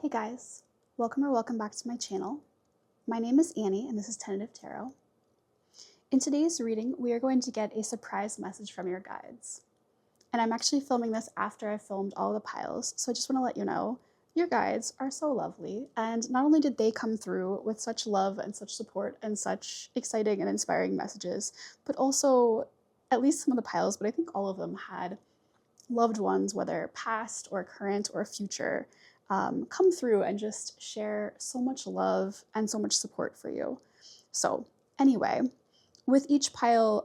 Hey guys, welcome back to my channel. My name is Annie and this is Tentative Tarot. In today's reading, we are going to get a surprise message from your guides. And I'm actually filming this after I filmed all the piles, so I just want to let you know, your guides are so lovely, and not only did they come through with such love and such support and such exciting and inspiring messages, but also, at least some of the piles, but I think all of them had loved ones, whether past or current or future, come through and just share so much love and so much support for you. So anyway, with each pile,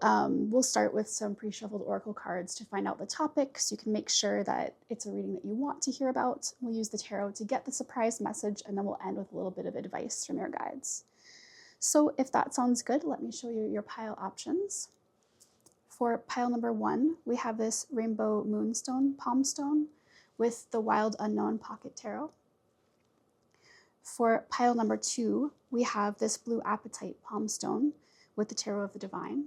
we'll start with some pre-shuffled oracle cards to find out the topic so you can make sure that it's a reading that you want to hear about. We'll use the tarot to get the surprise message, and then we'll end with a little bit of advice from your guides. So if that sounds good, let me show you your pile options. For pile number 1, we have this rainbow moonstone, Palmstone, with the Wild Unknown Pocket Tarot. For pile number 2, we have this blue Apatite Palmstone with the Tarot of the Divine.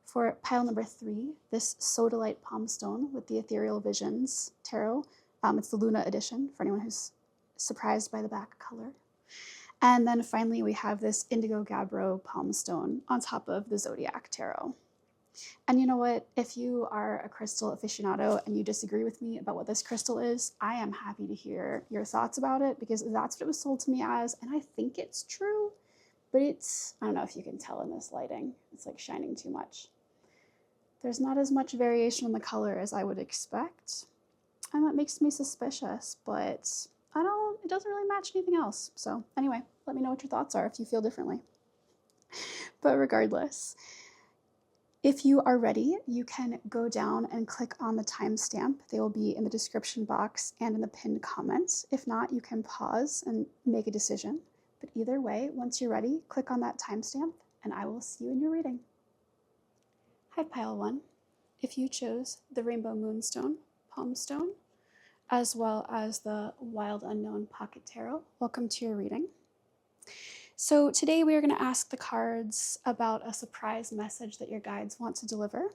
For pile number 3, this Sodalite Palmstone with the Ethereal Visions Tarot. It's the Luna edition for anyone who's surprised by the back color. And then finally, we have this Indigo Gabbro Palmstone on top of the Zodiac Tarot. And you know what? If you are a crystal aficionado and you disagree with me about what this crystal is, I am happy to hear your thoughts about it, because that's what it was sold to me as, and I think it's true, but it's, I don't know if you can tell in this lighting, it's like shining too much. There's not as much variation in the color as I would expect, and that makes me suspicious, but it doesn't really match anything else. So anyway, let me know what your thoughts are if you feel differently. But regardless, if you are ready, you can go down and click on the timestamp. They will be in the description box and in the pinned comments. If not, you can pause and make a decision. But either way, once you're ready, click on that timestamp and I will see you in your reading. Hi, pile 1. If you chose the Rainbow Moonstone, Palmstone, as well as the Wild Unknown Pocket Tarot, welcome to your reading. So today we are going to ask the cards about a surprise message that your guides want to deliver.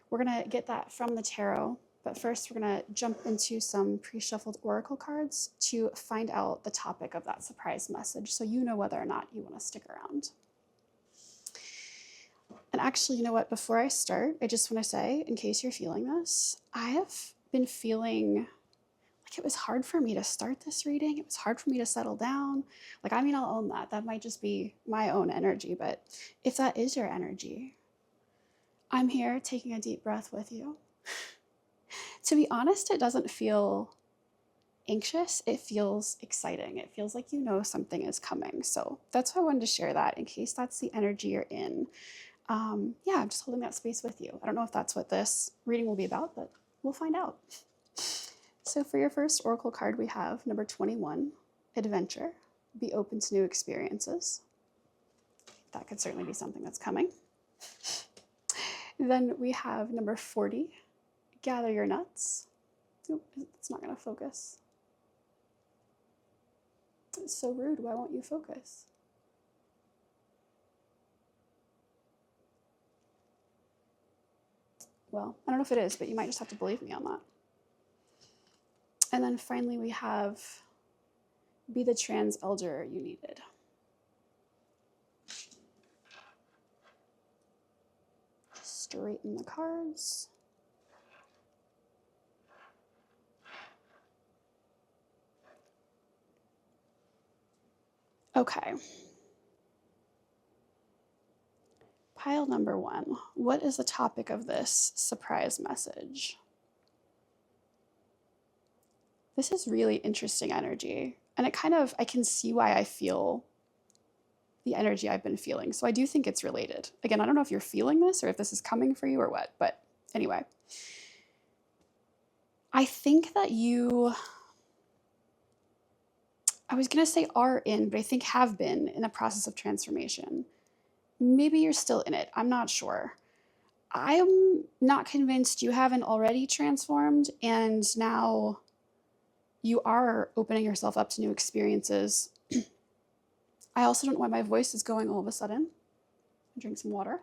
We're going to get that from the tarot, but first we're going to jump into some pre-shuffled oracle cards to find out the topic of that surprise message, so you know whether or not you want to stick around. And actually, you know what, before I start, I just want to say, in case you're feeling this, I have been feeling like it was hard for me to start this reading. It was hard for me to settle down. Like, I mean, I'll own that. That might just be my own energy, but if that is your energy, I'm here taking a deep breath with you. To be honest, it doesn't feel anxious. It feels exciting. It feels like you know something is coming. So that's why I wanted to share that in case that's the energy you're in. Yeah, I'm just holding that space with you. I don't know if that's what this reading will be about, but we'll find out. So for your first oracle card, we have number 21, Adventure. Be open to new experiences. That could certainly be something that's coming. Then we have number 40, Gather Your Nuts. Oop, it's not going to focus. It's so rude. Why won't you focus? Well, I don't know if it is, but you might just have to believe me on that. And then finally we have Be the Trans Elder You Needed. Straighten the cards. Okay. Pile number 1. What is the topic of this surprise message? This is really interesting energy, and it kind of, I can see why I feel the energy I've been feeling. So I do think it's related. Again, I don't know if you're feeling this or if this is coming for you or what, but anyway. I think that you, I was going to say are in, but I think have been in a process of transformation. Maybe you're still in it. I'm not sure. I'm not convinced you haven't already transformed and now you are opening yourself up to new experiences. I also don't know why my voice is going all of a sudden. I'll drink some water.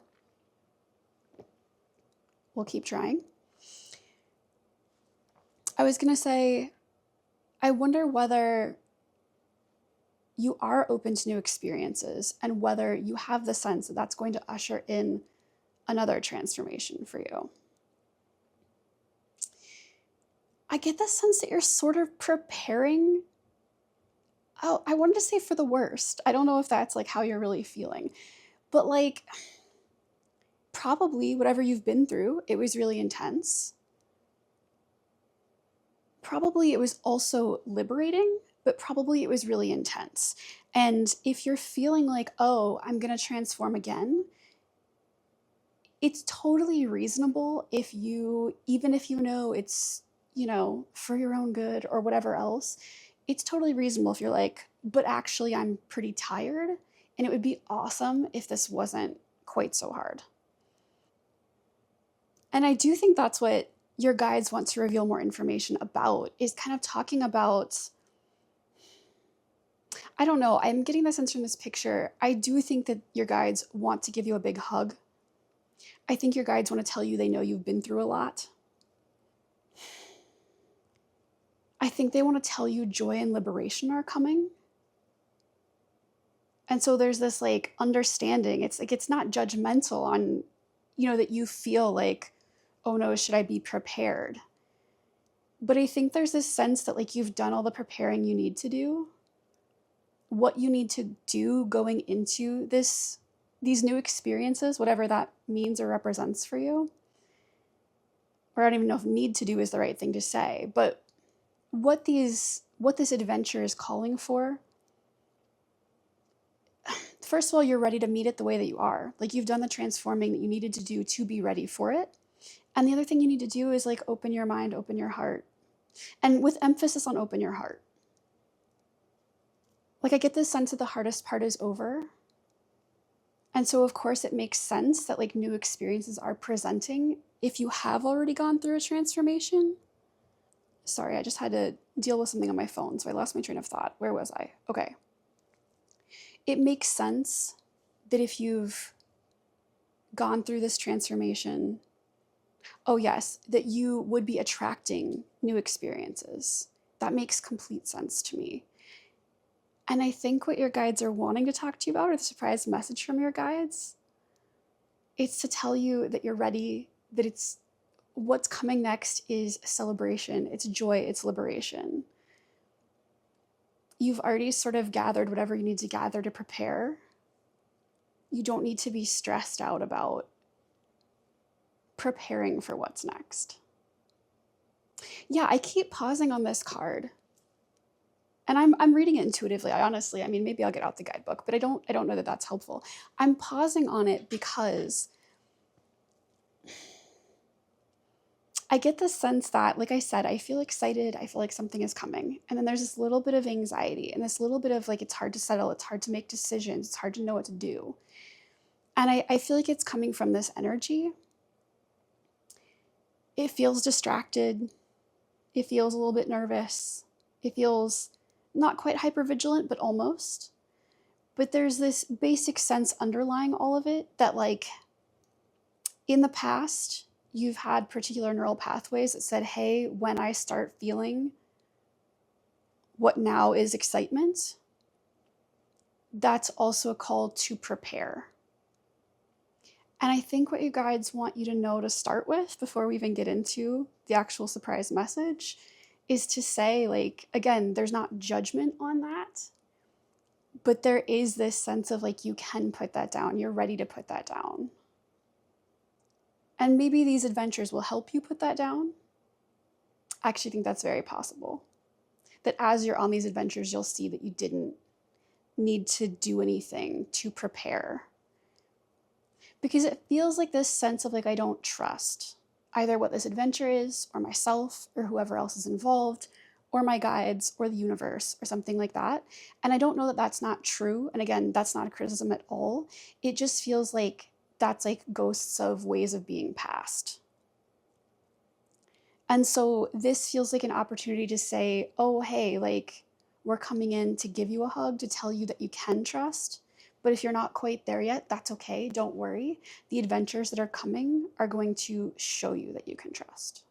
We'll keep trying. I was going to say, I wonder whether you are open to new experiences and whether you have the sense that that's going to usher in another transformation for you. I get the sense that you're sort of preparing. Oh, I wanted to say for the worst. I don't know if that's like how you're really feeling, but like probably whatever you've been through, it was really intense. Probably it was also liberating, but probably it was really intense. And if you're feeling like, oh, I'm going to transform again, it's totally reasonable if you, even if you know it's, for your own good or whatever else, it's totally reasonable if you're like, but actually I'm pretty tired and it would be awesome if this wasn't quite so hard. And I do think that's what your guides want to reveal more information about, is kind of talking about, I don't know, I'm getting the sense from this picture. I do think that your guides want to give you a big hug. I think your guides want to tell you they know you've been through a lot. I think they want to tell you joy and liberation are coming. And so there's this like understanding. It's like, it's not judgmental on, that you feel like, oh no, should I be prepared? But I think there's this sense that like you've done all the preparing you need to do. What you need to do going into these new experiences, whatever that means or represents for you. Or I don't even know if need to do is the right thing to say, but what this adventure is calling for. First of all, you're ready to meet it the way that you are. Like you've done the transforming that you needed to do to be ready for it. And the other thing you need to do is like open your mind, open your heart. And with emphasis on open your heart. Like I get this sense that the hardest part is over. And so of course it makes sense that like new experiences are presenting if you have already gone through a transformation. Sorry, I just had to deal with something on my phone, so I lost my train of thought. Where was I? Okay. It makes sense that if you've gone through this transformation, oh yes, that you would be attracting new experiences. That makes complete sense to me. And I think what your guides are wanting to talk to you about, or the surprise message from your guides, it's to tell you that you're ready, that it's what's coming next is celebration, it's joy, it's liberation. You've already sort of gathered whatever you need to gather to prepare. You don't need to be stressed out about preparing for what's next. Yeah, I keep pausing on this card. And I'm reading it intuitively. I mean, maybe I'll get out the guidebook, but I don't know that that's helpful. I'm pausing on it because I get the sense that, like I said, I feel excited. I feel like something is coming. And then there's this little bit of anxiety and this little bit of like, it's hard to settle. It's hard to make decisions. It's hard to know what to do. And I feel like it's coming from this energy. It feels distracted. It feels a little bit nervous. It feels not quite hypervigilant, but almost. But there's this basic sense underlying all of it that like in the past, you've had particular neural pathways that said, hey, when I start feeling what now is excitement, that's also a call to prepare. And I think what your guides want you to know to start with before we even get into the actual surprise message is to say, like, again, there's not judgment on that, but there is this sense of like, you can put that down. You're ready to put that down. And maybe these adventures will help you put that down. I actually think that's very possible. That as you're on these adventures, you'll see that you didn't need to do anything to prepare. Because it feels like this sense of like, I don't trust either what this adventure is, or myself, or whoever else is involved, or my guides, or the universe, or something like that. And I don't know that that's not true. And again, that's not a criticism at all. It just feels like that's like ghosts of ways of being past. And so this feels like an opportunity to say, oh, hey, like we're coming in to give you a hug, to tell you that you can trust. But if you're not quite there yet, that's okay. Don't worry. The adventures that are coming are going to show you that you can trust.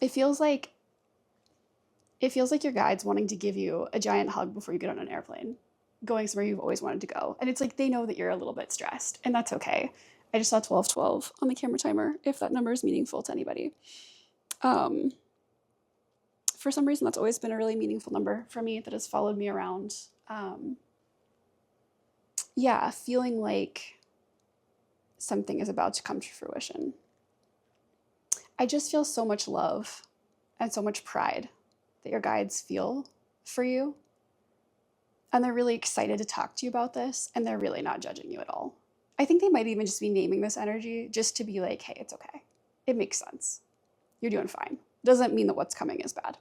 It feels like It feels like your guides wanting to give you a giant hug before you get on an airplane, going somewhere you've always wanted to go. And it's like they know that you're a little bit stressed, and that's okay. I just saw 1212 on the camera timer, if that number is meaningful to anybody. For some reason, that's always been a really meaningful number for me that has followed me around. Yeah, feeling like something is about to come to fruition. I just feel so much love and so much pride that your guides feel for you. And they're really excited to talk to you about this, and they're really not judging you at all. I think they might even just be naming this energy just to be like, hey, it's okay. It makes sense. You're doing fine. Doesn't mean that what's coming is bad.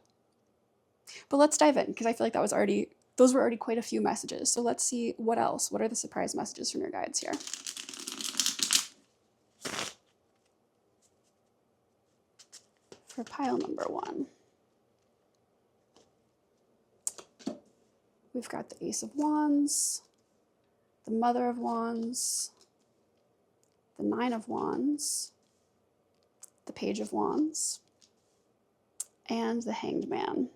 But let's dive in, because I feel like those were already quite a few messages. So let's see what else. What are the surprise messages from your guides here? For pile number 1. We've got the Ace of Wands, the Mother of Wands, the Nine of Wands, the Page of Wands, and the Hanged Man.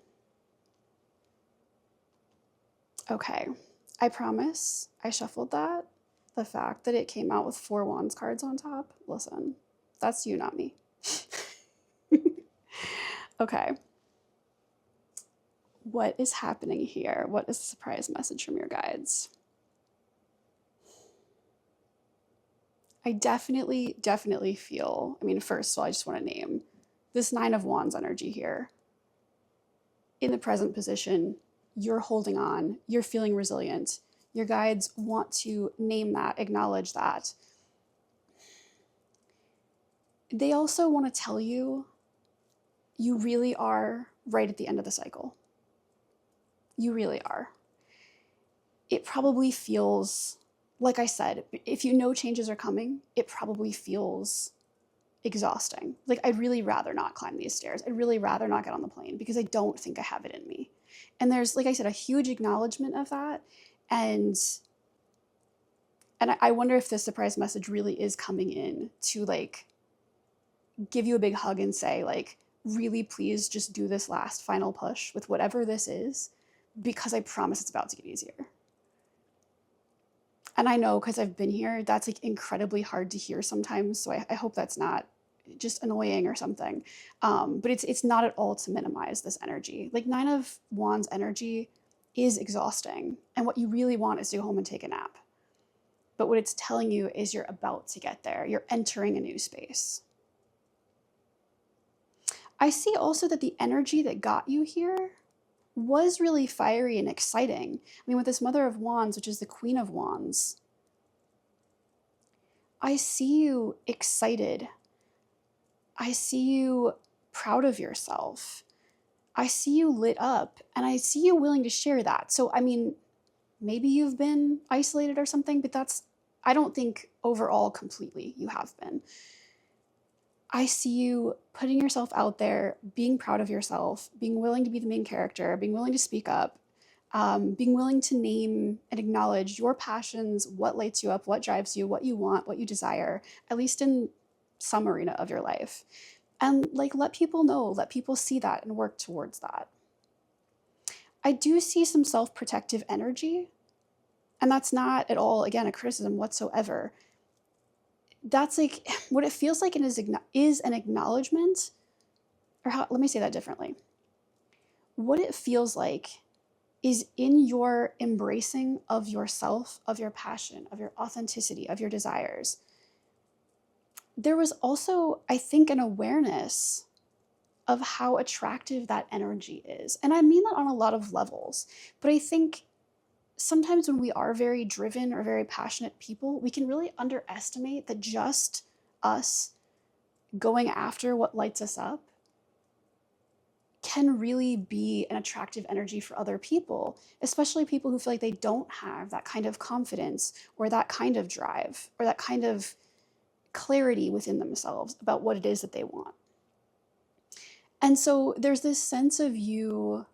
Okay, I promise I shuffled that. The fact that it came out with 4 Wands cards on top, listen, that's you, not me. Okay. What is happening here? What is the surprise message from your guides? I definitely feel, I mean, first of all, I just want to name this 9 of Wands energy here. In the present position, you're holding on, you're feeling resilient. Your guides want to name that, acknowledge that. They also want to tell you, you really are right at the end of the cycle. You really are. It probably feels, like I said, if you know changes are coming, it probably feels exhausting. Like, I'd really rather not climb these stairs. I'd really rather not get on the plane because I don't think I have it in me. And there's, like I said, a huge acknowledgement of that. And I wonder if this surprise message really is coming in to like give you a big hug and say like, really, please just do this last final push with whatever this is, because I promise it's about to get easier. And I know, because I've been here, that's like incredibly hard to hear sometimes. So I hope that's not just annoying or something. But it's not at all to minimize this energy. Like 9 of Wands energy is exhausting. And what you really want is to go home and take a nap. But what it's telling you is you're about to get there. You're entering a new space. I see also that the energy that got you here was really fiery and exciting. I mean, with this Mother of Wands, which is the Queen of Wands, I see you excited. I see you proud of yourself. I see you lit up, and I see you willing to share that. So, I mean, maybe you've been isolated or something, but I don't think overall completely you have been. I see you putting yourself out there, being proud of yourself, being willing to be the main character, being willing to speak up, being willing to name and acknowledge your passions, what lights you up, what drives you, what you want, what you desire, at least in some arena of your life. And like, let people know, let people see that and work towards that. I do see some self-protective energy, and that's not at all, again, a criticism whatsoever. That's like, what it feels like is an acknowledgement, or let me say that differently. What it feels like is in your embracing of yourself, of your passion, of your authenticity, of your desires. There was also, I think, an awareness of how attractive that energy is. And I mean that on a lot of levels, but I think sometimes when we are very driven or very passionate people, we can really underestimate that just us going after what lights us up can really be an attractive energy for other people, especially people who feel like they don't have that kind of confidence or that kind of drive or that kind of clarity within themselves about what it is that they want. And so there's this sense of you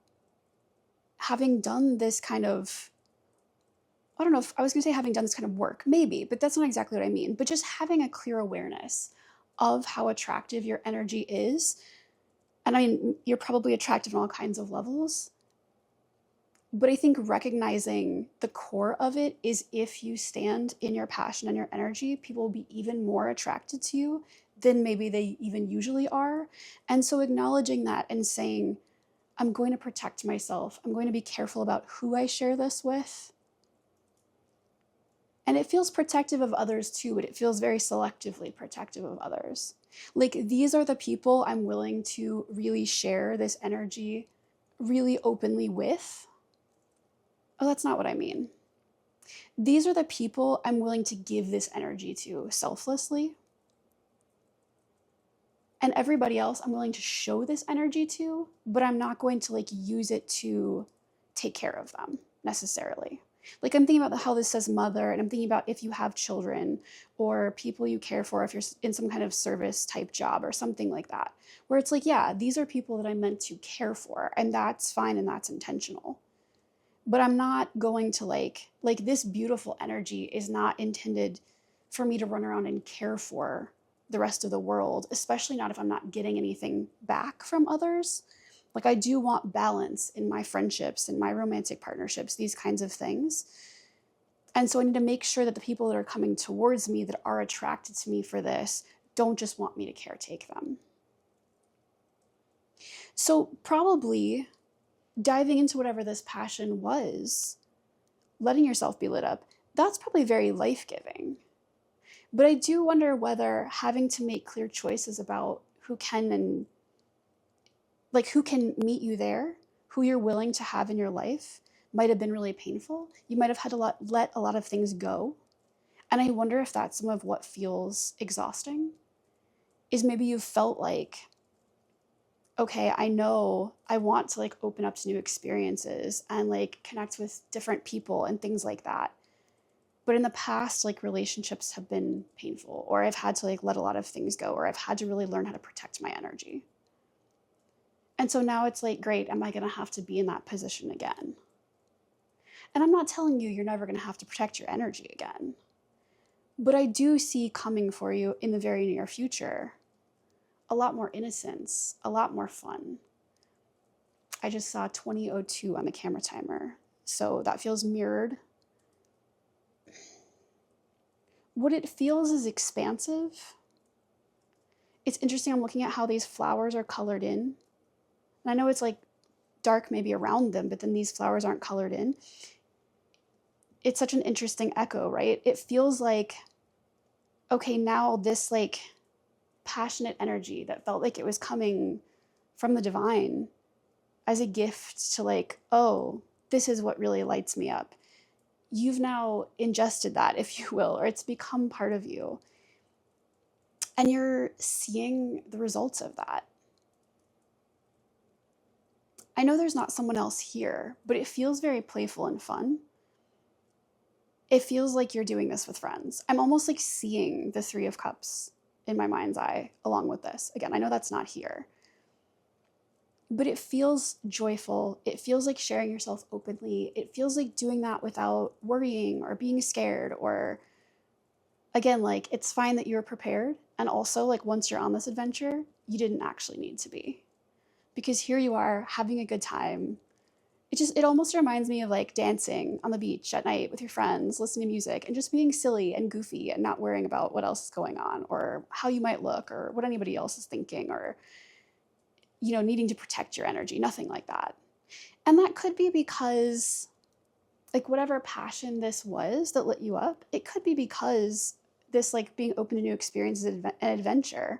having done this kind of, I don't know if I was going to say having done this kind of work, maybe, but that's not exactly what I mean. But just having a clear awareness of how attractive your energy is. And I mean, you're probably attractive on all kinds of levels. But I think recognizing the core of it is, if you stand in your passion and your energy, people will be even more attracted to you than maybe they even usually are. And so acknowledging that and saying, I'm going to protect myself. I'm going to be careful about who I share this with. And it feels protective of others too, but it feels very selectively protective of others. Like, these are the people I'm willing to really share this energy really openly with. Oh, that's not what I mean. These are the people I'm willing to give this energy to selflessly. And everybody else I'm willing to show this energy to, but I'm not going to like use it to take care of them necessarily. Like, I'm thinking about how this says mother, and I'm thinking about if you have children or people you care for, if you're in some kind of service type job or something like that, where it's like, yeah, these are people that I'm meant to care for, and that's fine and that's intentional. But I'm not going to like this beautiful energy is not intended for me to run around and care for the rest of the world, especially not if I'm not getting anything back from others. Like, I do want balance in my friendships, in my romantic partnerships, these kinds of things. And so I need to make sure that the people that are coming towards me, that are attracted to me for this, don't just want me to caretake them. So probably diving into whatever this passion was, letting yourself be lit up, that's probably very life-giving. But I do wonder whether having to make clear choices about who can meet you there, who you're willing to have in your life, might have been really painful. You might have had to let a lot of things go. And I wonder if that's some of what feels exhausting, is maybe you've felt like, okay, I know I want to like open up to new experiences and like connect with different people and things like that. But in the past, like, relationships have been painful, or I've had to like let a lot of things go, or I've had to really learn how to protect my energy. And so now it's like, great, am I going to have to be in that position again? And I'm not telling you you're never going to have to protect your energy again. But I do see coming for you in the very near future a lot more innocence, a lot more fun. I just saw 20:02 on the camera timer, so that feels mirrored. What it feels is expansive. It's interesting, I'm looking at how these flowers are colored in. And I know it's like dark maybe around them, but then these flowers aren't colored in. It's such an interesting echo, right? It feels like, okay, now this like passionate energy that felt like it was coming from the divine as a gift to like, oh, this is what really lights me up. You've now ingested that, if you will, or it's become part of you. And you're seeing the results of that. I know there's not someone else here, but it feels very playful and fun. It feels like you're doing this with friends. I'm almost like seeing the Three of Cups in my mind's eye along with this. Again, I know that's not here. But it feels joyful. It feels like sharing yourself openly. It feels like doing that without worrying or being scared, or, again, like, it's fine that you're prepared. And also, like, once you're on this adventure, you didn't actually need to be. Because here you are having a good time. It almost reminds me of like dancing on the beach at night with your friends, listening to music and just being silly and goofy and not worrying about what else is going on or how you might look or what anybody else is thinking or, you know, needing to protect your energy, nothing like that. And that could be because, like, whatever passion this was that lit you up, it could be because this, like, being open to new experiences and adventure,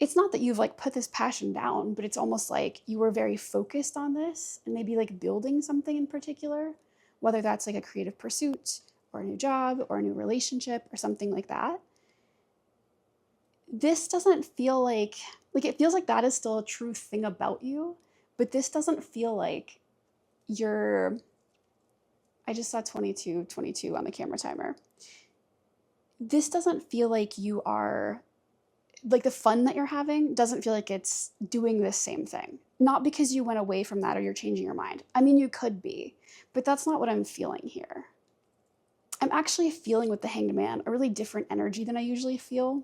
it's not that you've like put this passion down, but it's almost like you were very focused on this and maybe like building something in particular, whether that's like a creative pursuit or a new job or a new relationship or something like that. This doesn't feel like it feels like that is still a true thing about you, but this doesn't feel like you're, I just saw 22:22 on the camera timer. This doesn't feel like you are, like, the fun that you're having doesn't feel like it's doing this same thing. Not because you went away from that or you're changing your mind. I mean, you could be, but that's not what I'm feeling here. I'm actually feeling with the Hanged Man a really different energy than I usually feel.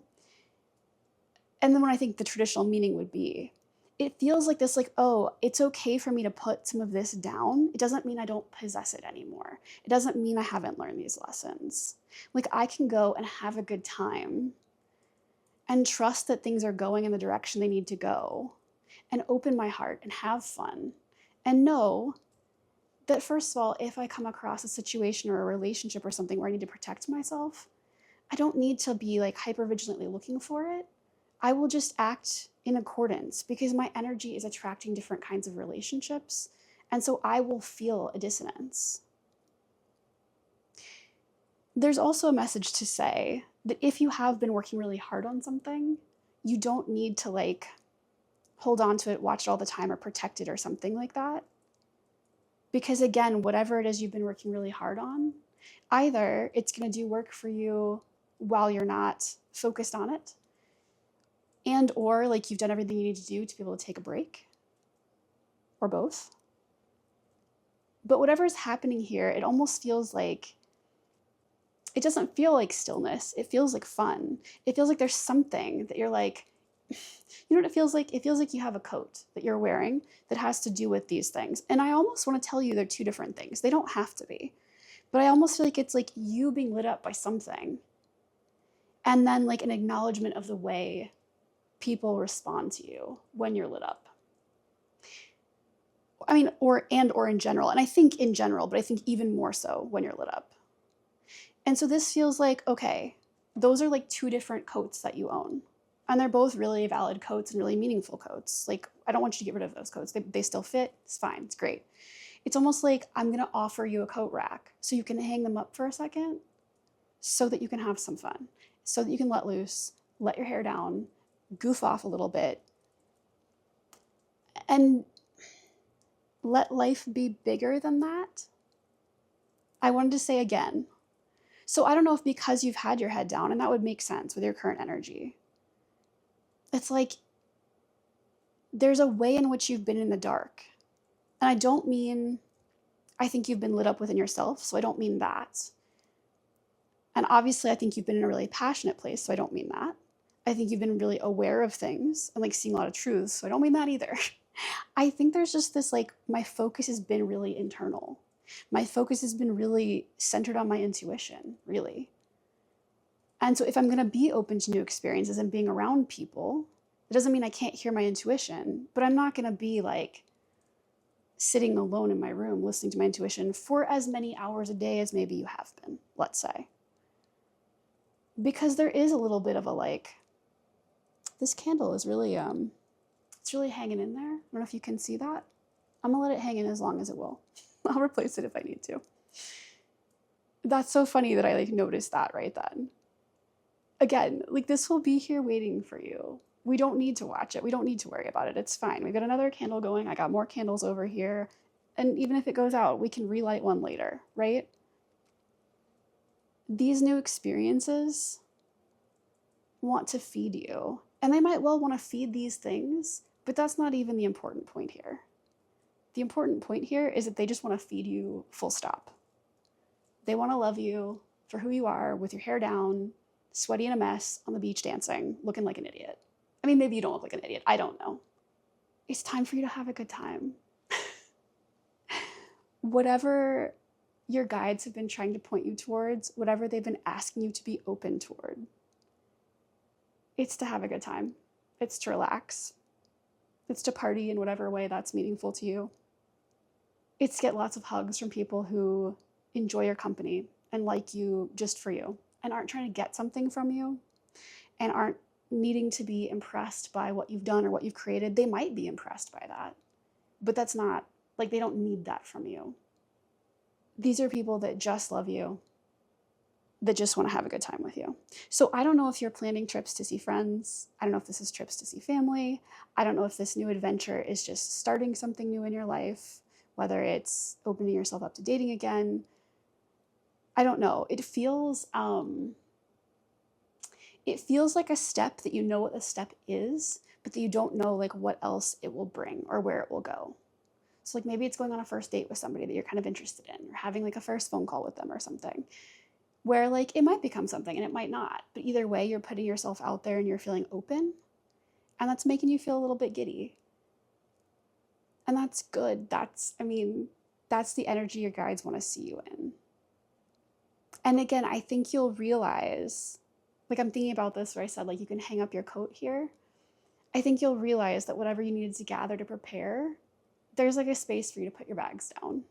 And then what I think the traditional meaning would be it feels like this, like, oh, it's okay for me to put some of this down. It doesn't mean I don't possess it anymore. It doesn't mean I haven't learned these lessons. Like, I can go and have a good time and trust that things are going in the direction they need to go, and open my heart and have fun, and know that, first of all, if I come across a situation or a relationship or something where I need to protect myself, I don't need to be like hyper vigilantly looking for it. I will just act in accordance, because my energy is attracting different kinds of relationships. And so I will feel a dissonance. There's also a message to say that if you have been working really hard on something, you don't need to like hold on to it, watch it all the time, or protect it or something like that. Because again, whatever it is you've been working really hard on, either it's going to do work for you while you're not focused on it, and or like you've done everything you need to do to be able to take a break, or both. But whatever is happening here, it almost feels like, it doesn't feel like stillness. It feels like fun. It feels like there's something that you're like, you know what it feels like? It feels like you have a coat that you're wearing that has to do with these things. And I almost want to tell you they're two different things. They don't have to be. But I almost feel like it's like you being lit up by something, and then like an acknowledgement of the way people respond to you when you're lit up. I mean, or in general. And I think in general, but I think even more so when you're lit up. And so this feels like, okay, those are like two different coats that you own. And they're both really valid coats and really meaningful coats. Like, I don't want you to get rid of those coats. They still fit. It's fine. It's great. It's almost like I'm going to offer you a coat rack so you can hang them up for a second, so that you can have some fun, so that you can let loose, let your hair down, goof off a little bit, and let life be bigger than that. I wanted to say again. So I don't know if because you've had your head down, and that would make sense with your current energy, it's like there's a way in which you've been in the dark. And I don't mean, I think you've been lit up within yourself, so I don't mean that. And obviously I think you've been in a really passionate place, so I don't mean that. I think you've been really aware of things and like seeing a lot of truths, so I don't mean that either. I think there's just this like, my focus has been really internal. My focus has been really centered on my intuition, really. And so if I'm going to be open to new experiences and being around people, it doesn't mean I can't hear my intuition, but I'm not going to be like sitting alone in my room listening to my intuition for as many hours a day as maybe you have been, let's say. Because there is a little bit of a like, this candle is really, it's really hanging in there. I don't know if you can see that. I'm gonna let it hang in as long as it will. I'll replace it if I need to. That's so funny that I like noticed that right then. Again, like this will be here waiting for you. We don't need to watch it. We don't need to worry about it. It's fine. We've got another candle going. I got more candles over here. And even if it goes out, we can relight one later, right? These new experiences want to feed you. And they might well want to feed these things, but that's not even the important point here. The important point here is that they just want to feed you full stop. They want to love you for who you are, with your hair down, sweaty and a mess on the beach dancing, looking like an idiot. I mean, maybe you don't look like an idiot. I don't know. It's time for you to have a good time. Whatever your guides have been trying to point you towards, whatever they've been asking you to be open toward, it's to have a good time. It's to relax. It's to party in whatever way that's meaningful to you. It's to get lots of hugs from people who enjoy your company and like you just for you, and aren't trying to get something from you, and aren't needing to be impressed by what you've done or what you've created. They might be impressed by that, but that's not, like, they don't need that from you. These are people that just love you, that just want to have a good time with you. So I don't know if you're planning trips to see friends. I don't know if this is trips to see family. I don't know if this new adventure is just starting something new in your life, whether it's opening yourself up to dating again. I don't know. It feels like a step that you know what the step is, but that you don't know like what else it will bring or where it will go. So like maybe it's going on a first date with somebody that you're kind of interested in, or having like a first phone call with them or something, where like it might become something and it might not. But either way, you're putting yourself out there and you're feeling open, and that's making you feel a little bit giddy. And that's good. That's the energy your guides want to see you in. And again, I think you'll realize, like I'm thinking about this where I said, like, you can hang up your coat here. I think you'll realize that whatever you needed to gather to prepare, there's like a space for you to put your bags down.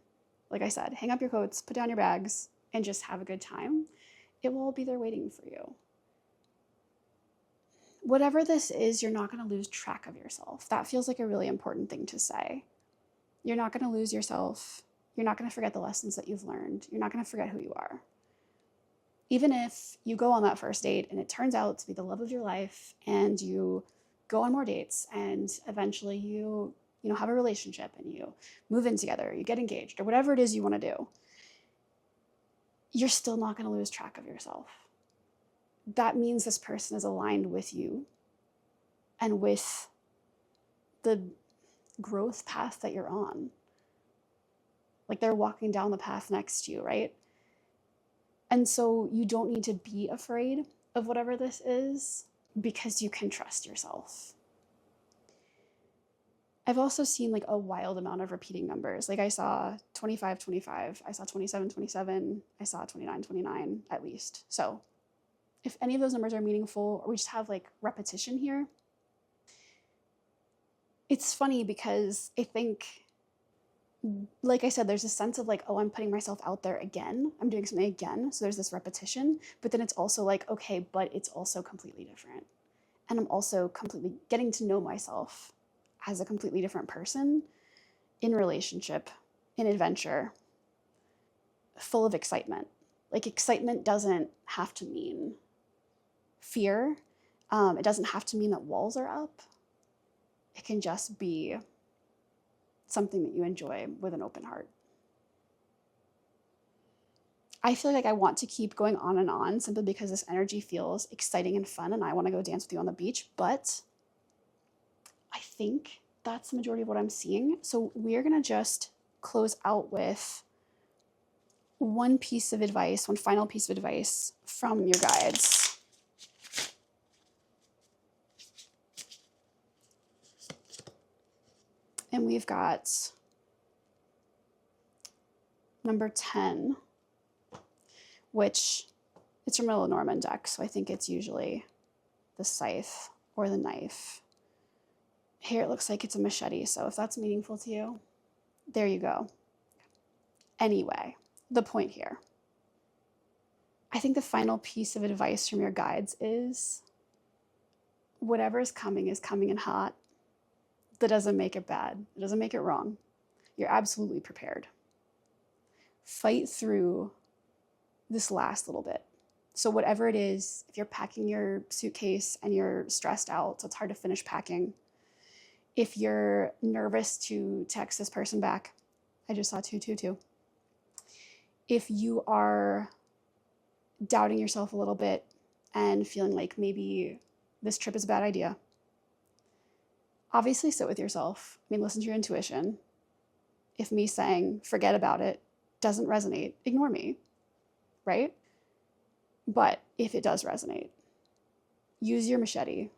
Like I said, hang up your coats, put down your bags, and just have a good time. It will all be there waiting for you. Whatever this is, you're not going to lose track of yourself. That feels like a really important thing to say. You're not going to lose yourself. You're not going to forget the lessons that you've learned. You're not going to forget who you are. Even if you go on that first date and it turns out to be the love of your life and you go on more dates and eventually you have a relationship and you move in together, you get engaged, or whatever it is you want to do, you're still not going to lose track of yourself. That means this person is aligned with you and with the growth path that you're on. Like they're walking down the path next to you, right? And so you don't need to be afraid of whatever this is because you can trust yourself. I've also seen like a wild amount of repeating numbers. Like I saw 25, 25, I saw 27, 27, I saw 29, 29 at least. So if any of those numbers are meaningful or we just have like repetition here, it's funny because I think, like I said, there's a sense of like, oh, I'm putting myself out there again. I'm doing something again. So there's this repetition, but then it's also like, okay, but it's also completely different. And I'm also completely getting to know myself as a completely different person in relationship, in adventure, full of excitement. Like excitement doesn't have to mean fear. It doesn't have to mean that walls are up. It can just be something that you enjoy with an open heart. I feel like I want to keep going on and on simply because this energy feels exciting and fun and I want to go dance with you on the beach, but I think that's the majority of what I'm seeing. So we're going to just close out with one final piece of advice from your guides. And we've got number 10, which it's from a Lenormand deck, so I think it's usually the scythe or the knife. Here it looks like it's a machete, so if that's meaningful to you, there you go. Anyway, the point here. I think the final piece of advice from your guides is whatever is coming in hot. That doesn't make it bad. It doesn't make it wrong. You're absolutely prepared. Fight through this last little bit. So whatever it is, if you're packing your suitcase and you're stressed out, so it's hard to finish packing. If you're nervous to text this person back, I just saw 222. If you are doubting yourself a little bit and feeling like maybe this trip is a bad idea, obviously sit with yourself. Listen to your intuition. If me saying, forget about it, doesn't resonate, ignore me, right? But if it does resonate, use your machete,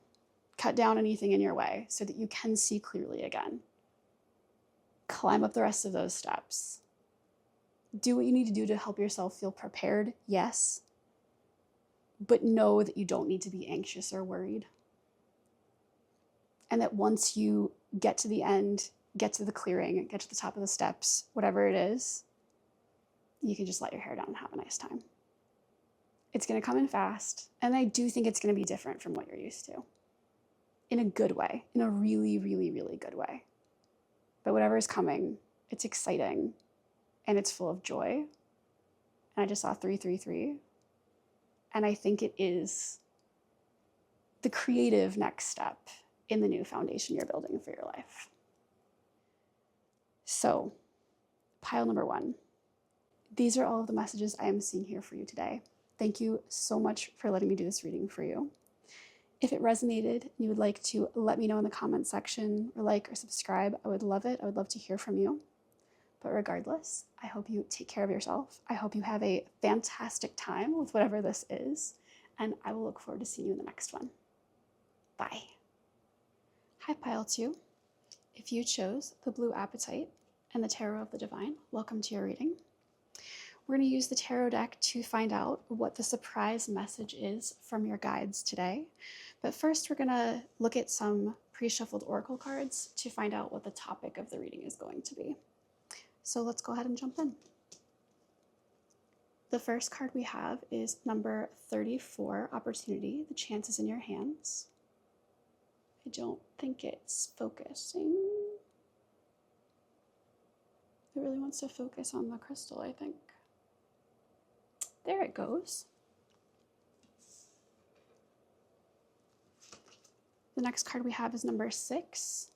cut down anything in your way so that you can see clearly again. Climb up the rest of those steps. Do what you need to do to help yourself feel prepared, yes, but know that you don't need to be anxious or worried. And that once you get to the end, get to the clearing, get to the top of the steps, whatever it is, you can just let your hair down and have a nice time. It's going to come in fast, and I do think it's going to be different from what you're used to. In a good way, in a really, really, really good way. But whatever is coming, it's exciting, and it's full of joy. And I just saw 333, and I think it is the creative next step in the new foundation you're building for your life. So, pile number 1. These are all of the messages I am seeing here for you today. Thank you so much for letting me do this reading for you. If it resonated and you would like to let me know in the comment section or like or subscribe, I would love it. I would love to hear from you. But regardless, I hope you take care of yourself. I hope you have a fantastic time with whatever this is, and I will look forward to seeing you in the next one. Bye. Hi, Pile 2. If you chose the blue Apatite and the Tarot of the Divine, welcome to your reading. We're going to use the tarot deck to find out what the surprise message is from your guides today. But first, we're going to look at some pre-shuffled oracle cards to find out what the topic of the reading is going to be. So let's go ahead and jump in. The first card we have is number 34, Opportunity. The chance is in your hands. I don't think it's focusing. It really wants to focus on the crystal, I think. There it goes. The next card we have is number 6,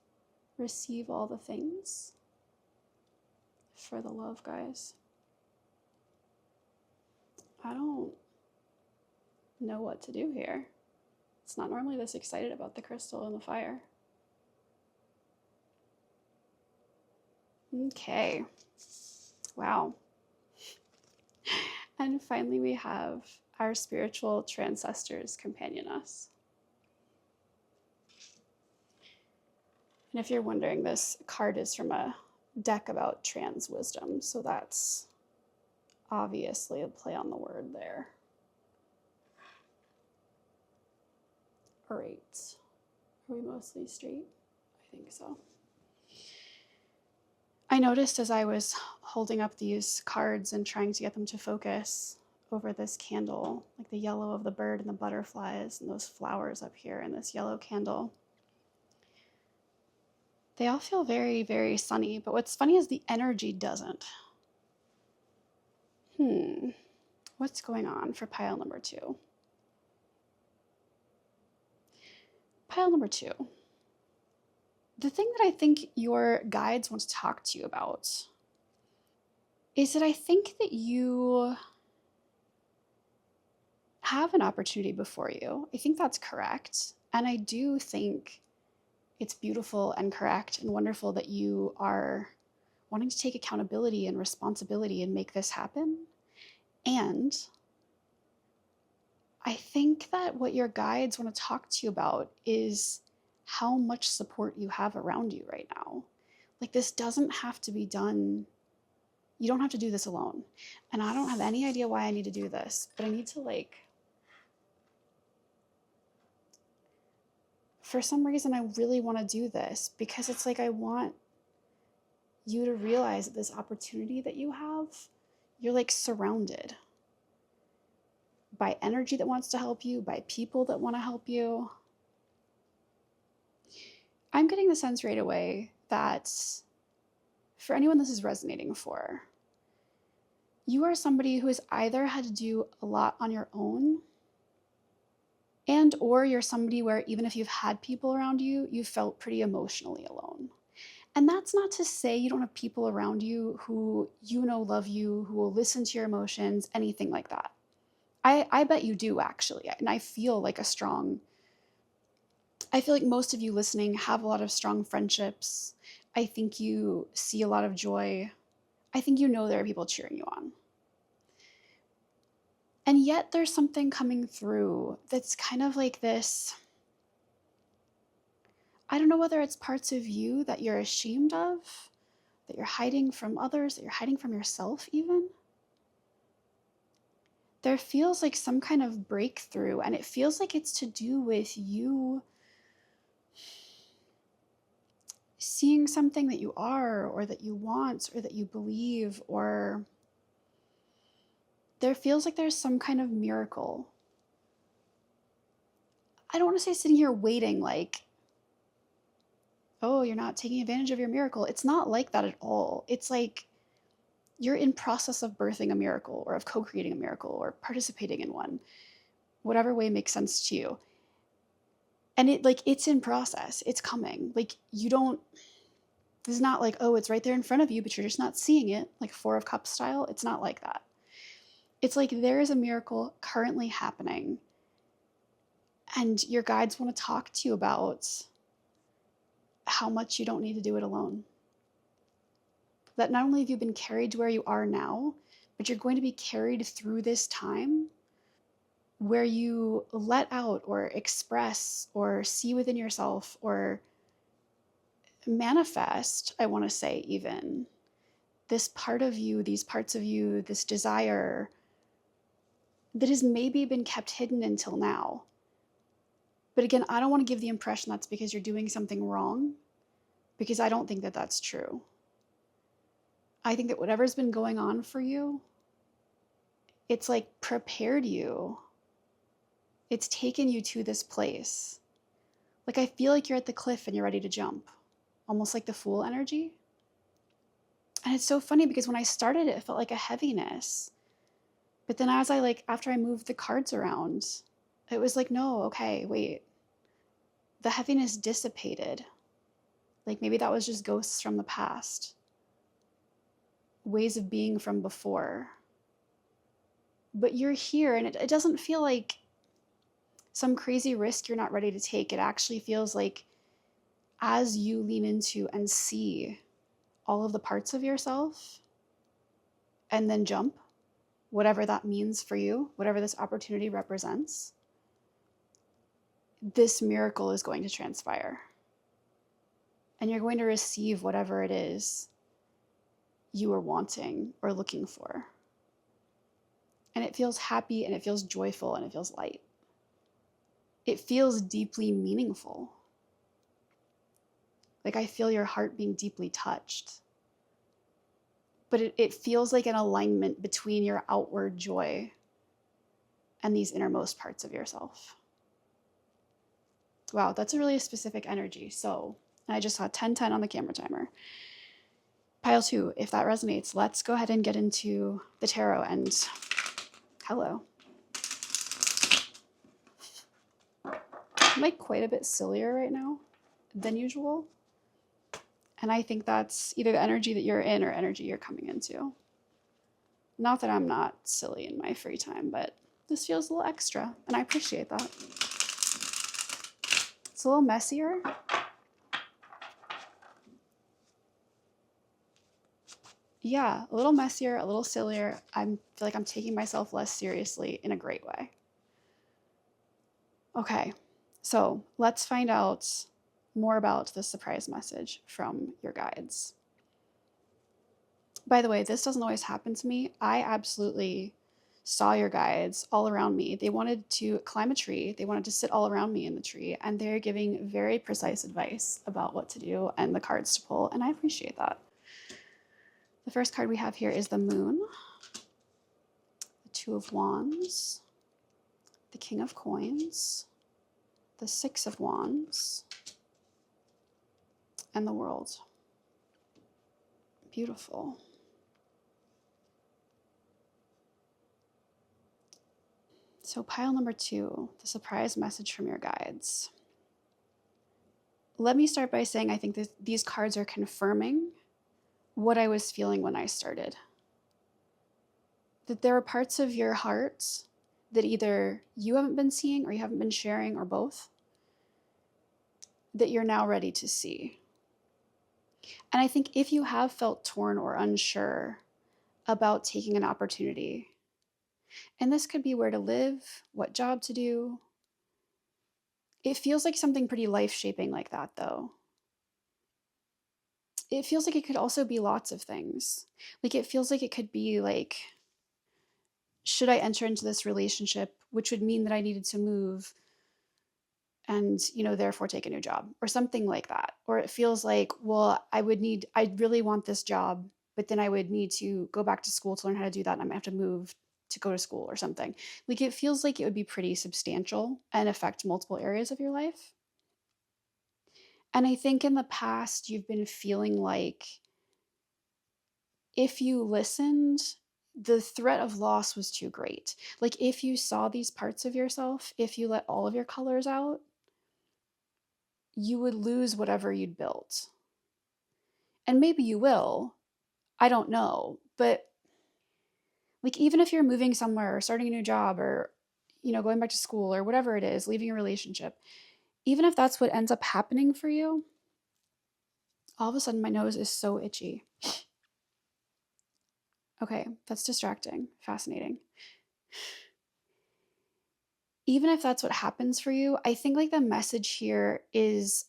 Receive All the Things. For the love, guys. I don't know what to do here. It's not normally this excited about the crystal and the fire. Okay. Wow. And finally we have our spiritual transcestors companion us. And if you're wondering, this card is from a deck about trans wisdom, so that's obviously a play on the word there. All right. Are we mostly straight? I think so. I noticed as I was holding up these cards and trying to get them to focus over this candle, like the yellow of the bird and the butterflies and those flowers up here and this yellow candle, they all feel very, very sunny. But what's funny is the energy doesn't. What's going on for pile number 2? Pile number 2. The thing that I think your guides want to talk to you about is that I think that you have an opportunity before you. I think that's correct. And I do think it's beautiful and correct and wonderful that you are wanting to take accountability and responsibility and make this happen. And I think that what your guides want to talk to you about is how much support you have around you right now. Like, this doesn't have to be done. You don't have to do this alone. And I don't have any idea why I need to do this, but I need to, for some reason, I really want to do this because it's like I want you to realize that this opportunity that you have, you're surrounded by energy that wants to help you, by people that want to help you. I'm getting the sense right away that for anyone this is resonating for, you are somebody who has either had to do a lot on your own, and or you're somebody where even if you've had people around you, you felt pretty emotionally alone. And that's not to say you don't have people around you who love you, who will listen to your emotions, anything like that. I bet you do, actually. And I feel like most of you listening have a lot of strong friendships. I think you see a lot of joy. I think there are people cheering you on. And yet there's something coming through that's kind of like this. I don't know whether it's parts of you that you're ashamed of, that you're hiding from others, that you're hiding from yourself even. There feels like some kind of breakthrough, and it feels like it's to do with you seeing something that you are, or that you want, or that you believe, or there feels like there's some kind of miracle. I don't want to say sitting here waiting oh, you're not taking advantage of your miracle. It's not like that at all. It's like you're in process of birthing a miracle, or of co-creating a miracle, or participating in one, whatever way makes sense to you. And it's in process. It's coming. It's not oh, it's right there in front of you, but you're just not seeing it, like 4 of Cups style. It's not like that. It's like there is a miracle currently happening, and your guides want to talk to you about how much you don't need to do it alone. That not only have you been carried to where you are now, but you're going to be carried through this time where you let out or express or see within yourself, or manifest, I want to say, even this part of you, these parts of you, this desire that has maybe been kept hidden until now. But again, I don't want to give the impression that's because you're doing something wrong, because I don't think that that's true. I think that whatever's been going on for you, it's like prepared you. It's taken you to this place. Like I feel like you're at the cliff and you're ready to jump, almost like the Fool energy. And it's so funny because when I started it felt like a heaviness. But then after I moved the cards around, it was like, no, okay, wait. The heaviness dissipated. Like maybe that was just ghosts from the past. Ways of being from before. But you're here and it doesn't feel like some crazy risk you're not ready to take. It actually feels like as you lean into and see all of the parts of yourself and then jump, whatever that means for you, whatever this opportunity represents, this miracle is going to transpire. And you're going to receive whatever it is you are wanting or looking for. And it feels happy and it feels joyful and it feels light. It feels deeply meaningful. Like I feel your heart being deeply touched. But it feels like an alignment between your outward joy and these innermost parts of yourself. Wow, that's a really specific energy. So I just saw 10:10 on the camera timer. Pile 2, if that resonates, let's go ahead and get into the tarot. And hello. I'm like quite a bit sillier right now than usual. And I think that's either the energy that you're in or energy you're coming into. Not that I'm not silly in my free time, but this feels a little extra, and I appreciate that. It's a little messier. Yeah, a little messier, a little sillier. I feel like I'm taking myself less seriously in a great way. Okay, so let's find out more about the surprise message from your guides. By the way, this doesn't always happen to me. I absolutely saw your guides all around me. They wanted to climb a tree. They wanted to sit all around me in the tree, and they're giving very precise advice about what to do and the cards to pull, and I appreciate that. The first card we have here is the Moon, the Two of Wands, the King of Coins, the Six of Wands, and the World. Beautiful. So pile number 2, the surprise message from your guides. Let me start by saying I think that these cards are confirming what I was feeling when I started. That there are parts of your heart that either you haven't been seeing or you haven't been sharing or both, that you're now ready to see. And I think if you have felt torn or unsure about taking an opportunity, and this could be where to live, what job to do, it feels like something pretty life-shaping like that, though. It feels like it could also be lots of things. Like it feels like it could be like, should I enter into this relationship, which would mean that I needed to move and, therefore take a new job or something like that. Or it feels like, well, I really want this job, but then I would need to go back to school to learn how to do that. And I'm gonna have to move to go to school or something. Like it feels like it would be pretty substantial and affect multiple areas of your life. And I think in the past, you've been feeling like if you listened, the threat of loss was too great. Like if you saw these parts of yourself, if you let all of your colors out, you would lose whatever you'd built. And maybe you will, I don't know. But like even if you're moving somewhere or starting a new job or, going back to school or whatever it is, leaving a relationship, even if that's what ends up happening for you, all of a sudden my nose is so itchy. Okay, that's distracting, fascinating. Even if that's what happens for you, I think like the message here is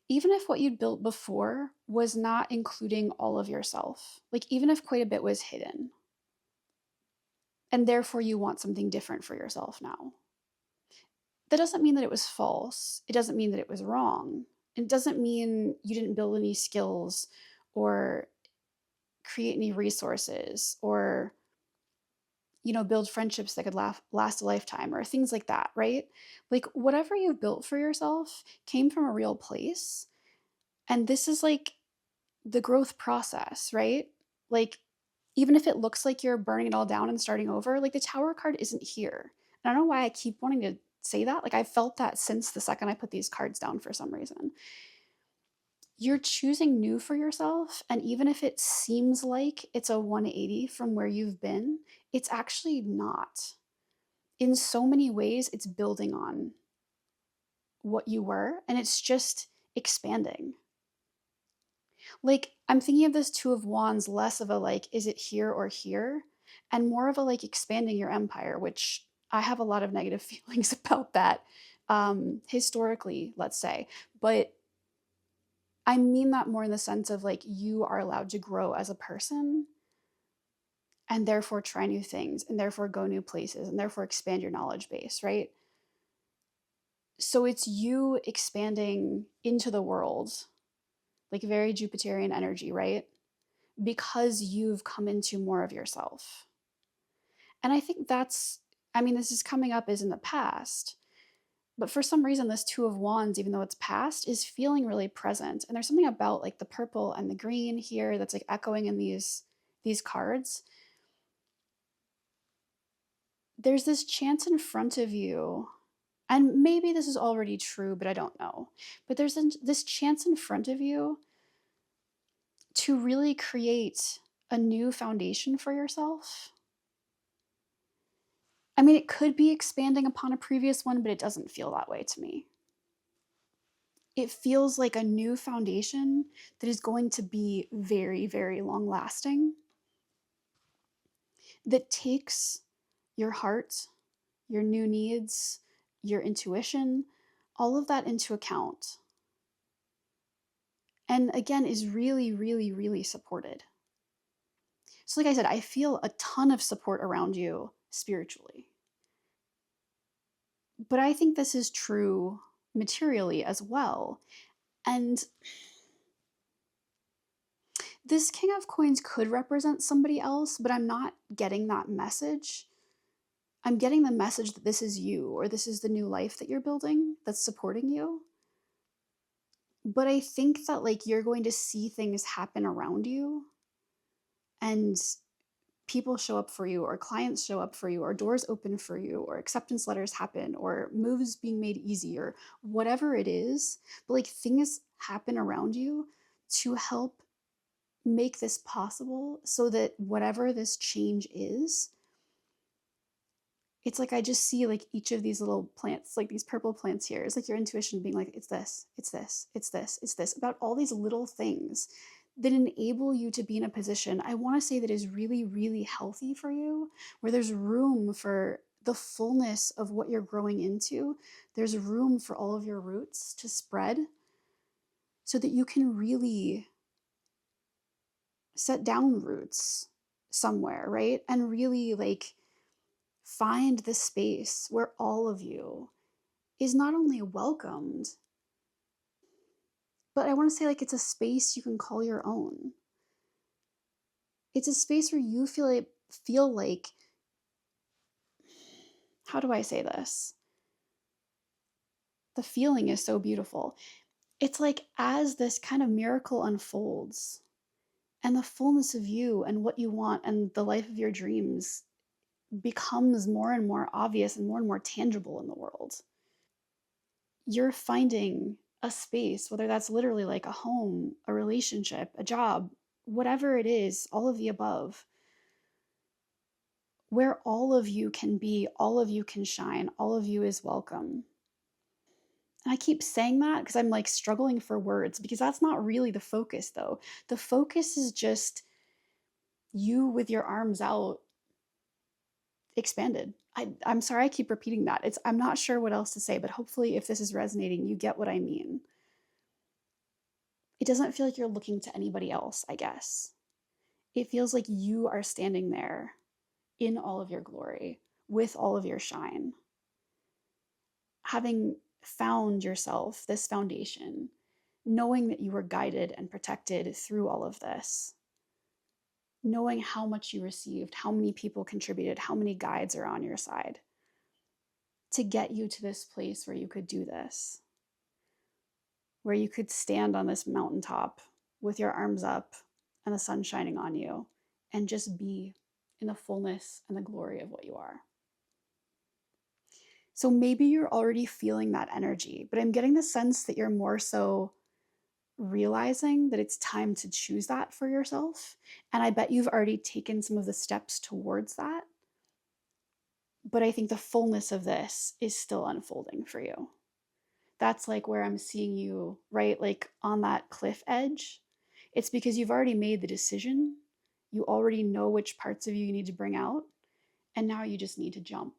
even if what you'd built before was not including all of yourself, like even if quite a bit was hidden, and therefore you want something different for yourself now, that doesn't mean that it was false. It doesn't mean that it was wrong. It doesn't mean you didn't build any skills or create any resources or, you know, build friendships that could last a lifetime or things like that, right? Like whatever you've built for yourself came from a real place. And this is like the growth process, right? Like even if it looks like you're burning it all down and starting over, like the Tower card isn't here. And I don't know why I keep wanting to say that. Like I felt that since the second I put these cards down for some reason. You're choosing new for yourself, and even if it seems like it's a 180 from where you've been, it's actually not. In so many ways, it's building on what you were, and it's just expanding. Like, I'm thinking of this Two of Wands less of a like, is it here or here? And more of a like expanding your empire, which I have a lot of negative feelings about that, historically, let's say. But I mean that more in the sense of like you are allowed to grow as a person and therefore try new things and therefore go new places and therefore expand your knowledge base, right? So it's you expanding into the world, like very Jupiterian energy, right? Because you've come into more of yourself. And I think that's, I mean, this is coming up as in the past, but for some reason, this Two of Wands, even though it's past, is feeling really present. And there's something about like the purple and the green here that's like echoing in these cards. There's this chance in front of you, and maybe this is already true, but I don't know. But there's this chance in front of you to really create a new foundation for yourself. I mean, it could be expanding upon a previous one, but it doesn't feel that way to me. It feels like a new foundation that is going to be very, very long lasting, that takes your heart, your new needs, your intuition, all of that into account. And again, is really, really, really supported. So, like I said, I feel a ton of support around you spiritually. But I think this is true materially as well. And this King of Coins could represent somebody else, but I'm not getting that message. I'm getting the message that this is you, or this is the new life that you're building that's supporting you. But I think that like you're going to see things happen around you, and people show up for you, or clients show up for you, or doors open for you, or acceptance letters happen, or moves being made easy, or whatever it is. But like things happen around you to help make this possible, so that whatever this change is, it's like I just see like each of these little plants, like these purple plants here, is like your intuition being like, it's this, it's this, it's this, it's this, about all these little things that enable you to be in a position, I want to say, that is really, really healthy for you, where there's room for the fullness of what you're growing into. There's room for all of your roots to spread so that you can really set down roots somewhere, right? And really like find the space where all of you is not only welcomed, but I want to say like it's a space you can call your own. It's a space where you feel like, how do I say this? The feeling is so beautiful. It's like as this kind of miracle unfolds and the fullness of you and what you want and the life of your dreams becomes more and more obvious and more tangible in the world, you're finding a space, whether that's literally like a home, a relationship, a job, whatever it is, all of the above, where all of you can be, all of you can shine, all of you is welcome. And I keep saying that because I'm like struggling for words, because that's not really the focus though. The focus is just you with your arms out, expanded. I'm sorry I keep repeating that. I'm not sure what else to say, but hopefully if this is resonating, you get what I mean. it doesn't feel like you're looking to anybody else, I guess. It feels like you are standing there in all of your glory, with all of your shine, having found yourself, this foundation, knowing that you were guided and protected through all of this, knowing how much you received, how many people contributed, how many guides are on your side to get you to this place where you could do this, where you could stand on this mountaintop with your arms up and the sun shining on you and just be in the fullness and the glory of what you are. So maybe you're already feeling that energy, but I'm getting the sense that you're more so realizing that it's time to choose that for yourself. And I bet you've already taken some of the steps towards that. But I think the fullness of this is still unfolding for you. That's like where I'm seeing you, right? Like on that cliff edge. It's because you've already made the decision. You already know which parts of you need to bring out. And now you just need to jump.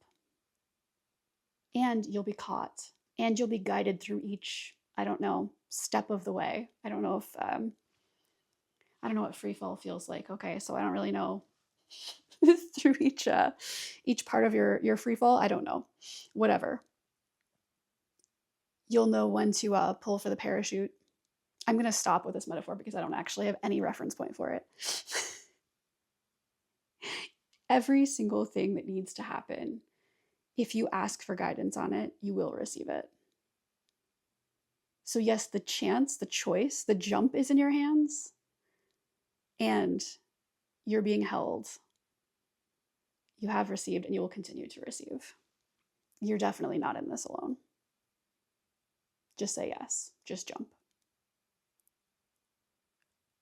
And you'll be caught. And you'll be guided through each, I don't know, step of the way. I don't know if, I don't know what free fall feels like. Okay, so I don't really know through each part of your free fall. I don't know. Whatever. You'll know when to pull for the parachute. I'm going to stop with this metaphor because I don't actually have any reference point for it. Every single thing that needs to happen, if you ask for guidance on it, you will receive it. So yes, the chance, the choice, the jump is in your hands, and you're being held. You have received and you will continue to receive. You're definitely not in this alone. Just say yes. Just jump.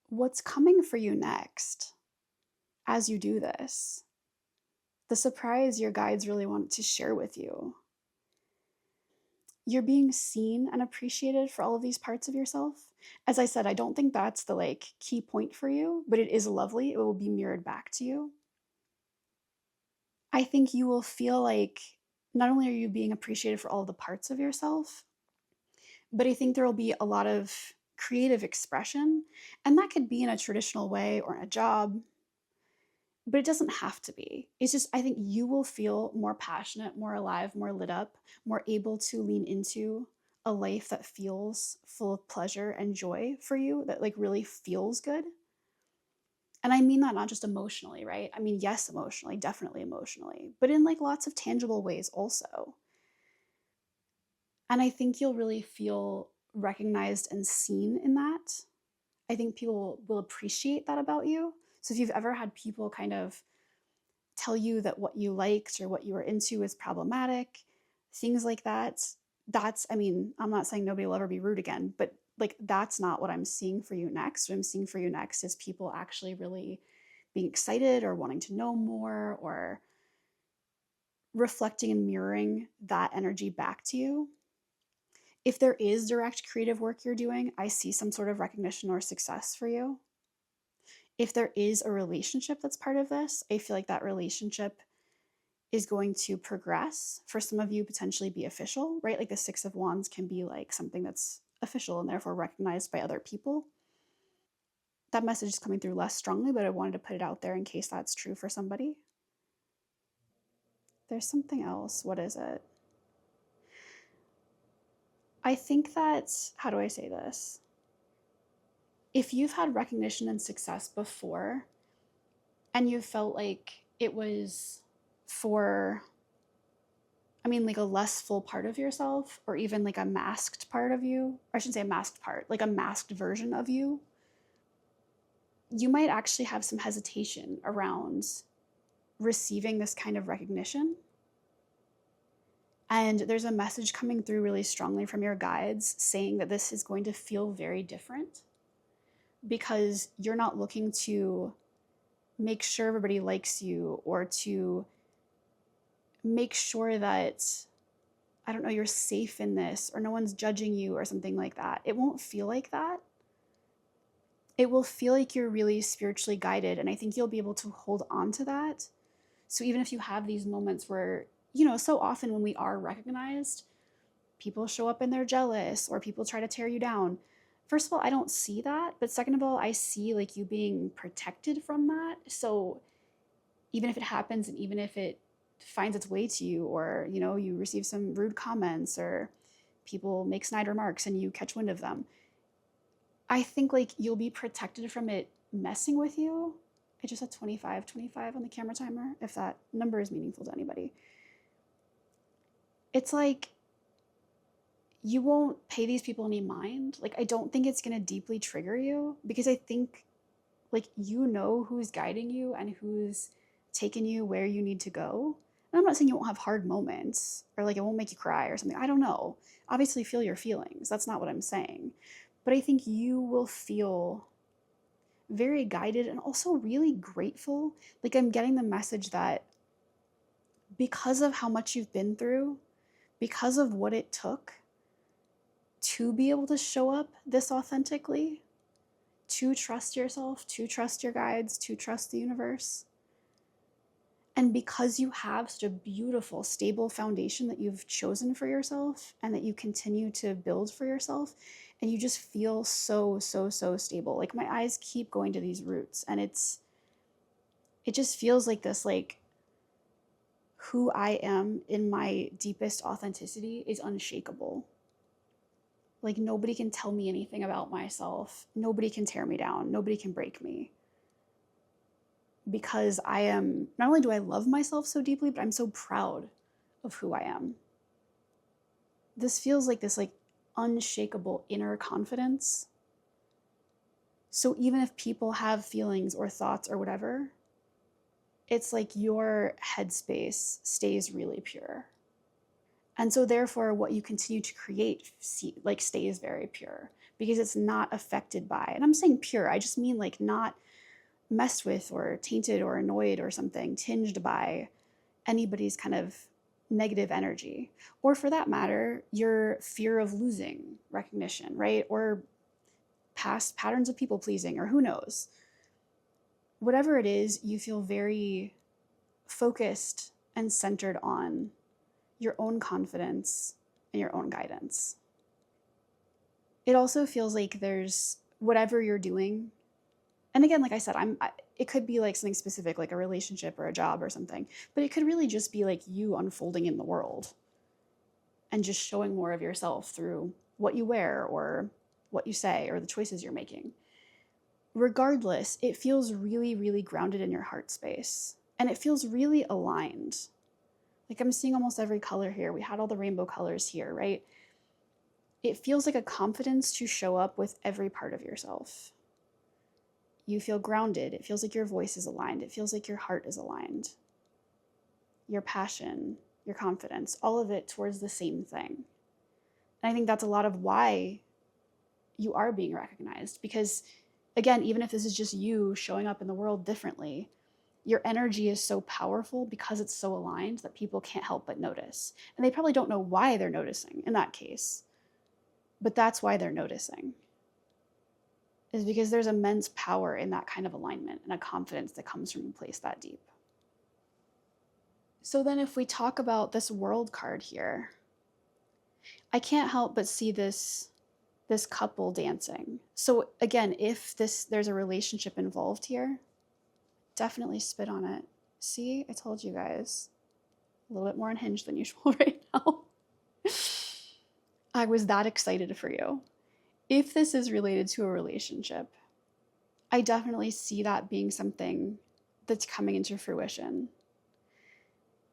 What's coming for you next as you do this? The surprise your guides really want to share with you. You're being seen and appreciated for all of these parts of yourself. As I said, I don't think that's the key point for you, but it is lovely. It will be mirrored back to you. I think you will feel like not only are you being appreciated for all of the parts of yourself, but I think there will be a lot of creative expression, and that could be in a traditional way or in a job, but it doesn't have to be. It's just, I think you will feel more passionate, more alive, more lit up, more able to lean into a life that feels full of pleasure and joy for you, that really feels good. And I mean that not just emotionally, right? I mean, yes, emotionally, definitely emotionally, but in lots of tangible ways also. And I think you'll really feel recognized and seen in that. I think people will appreciate that about you. So if you've ever had people kind of tell you that what you liked or what you were into is problematic, things like that, I mean, I'm not saying nobody will ever be rude again, but that's not what I'm seeing for you next. What I'm seeing for you next is people actually really being excited or wanting to know more or reflecting and mirroring that energy back to you. If there is direct creative work you're doing, I see some sort of recognition or success for you. If there is a relationship that's part of this, I feel like that relationship is going to progress. For some of you, potentially be official, right? Like the Six of Wands can be something that's official and therefore recognized by other people. That message is coming through less strongly, but I wanted to put it out there in case that's true for somebody. There's something else. What is it? I think that, how do I say this? If you've had recognition and success before, and you felt like it was for, a less full part of yourself, or even a masked part of you, or I shouldn't say a masked part, a masked version of you, you might actually have some hesitation around receiving this kind of recognition. And there's a message coming through really strongly from your guides saying that this is going to feel very different because you're not looking to make sure everybody likes you or to make sure that, I don't know, you're safe in this or no one's judging you or something like that. It won't feel like that. It will feel like you're really spiritually guided, and I think you'll be able to hold on to that. So even if you have these moments where, so often when we are recognized, people show up and they're jealous or people try to tear you down. first of all, I don't see that. But second of all, I see like you being protected from that. So even if it happens and even if it finds its way to you, or, you know, you receive some rude comments or people make snide remarks and you catch wind of them, I think like you'll be protected from it messing with you. I just said 25 on the camera timer, if that number is meaningful to anybody. It's like you won't pay these people any mind. Like, I don't think it's going to deeply trigger you, because I think like you know who's guiding you and who's taking you where you need to go. And I'm not saying you won't have hard moments or like it won't make you cry or something. I don't know. Obviously feel your feelings. That's not what I'm saying. But I think you will feel very guided and also really grateful. Like, I'm getting the message that because of how much you've been through, because of what it took to be able to show up this authentically, to trust yourself, to trust your guides, to trust the universe, and because you have such a beautiful, stable foundation that you've chosen for yourself and that you continue to build for yourself, and you just feel so stable. Like, my eyes keep going to these roots, and it just feels like this, like, who I am in my deepest authenticity is unshakable. Like, nobody can tell me anything about myself. Nobody can tear me down. Nobody can break me. Because I am, not only do I love myself so deeply, but I'm so proud of who I am. This feels like this like unshakable inner confidence. So even if people have feelings or thoughts or whatever, it's like your headspace stays really pure. And so therefore what you continue to create like stays very pure, because it's not affected by, and I'm saying pure, I just mean like not messed with or tainted or annoyed or something, tinged by anybody's kind of negative energy. Or for that matter, your fear of losing recognition, right? Or past patterns of people pleasing, or who knows. Whatever it is, you feel very focused and centered on your own confidence and your own guidance. It also feels like there's whatever you're doing. And again, like I said, it could be like something specific, like a relationship or a job or something, but it could really just be like you unfolding in the world and just showing more of yourself through what you wear or what you say or the choices you're making. Regardless, it feels really grounded in your heart space, and it feels really aligned. Like, I'm seeing almost every color here. We had all the rainbow colors here, right? It feels like a confidence to show up with every part of yourself. You feel grounded. It feels like your voice is aligned. It feels like your heart is aligned. Your passion, your confidence, all of it towards the same thing. And I think that's a lot of why you are being recognized. Because, again, even if this is just you showing up in the world differently, your energy is so powerful because it's so aligned that people can't help but notice. And they probably don't know why they're noticing in that case. But that's why they're noticing. Is because there's immense power in that kind of alignment and a confidence that comes from a place that deep. So then if we talk about this world card here, I can't help but see this couple dancing. So again, if there's a relationship involved here, definitely spit on it. See, I told you guys, a little bit more unhinged than usual right now. I was that excited for you. If this is related to a relationship, I definitely see that being something that's coming into fruition.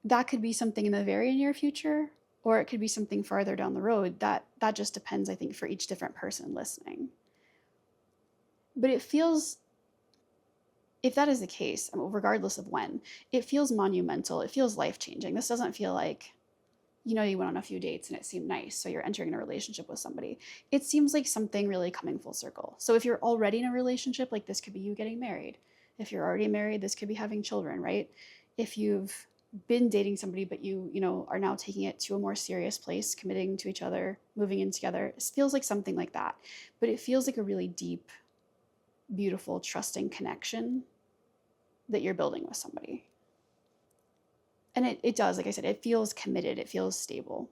That could be something in the very near future, or it could be something farther down the road. That just depends, I think, for each different person listening. But it feels, if that is the case, regardless of when, it feels monumental. It feels life-changing. This doesn't feel like, you went on a few dates and it seemed nice, so you're entering a relationship with somebody. It seems like something really coming full circle. So if you're already in a relationship, like, this could be you getting married. If you're already married, this could be having children, right? If you've been dating somebody, but you are now taking it to a more serious place, committing to each other, moving in together, it feels like something like that. But it feels like a really deep, beautiful, trusting connection that you're building with somebody. And it does, like I said, it feels committed, it feels stable.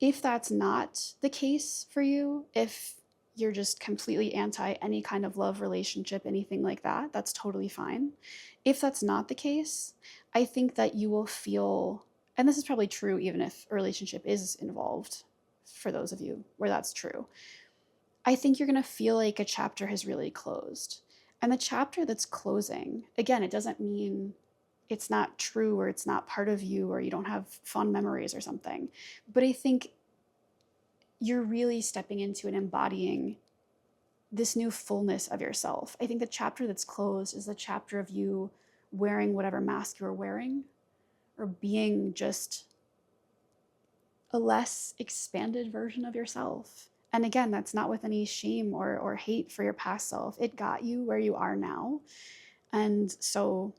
If that's not the case for you, if you're just completely anti any kind of love relationship, anything like that, that's totally fine. If that's not the case, I think that you will feel, and this is probably true even if a relationship is involved, for those of you where that's true, I think you're going to feel like a chapter has really closed. And the chapter that's closing, again, it doesn't mean it's not true or it's not part of you or you don't have fond memories or something. But I think you're really stepping into and embodying this new fullness of yourself. I think the chapter that's closed is the chapter of you wearing whatever mask you're wearing, or being just a less expanded version of yourself. And again, that's not with any shame or hate for your past self. It got you where you are now. And so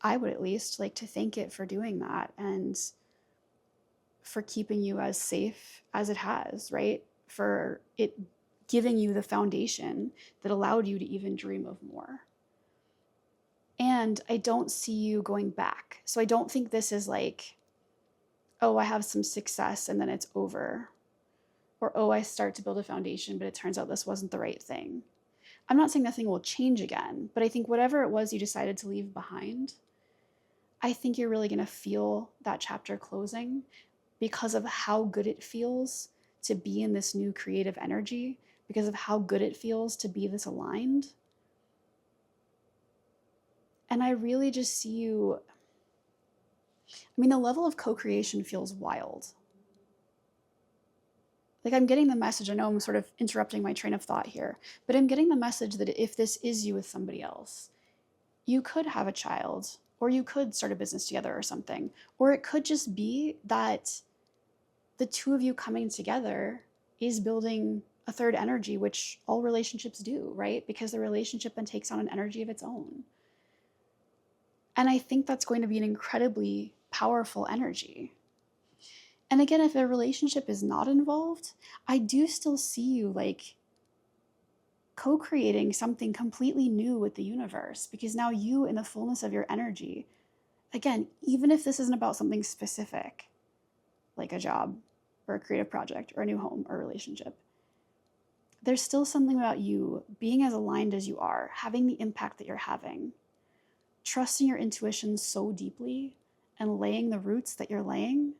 I would at least like to thank it for doing that and for keeping you as safe as it has, right? For it giving you the foundation that allowed you to even dream of more. And I don't see you going back. So I don't think this is like, oh, I have some success and then it's over. Or, oh, I start to build a foundation, but it turns out this wasn't the right thing. I'm not saying nothing will change again, but I think whatever it was you decided to leave behind, I think you're really going to feel that chapter closing because of how good it feels to be in this new creative energy, because of how good it feels to be this aligned. And I really just see you, I mean, the level of co-creation feels wild. Like, I'm getting the message, I know I'm sort of interrupting my train of thought here, but I'm getting the message that if this is you with somebody else, you could have a child, or you could start a business together or something. Or it could just be that the two of you coming together is building a third energy, which all relationships do, right? Because the relationship then takes on an energy of its own. And I think that's going to be an incredibly powerful energy. And again, if a relationship is not involved, I do still see you like co-creating something completely new with the universe, because now you, in the fullness of your energy, again, even if this isn't about something specific, like a job or a creative project or a new home or a relationship, there's still something about you being as aligned as you are, having the impact that you're having, trusting your intuition so deeply and laying the roots that you're laying,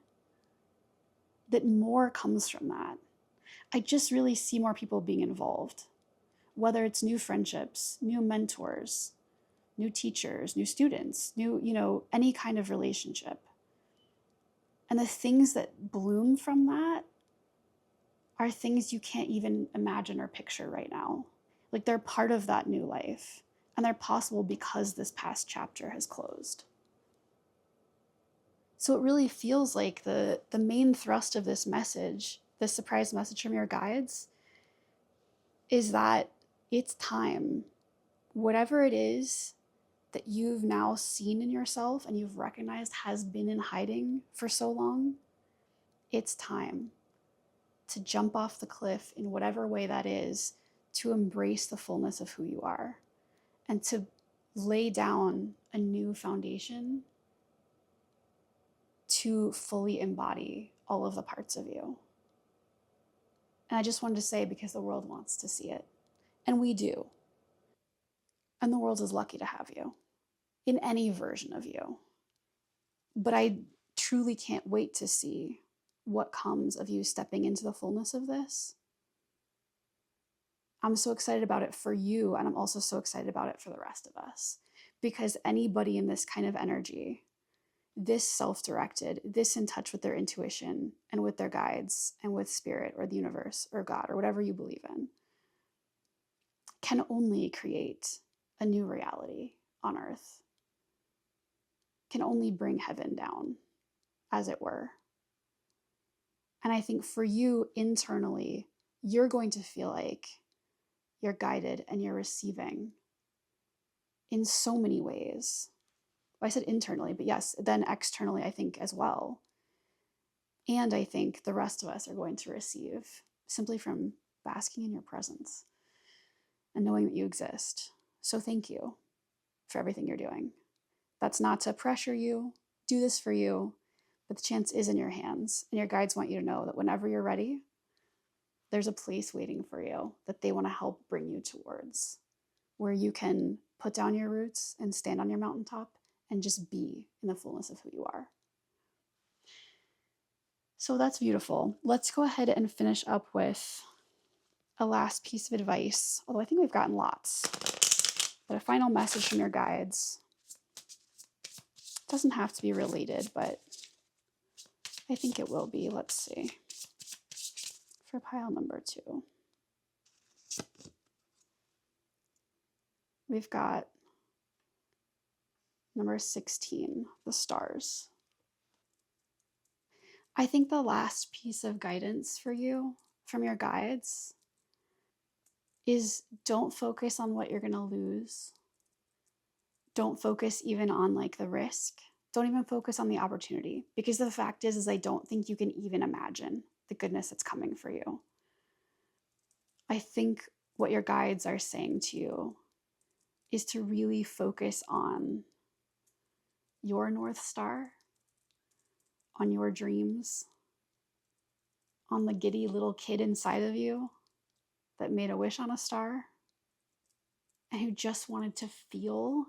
that more comes from that. I just really see more people being involved, whether it's new friendships, new mentors, new teachers, new students, new, any kind of relationship. And the things that bloom from that are things you can't even imagine or picture right now. Like, they're part of that new life, and they're possible because this past chapter has closed. So it really feels like the main thrust of this message, this surprise message from your guides, is that it's time. Whatever it is that you've now seen in yourself and you've recognized has been in hiding for so long, it's time to jump off the cliff in whatever way that is, to embrace the fullness of who you are and to lay down a new foundation to fully embody all of the parts of you. And I just wanted to say, because the world wants to see it, and we do. And the world is lucky to have you in any version of you. But I truly can't wait to see what comes of you stepping into the fullness of this. I'm so excited about it for you, and I'm also so excited about it for the rest of us. Because anybody in this kind of energy, this self-directed, this in touch with their intuition and with their guides and with spirit or the universe or God or whatever you believe in, can only create a new reality on earth, can only bring heaven down, as it were. And I think for you internally, you're going to feel like you're guided and you're receiving in so many ways. Well, I said internally, but yes, then externally, I think as well. And I think the rest of us are going to receive simply from basking in your presence and knowing that you exist. So thank you for everything you're doing. That's not to pressure you, do this for you, but the chance is in your hands. And your guides want you to know that whenever you're ready, there's a place waiting for you that they want to help bring you towards, where you can put down your roots and stand on your mountaintop and just be in the fullness of who you are. So that's beautiful. Let's go ahead and finish up with a last piece of advice, although I think we've gotten lots. But a final message from your guides. It doesn't have to be related, but I think it will be. Let's see. For pile number 2. We've got number 16, the stars. I think the last piece of guidance for you from your guides is don't focus on what you're going to lose. Don't focus even on like the risk. Don't even focus on the opportunity, because the fact is I don't think you can even imagine the goodness that's coming for you. I think what your guides are saying to you is to really focus on your North Star, on your dreams, on the giddy little kid inside of you that made a wish on a star and who just wanted to feel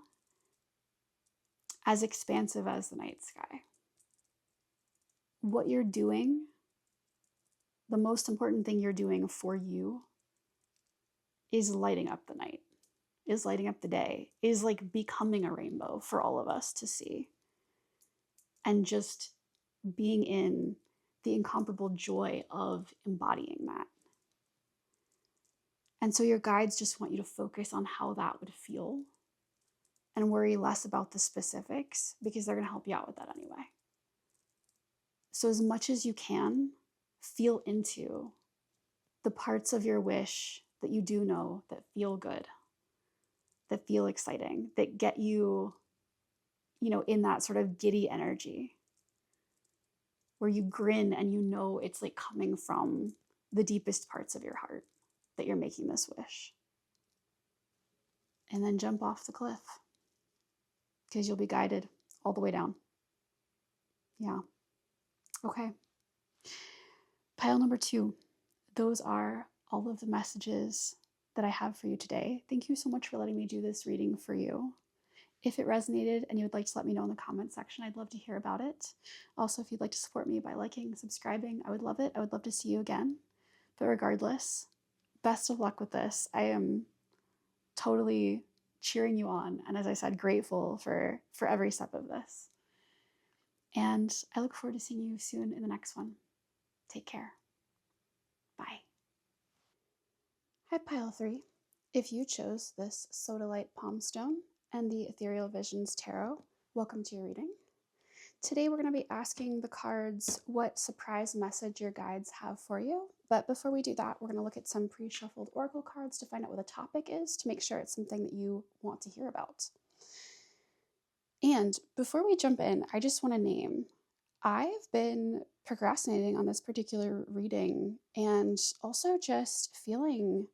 as expansive as the night sky. What you're doing, the most important thing you're doing for you, is lighting up the night, is lighting up the day, is like becoming a rainbow for all of us to see. And just being in the incomparable joy of embodying that. And so your guides just want you to focus on how that would feel and worry less about the specifics, because they're going to help you out with that anyway. So as much as you can, feel into the parts of your wish that you do know that feel good, that feel exciting, that get you, in that sort of giddy energy where you grin and you know it's like coming from the deepest parts of your heart that you're making this wish. And then jump off the cliff, because you'll be guided all the way down. Yeah. Okay. Pile number 2. Those are all of the messages that I have for you today. Thank you so much for letting me do this reading for you. If it resonated and you would like to let me know in the comment section, I'd love to hear about it. Also, if you'd like to support me by liking, subscribing, I would love it. I would love to see you again. But regardless, best of luck with this. I am totally cheering you on. And as I said, grateful for every step of this. And I look forward to seeing you soon in the next one. Take care. Bye. Hi, Pile 3. If you chose this Sodalite Palmstone and the Ethereal Visions Tarot, welcome to your reading. Today we're going to be asking the cards what surprise message your guides have for you. But before we do that, we're going to look at some pre-shuffled oracle cards to find out what the topic is, to make sure it's something that you want to hear about. And before we jump in, I just want to name, I've been procrastinating on this particular reading and also just feeling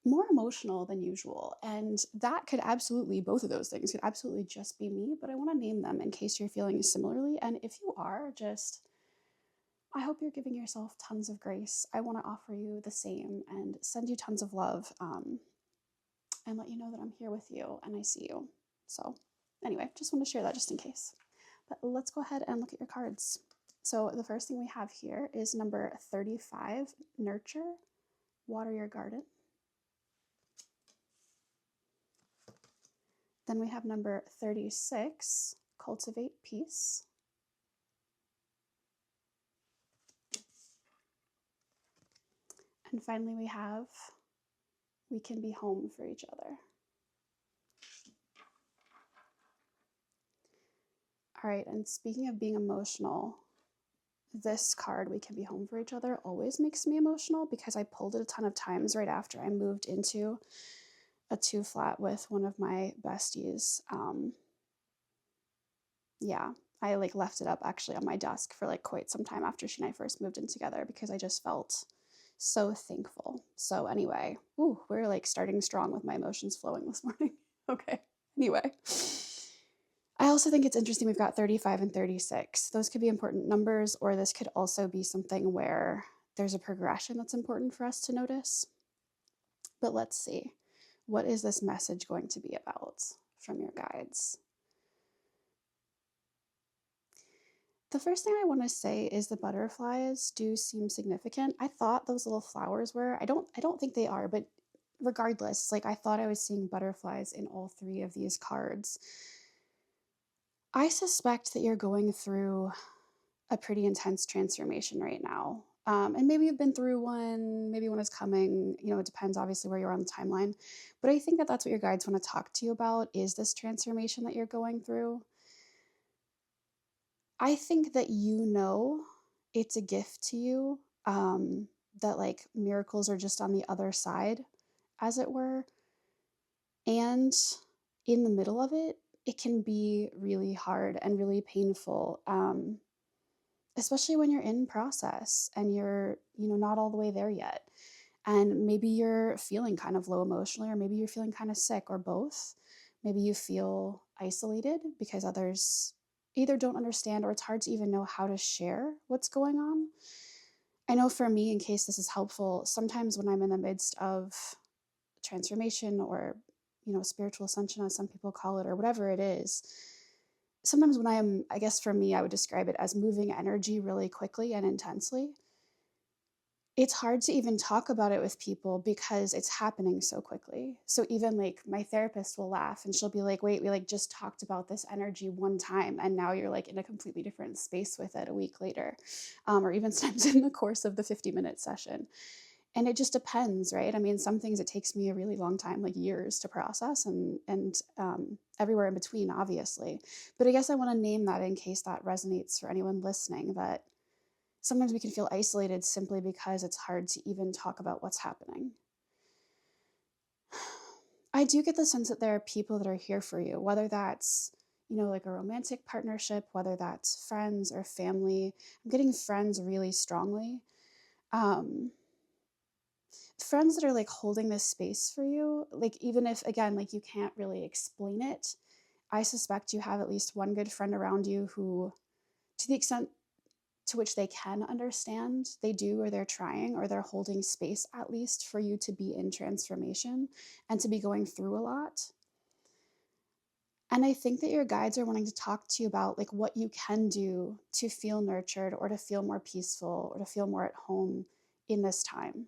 more emotional than usual. And that could absolutely, both of those things could absolutely just be me, but I want to name them in case you're feeling similarly. And if you are, I hope you're giving yourself tons of grace. I want to offer you the same and send you tons of love, and let you know that I'm here with you and I see you. So anyway, just want to share that just in case. But let's go ahead and look at your cards. So the first thing we have here is number 35, Nurture, Water Your Garden. Then we have number 36, Cultivate Peace. And finally we have We Can Be Home for Each Other. All right, and speaking of being emotional, this card, We Can Be Home for Each Other, always makes me emotional because I pulled it a ton of times right after I moved into a 2-flat with one of my besties. Yeah, I left it up actually on my desk for quite some time after she and I first moved in together because I just felt so thankful. So anyway, we're starting strong with my emotions flowing this morning. Okay, anyway. I also think it's interesting we've got 35 and 36. Those could be important numbers, or this could also be something where there's a progression that's important for us to notice. But let's see. What is this message going to be about from your guides? The first thing I want to say is the butterflies do seem significant. I thought those little flowers were. I don't think they are, but regardless, like I thought I was seeing butterflies in all three of these cards. I suspect that you're going through a pretty intense transformation right now. And maybe you've been through one, maybe one is coming, you know, it depends obviously where you are on the timeline. But I think that that's what your guides want to talk to you about, is this transformation that you're going through. I think that you know it's a gift to you, that like miracles are just on the other side, as it were. And in the middle of it, it can be really hard and really painful, especially when you're in process and you're, you know, not all the way there yet. And maybe you're feeling kind of low emotionally, or maybe you're feeling kind of sick, or both. Maybe you feel isolated because others either don't understand, or it's hard to even know how to share what's going on. I know for me, in case this is helpful, sometimes when I'm in the midst of transformation, or, you know, spiritual ascension, as some people call it, or whatever it is, sometimes when I am, I guess for me, I would describe it as moving energy really quickly and intensely. It's hard to even talk about it with people because it's happening so quickly. So even like my therapist will laugh and she'll be like, wait, we like just talked about this energy one time and now you're like in a completely different space with it a week later, or even sometimes in the course of the 50-minute session. And it just depends, right? I mean, some things it takes me a really long time, like years to process, and everywhere in between, obviously. But I guess I want to name that in case that resonates for anyone listening, that sometimes we can feel isolated simply because it's hard to even talk about what's happening. I do get the sense that there are people that are here for you, whether that's, you know, like a romantic partnership, whether that's friends or family. I'm getting friends really strongly. Friends that are like holding this space for you, like even if, again, like you can't really explain it, I suspect you have at least one good friend around you who, to the extent to which they can understand, they do, or they're trying, or they're holding space at least for you to be in transformation and to be going through a lot. And I think that your guides are wanting to talk to you about like what you can do to feel nurtured, or to feel more peaceful, or to feel more at home in this time.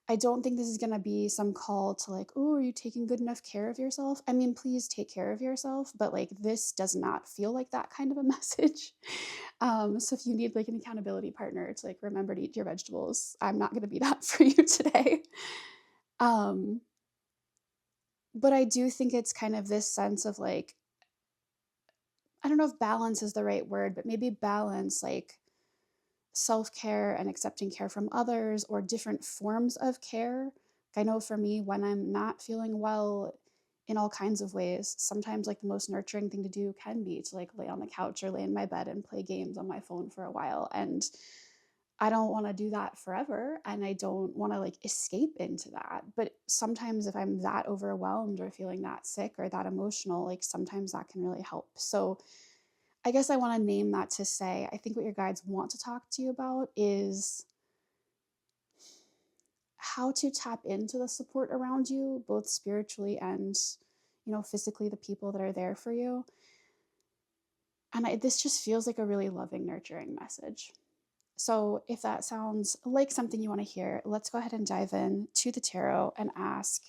I don't think this is going to be some call to like, oh, are you taking good enough care of yourself? I mean, please take care of yourself, but like this does not feel like that kind of a message. So if you need like an accountability partner to like remember to eat your vegetables, I'm not going to be that for you today. But I do think it's kind of this sense of like, I don't know if balance is the right word, but maybe balance, like self-care and accepting care from others, or different forms of care. I know for me, when I'm not feeling well in all kinds of ways, sometimes like the most nurturing thing to do can be to like lay on the couch or lay in my bed and play games on my phone for a while. And I don't want to do that forever, and I don't want to like escape into that. But sometimes if I'm that overwhelmed or feeling that sick or that emotional, like sometimes that can really help. So I guess I want to name that to say, I think what your guides want to talk to you about is how to tap into the support around you, both spiritually and, you know, physically, the people that are there for you. And this just feels like a really loving, nurturing message. So if that sounds like something you want to hear, let's go ahead and dive in to the tarot and ask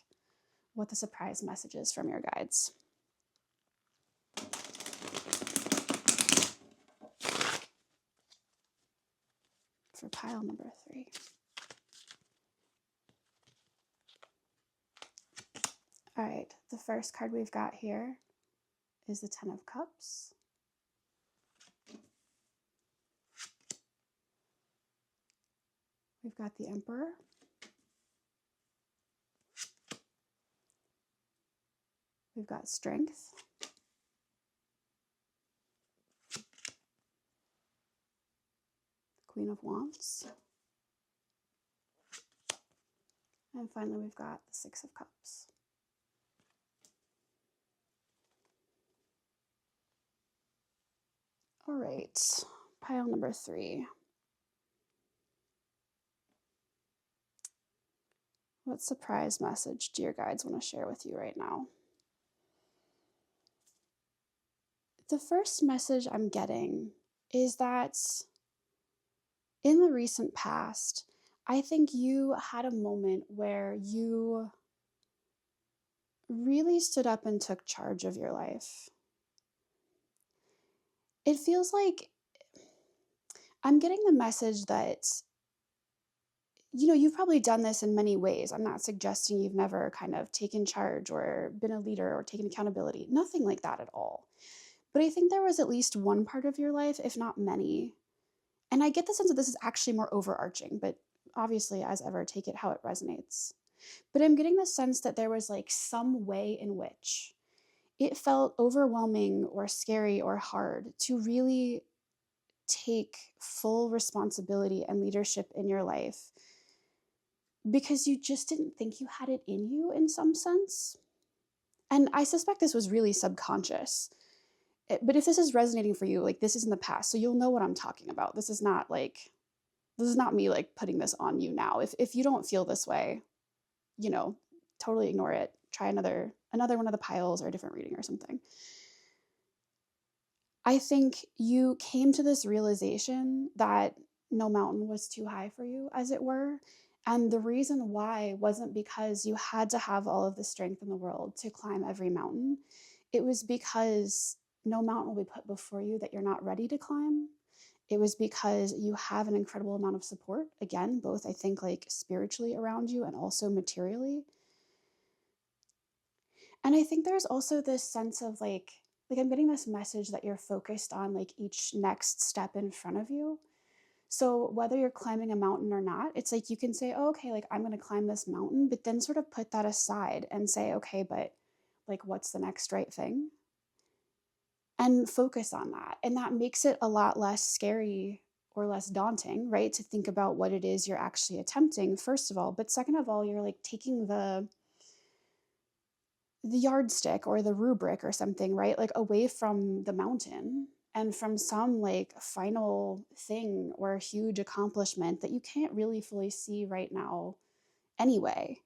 what the surprise message is from your guides. For pile number 3. All right, the first card we've got here is the 10 of Cups. We've got the Emperor. We've got Strength. Queen of Wands. And finally, we've got the 6 of Cups. All right, pile number 3. What surprise message do your guides want to share with you right now? The first message I'm getting is that in the recent past, I think you had a moment where you really stood up and took charge of your life. It feels like I'm getting the message that, you've probably done this in many ways. I'm not suggesting you've never kind of taken charge or been a leader or taken accountability. Nothing like that at all. But I think there was at least one part of your life, if not many. And I get the sense that this is actually more overarching, but obviously, as ever, take it how it resonates. But I'm getting the sense that there was like some way in which it felt overwhelming or scary or hard to really take full responsibility and leadership in your life because you just didn't think you had it in you in some sense. And I suspect this was really subconscious. But if this is resonating for you, like this is in the past, so you'll know what I'm talking about. This is not me like putting this on you now. If you don't feel this way, totally ignore it. Try another one of the piles or a different reading or something. I think you came to this realization that no mountain was too high for you, as it were. And the reason why wasn't because you had to have all of the strength in the world to climb every mountain. It was because no mountain will be put before you that you're not ready to climb. It was because you have an incredible amount of support, again, both I think like spiritually around you and also materially. And I think there's also this sense of like I'm getting this message that you're focused on like each next step in front of you. So whether you're climbing a mountain or not, it's like you can say, oh, okay, like I'm going to climb this mountain, but then sort of put that aside and say, okay, but like what's the next right thing? And focus on that. And that makes it a lot less scary or less daunting, right? To think about what it is you're actually attempting, first of all. But second of all, you're like taking the yardstick or the rubric or something, right? Like away from the mountain and from some like final thing or huge accomplishment that you can't really fully see right now anyway.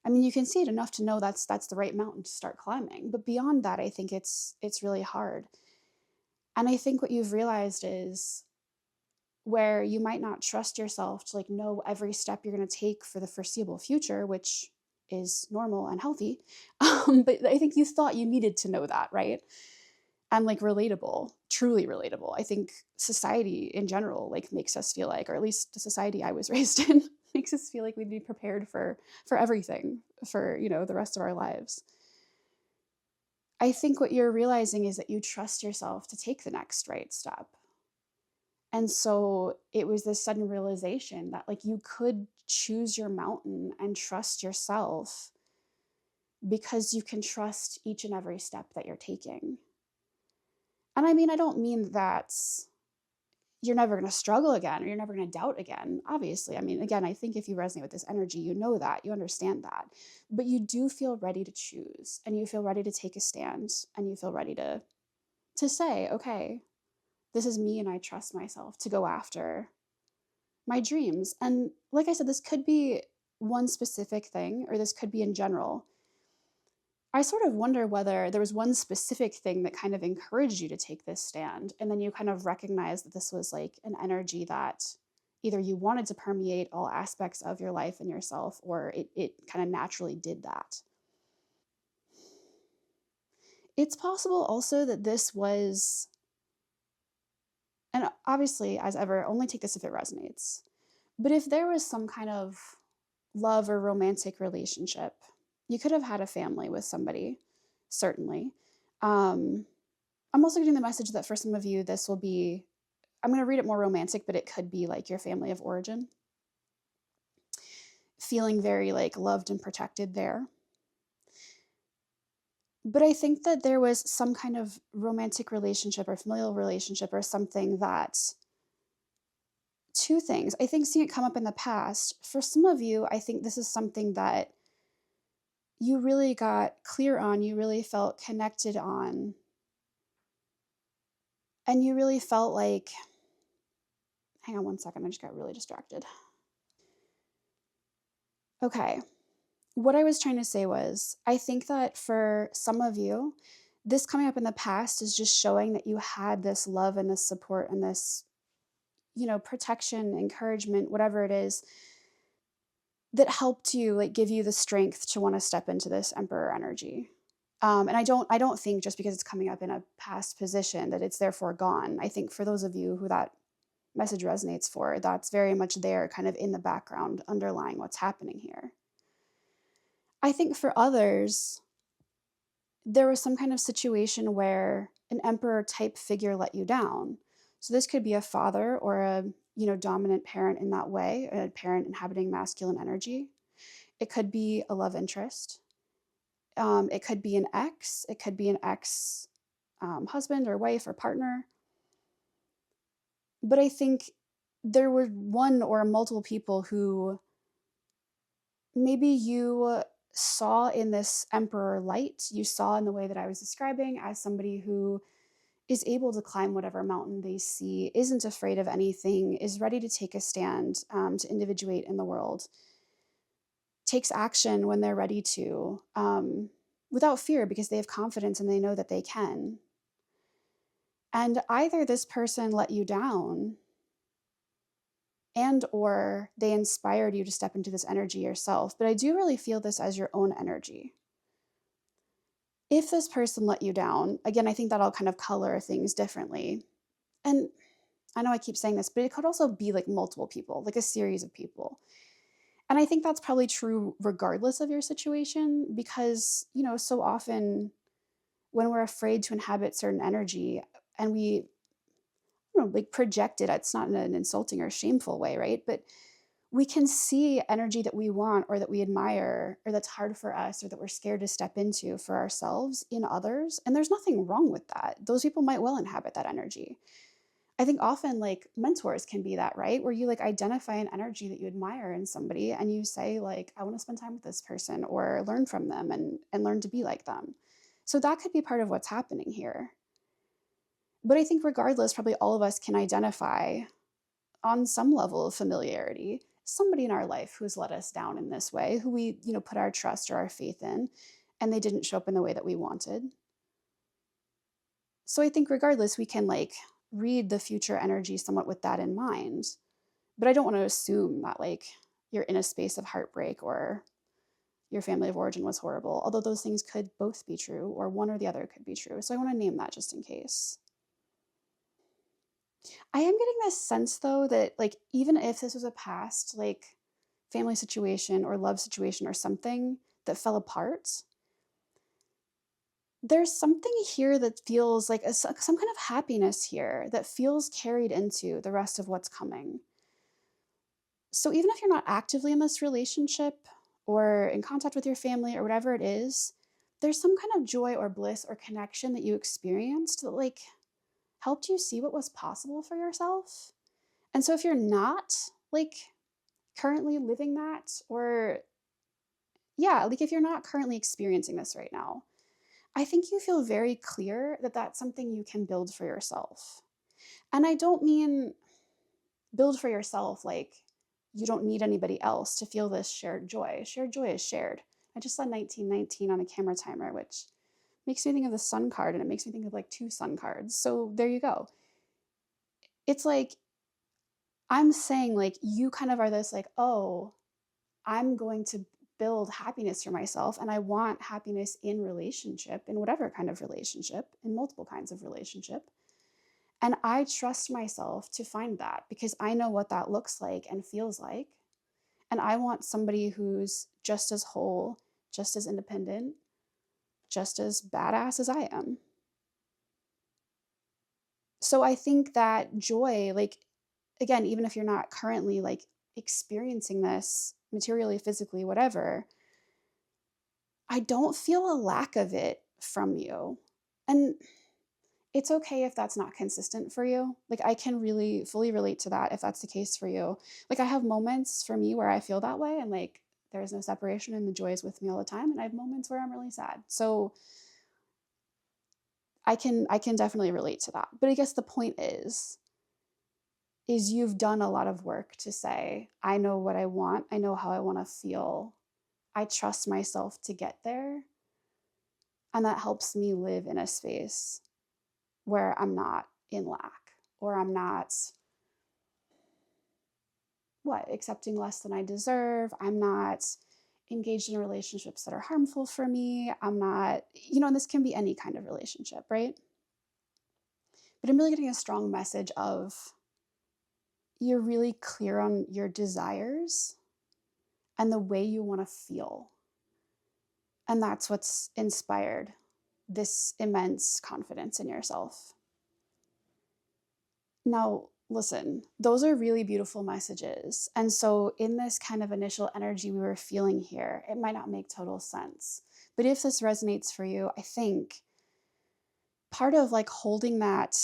I mean, you can see it enough to know that's the right mountain to start climbing, but beyond that, I think it's really hard. And I think what you've realized is where you might not trust yourself to like know every step you're going to take for the foreseeable future, which is normal and healthy. But I think you thought you needed to know that, right? And like relatable, truly relatable. I think society in general like makes us feel like, or at least the society I was raised in makes us feel like we'd be prepared for everything for, the rest of our lives. I think what you're realizing is that you trust yourself to take the next right step. And so it was this sudden realization that like you could choose your mountain and trust yourself because you can trust each and every step that you're taking. And I mean, I don't mean that you're never going to struggle again or you're never going to doubt again. Obviously, I mean, again, I think if you resonate with this energy, you know that, you understand that. But you do feel ready to choose and you feel ready to take a stand and you feel ready to say, okay, this is me and I trust myself to go after my dreams. And like I said, this could be one specific thing or this could be in general. I sort of wonder whether there was one specific thing that kind of encouraged you to take this stand. And then you kind of recognize that this was like an energy that either you wanted to permeate all aspects of your life and yourself, or it kind of naturally did that. It's possible also that this was, and obviously, as ever, only take this if it resonates. But if there was some kind of love or romantic relationship, you could have had a family with somebody, certainly. I'm also getting the message that for some of you, this will be, I'm going to read it more romantic, but it could be like your family of origin. Feeling very like loved and protected there. But I think that there was some kind of romantic relationship or familial relationship or something that, two things. I think seeing it come up in the past, for some of you, I think this is something that you really got clear on, you really felt connected on And you really felt like, hang on one second, I just got really distracted. Okay. What I was trying to say was, I think that for some of you, this coming up in the past is just showing that you had this love and this support and this, protection, encouragement, whatever it is, that helped you, like, give you the strength to want to step into this Emperor energy. And I don't think just because it's coming up in a past position that it's therefore gone. I think for those of you who that message resonates for, that's very much there, kind of in the background, underlying what's happening here. I think for others, there was some kind of situation where an emperor type figure let you down. So this could be a father or a dominant parent in that way, a parent inhabiting masculine energy. It could be a love interest. It could be an ex. It could be an ex husband or wife or partner. But I think there were one or multiple people who maybe you saw in this emperor light, you saw in the way that I was describing, as somebody who is able to climb whatever mountain they see, isn't afraid of anything, is ready to take a stand, to individuate in the world, takes action when they're ready to, without fear, because they have confidence and they know that they can. And either this person let you down, and or they inspired you to step into this energy yourself. But I do really feel this as your own energy. If this person let you down, again, I think that'll kind of color things differently. And I know I keep saying this, but it could also be like multiple people, like a series of people. And I think that's probably true regardless of your situation, because, so often when we're afraid to inhabit certain energy and we like project it, it's not in an insulting or shameful way, right? But we can see energy that we want or that we admire or that's hard for us or that we're scared to step into for ourselves in others. And there's nothing wrong with that. Those people might well inhabit that energy. I think often like mentors can be that, right? Where you like identify an energy that you admire in somebody and you say like, I want to spend time with this person or learn from them and learn to be like them. So that could be part of what's happening here. But I think regardless, probably all of us can identify on some level of familiarity somebody in our life who's let us down in this way, who we, put our trust or our faith in, and they didn't show up in the way that we wanted. So I think regardless, we can like read the future energy somewhat with that in mind. But I don't want to assume that like you're in a space of heartbreak or your family of origin was horrible, although those things could both be true, or one or the other could be true. So I want to name that just in case. I am getting this sense though that like even if this was a past like family situation or love situation or something that fell apart, there's something here that feels like some kind of happiness here that feels carried into the rest of what's coming. So even if you're not actively in this relationship or in contact with your family or whatever it is, there's some kind of joy or bliss or connection that you experienced that like helped you see what was possible for yourself. And so if you're not like currently living that, or like if you're not currently experiencing this right now, I think you feel very clear that that's something you can build for yourself. And I don't mean build for yourself like you don't need anybody else to feel this shared joy. Shared joy is shared. I just saw 1919 on a camera timer, which makes me think of the sun card, and it makes me think of like 2 sun cards. So there you go. It's like, I'm saying like you kind of are this like, oh, I'm going to build happiness for myself, and I want happiness in relationship, in whatever kind of relationship, in multiple kinds of relationship. And I trust myself to find that because I know what that looks like and feels like. And I want somebody who's just as whole, just as independent, just as badass as I am. So I think that joy, like, again, even if you're not currently like experiencing this materially, physically, whatever, I don't feel a lack of it from you. And it's okay if that's not consistent for you. Like, I can really fully relate to that if that's the case for you. Like, I have moments for me where I feel that way and like there's no separation and the joy is with me all the time. And I have moments where I'm really sad. So I can definitely relate to that. But I guess the point is you've done a lot of work to say, I know what I want. I know how I want to feel. I trust myself to get there. And that helps me live in a space where I'm not in lack, or I'm not accepting less than I deserve. I'm not engaged in relationships that are harmful for me. I'm not, and this can be any kind of relationship, right? But I'm really getting a strong message of you're really clear on your desires and the way you want to feel. And that's what's inspired this immense confidence in yourself. Now, listen, those are really beautiful messages. And so in this kind of initial energy we were feeling here, it might not make total sense. But if this resonates for you, I think part of like holding that,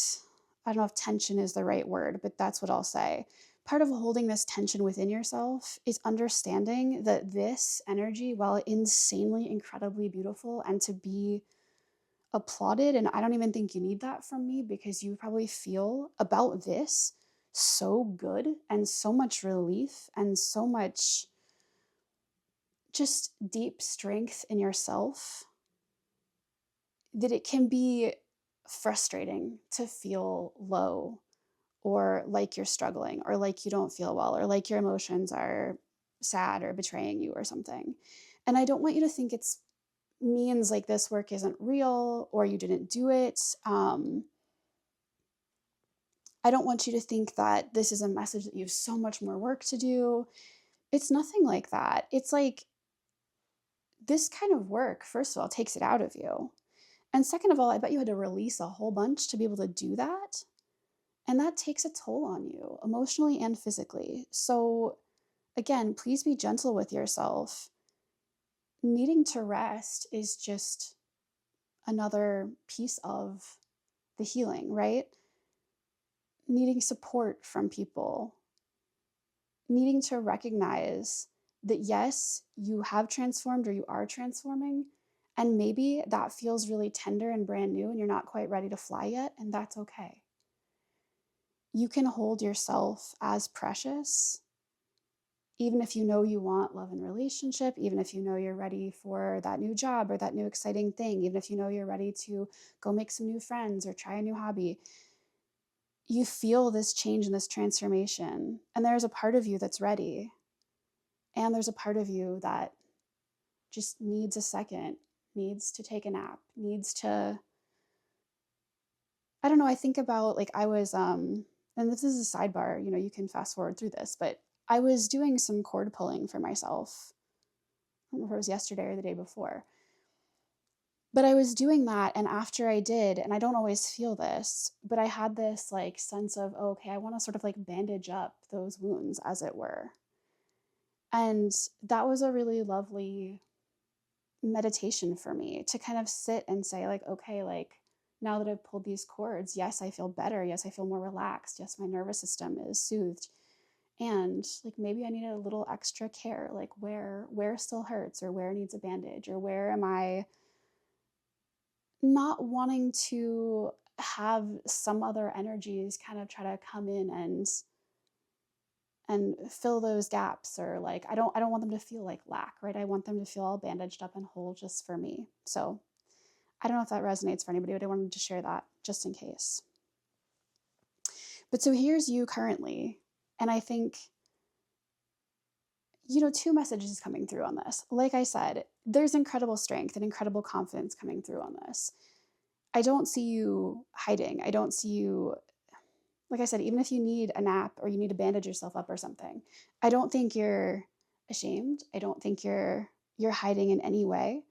I don't know if tension is the right word, but that's what I'll say. Part of holding this tension within yourself is understanding that this energy, while insanely, incredibly beautiful and to be applauded, and I don't even think you need that from me, because you probably feel about this so good and so much relief and so much just deep strength in yourself, that it can be frustrating to feel low, or like you're struggling, or like you don't feel well, or like your emotions are sad or betraying you or something. And I don't want you to think it's means like this work isn't real or you didn't do it. I don't want you to think that this is a message that you have so much more work to do. It's nothing like that. It's like this kind of work, first of all, takes it out of you. And second of all, I bet you had to release a whole bunch to be able to do that. And that takes a toll on you emotionally and physically. So again, please be gentle with yourself. Needing to rest is just another piece of the healing, right? Needing support from people, needing to recognize that yes, you have transformed or you are transforming, and maybe that feels really tender and brand new and you're not quite ready to fly yet, and that's okay. You can hold yourself as precious, even if you know you want love and relationship, even if you know you're ready for that new job or that new exciting thing, even if you know you're ready to go make some new friends or try a new hobby. You feel this change and this transformation, and there's a part of you that's ready, and there's a part of you that just needs a second, needs to take a nap, needs to, I don't know, I think about like I was, and this is a sidebar, you can fast forward through this, but I was doing some cord pulling for myself. I don't remember if it was yesterday or the day before. But I was doing that, and after I did, and I don't always feel this, but I had this like sense of, oh, okay, I want to sort of like bandage up those wounds, as it were. And that was a really lovely meditation for me to kind of sit and say like, okay, like now that I've pulled these cords, yes, I feel better. Yes, I feel more relaxed. Yes, my nervous system is soothed. And like maybe I need a little extra care, like where still hurts, or where needs a bandage, or where am I not wanting to have some other energies kind of try to come in and fill those gaps, or like I don't want them to feel like lack, right? I want them to feel all bandaged up and whole just for me. So I don't know if that resonates for anybody, but I wanted to share that just in case. But so here's you currently, and I think two messages coming through on this. Like I said, there's incredible strength and incredible confidence coming through on this. I don't see you hiding. I don't see you, like I said, even if you need a nap or you need to bandage yourself up or something, I don't think you're ashamed. I don't think you're hiding in any way.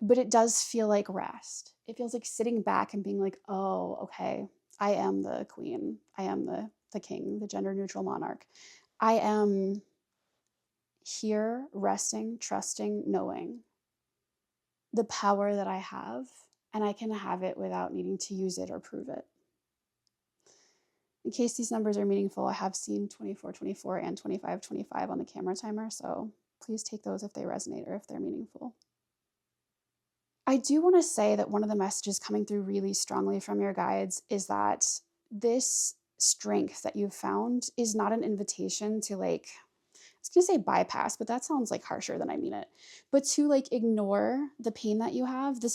But it does feel like rest. It feels like sitting back and being like, oh, okay, I am the queen. I am the king, the gender neutral monarch. I am here resting, trusting, knowing the power that I have, and I can have it without needing to use it or prove it. In case these numbers are meaningful, I have seen 2424 and 2525 on the camera timer, so please take those if they resonate or if they're meaningful. I do want to say that one of the messages coming through really strongly from your guides is that this strength that you've found is not an invitation to, like, I was going to say bypass, but that sounds like harsher than I mean it, but to like ignore the pain that you have. This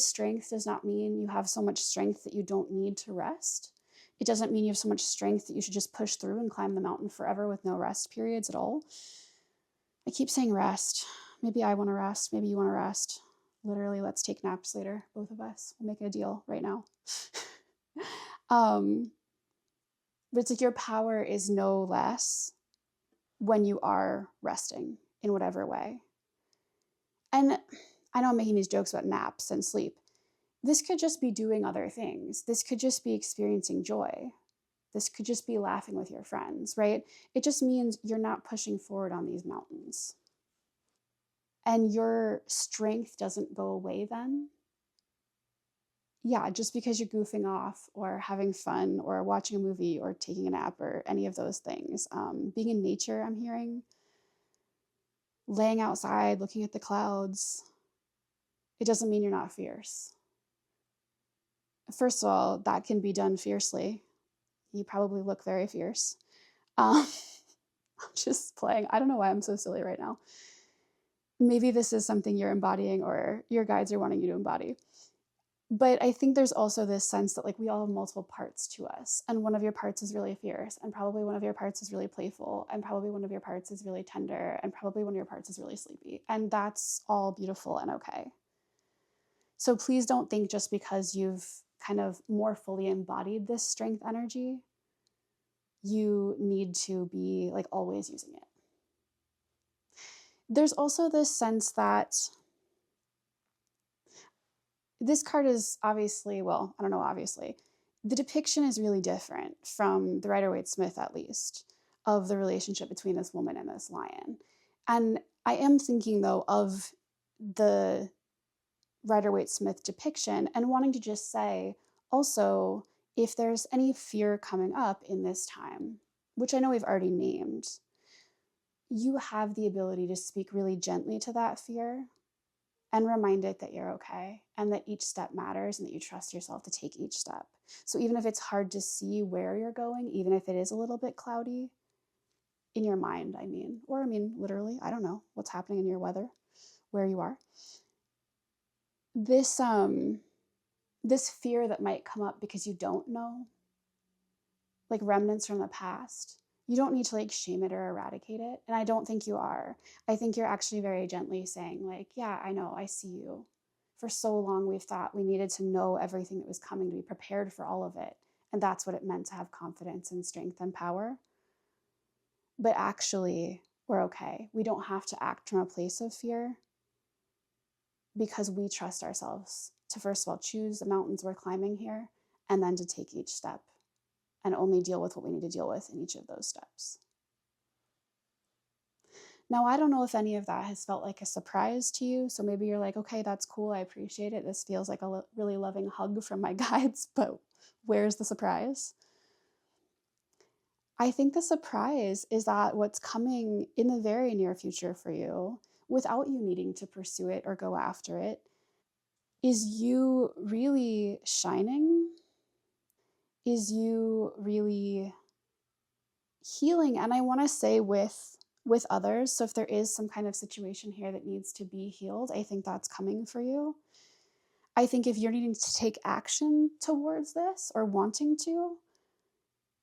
strength does not mean you have so much strength that you don't need to rest. It doesn't mean you have so much strength that you should just push through and climb the mountain forever with no rest periods at all. I keep saying rest. Maybe I want to rest. Maybe you want to rest. Literally, let's take naps later, both of us. We'll make a deal right now. But it's like your power is no less when you are resting in whatever way. And I know I'm making these jokes about naps and sleep. This could just be doing other things. This could just be experiencing joy. This could just be laughing with your friends, right? It just means you're not pushing forward on these mountains. And your strength doesn't go away then. Yeah, just because you're goofing off or having fun or watching a movie or taking a nap or any of those things. Being in nature, I'm hearing. Laying outside, looking at the clouds. It doesn't mean you're not fierce. First of all, that can be done fiercely. You probably look very fierce. I'm just playing. I don't know why I'm so silly right now. Maybe this is something you're embodying or your guides are wanting you to embody. But I think there's also this sense that, like, we all have multiple parts to us. And one of your parts is really fierce. And probably one of your parts is really playful. And probably one of your parts is really tender. And probably one of your parts is really sleepy. And that's all beautiful and okay. So please don't think just because you've kind of more fully embodied this strength energy, you need to be like always using it. There's also this sense that this card is obviously, well, I don't know, obviously, the depiction is really different from the Rider-Waite-Smith, at least, of the relationship between this woman and this lion. And I am thinking, though, of the Rider-Waite-Smith depiction and wanting to just say, also, if there's any fear coming up in this time, which I know we've already named, you have the ability to speak really gently to that fear and remind it that you're okay and that each step matters and that you trust yourself to take each step. So even if it's hard to see where you're going, even if it is a little bit cloudy in your mind, or literally, I don't know what's happening in your weather, where you are. This fear that might come up because you don't know, like remnants from the past, you don't need to like shame it or eradicate it. And I don't think you are. I think you're actually very gently saying, like, yeah, I know, I see you. For so long, we've thought we needed to know everything that was coming to be prepared for all of it. And that's what it meant to have confidence and strength and power. But actually, we're okay. We don't have to act from a place of fear because we trust ourselves to, first of all, choose the mountains we're climbing here and then to take each step and only deal with what we need to deal with in each of those steps. Now, I don't know if any of that has felt like a surprise to you. So maybe you're like, okay, that's cool. I appreciate it. This feels like a really loving hug from my guides, but where's the surprise? I think the surprise is that what's coming in the very near future for you, without you needing to pursue it or go after it, is you really shining, is you really healing. And I want to say with others. So if there is some kind of situation here that needs to be healed, I think that's coming for you. I think if you're needing to take action towards this or wanting to,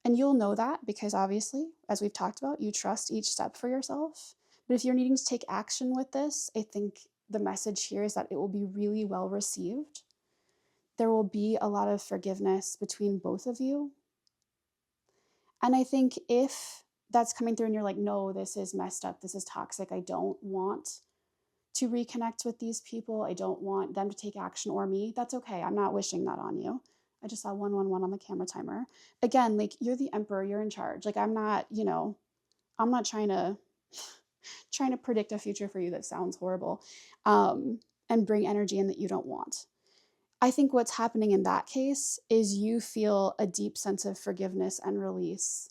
and you'll know that because obviously, as we've talked about, you trust each step for yourself. But if you're needing to take action with this, I think the message here is that it will be really well received. There will be a lot of forgiveness between both of you. And I think if that's coming through and you're like, no, this is messed up, this is toxic, I don't want to reconnect with these people, I don't want them to take action or me, that's okay. I'm not wishing that on you. I just saw 111 on the camera timer. Again, like, you're the emperor, you're in charge. Like, I'm not trying to predict a future for you that sounds horrible, and bring energy in that you don't want. I think what's happening in that case is you feel a deep sense of forgiveness and release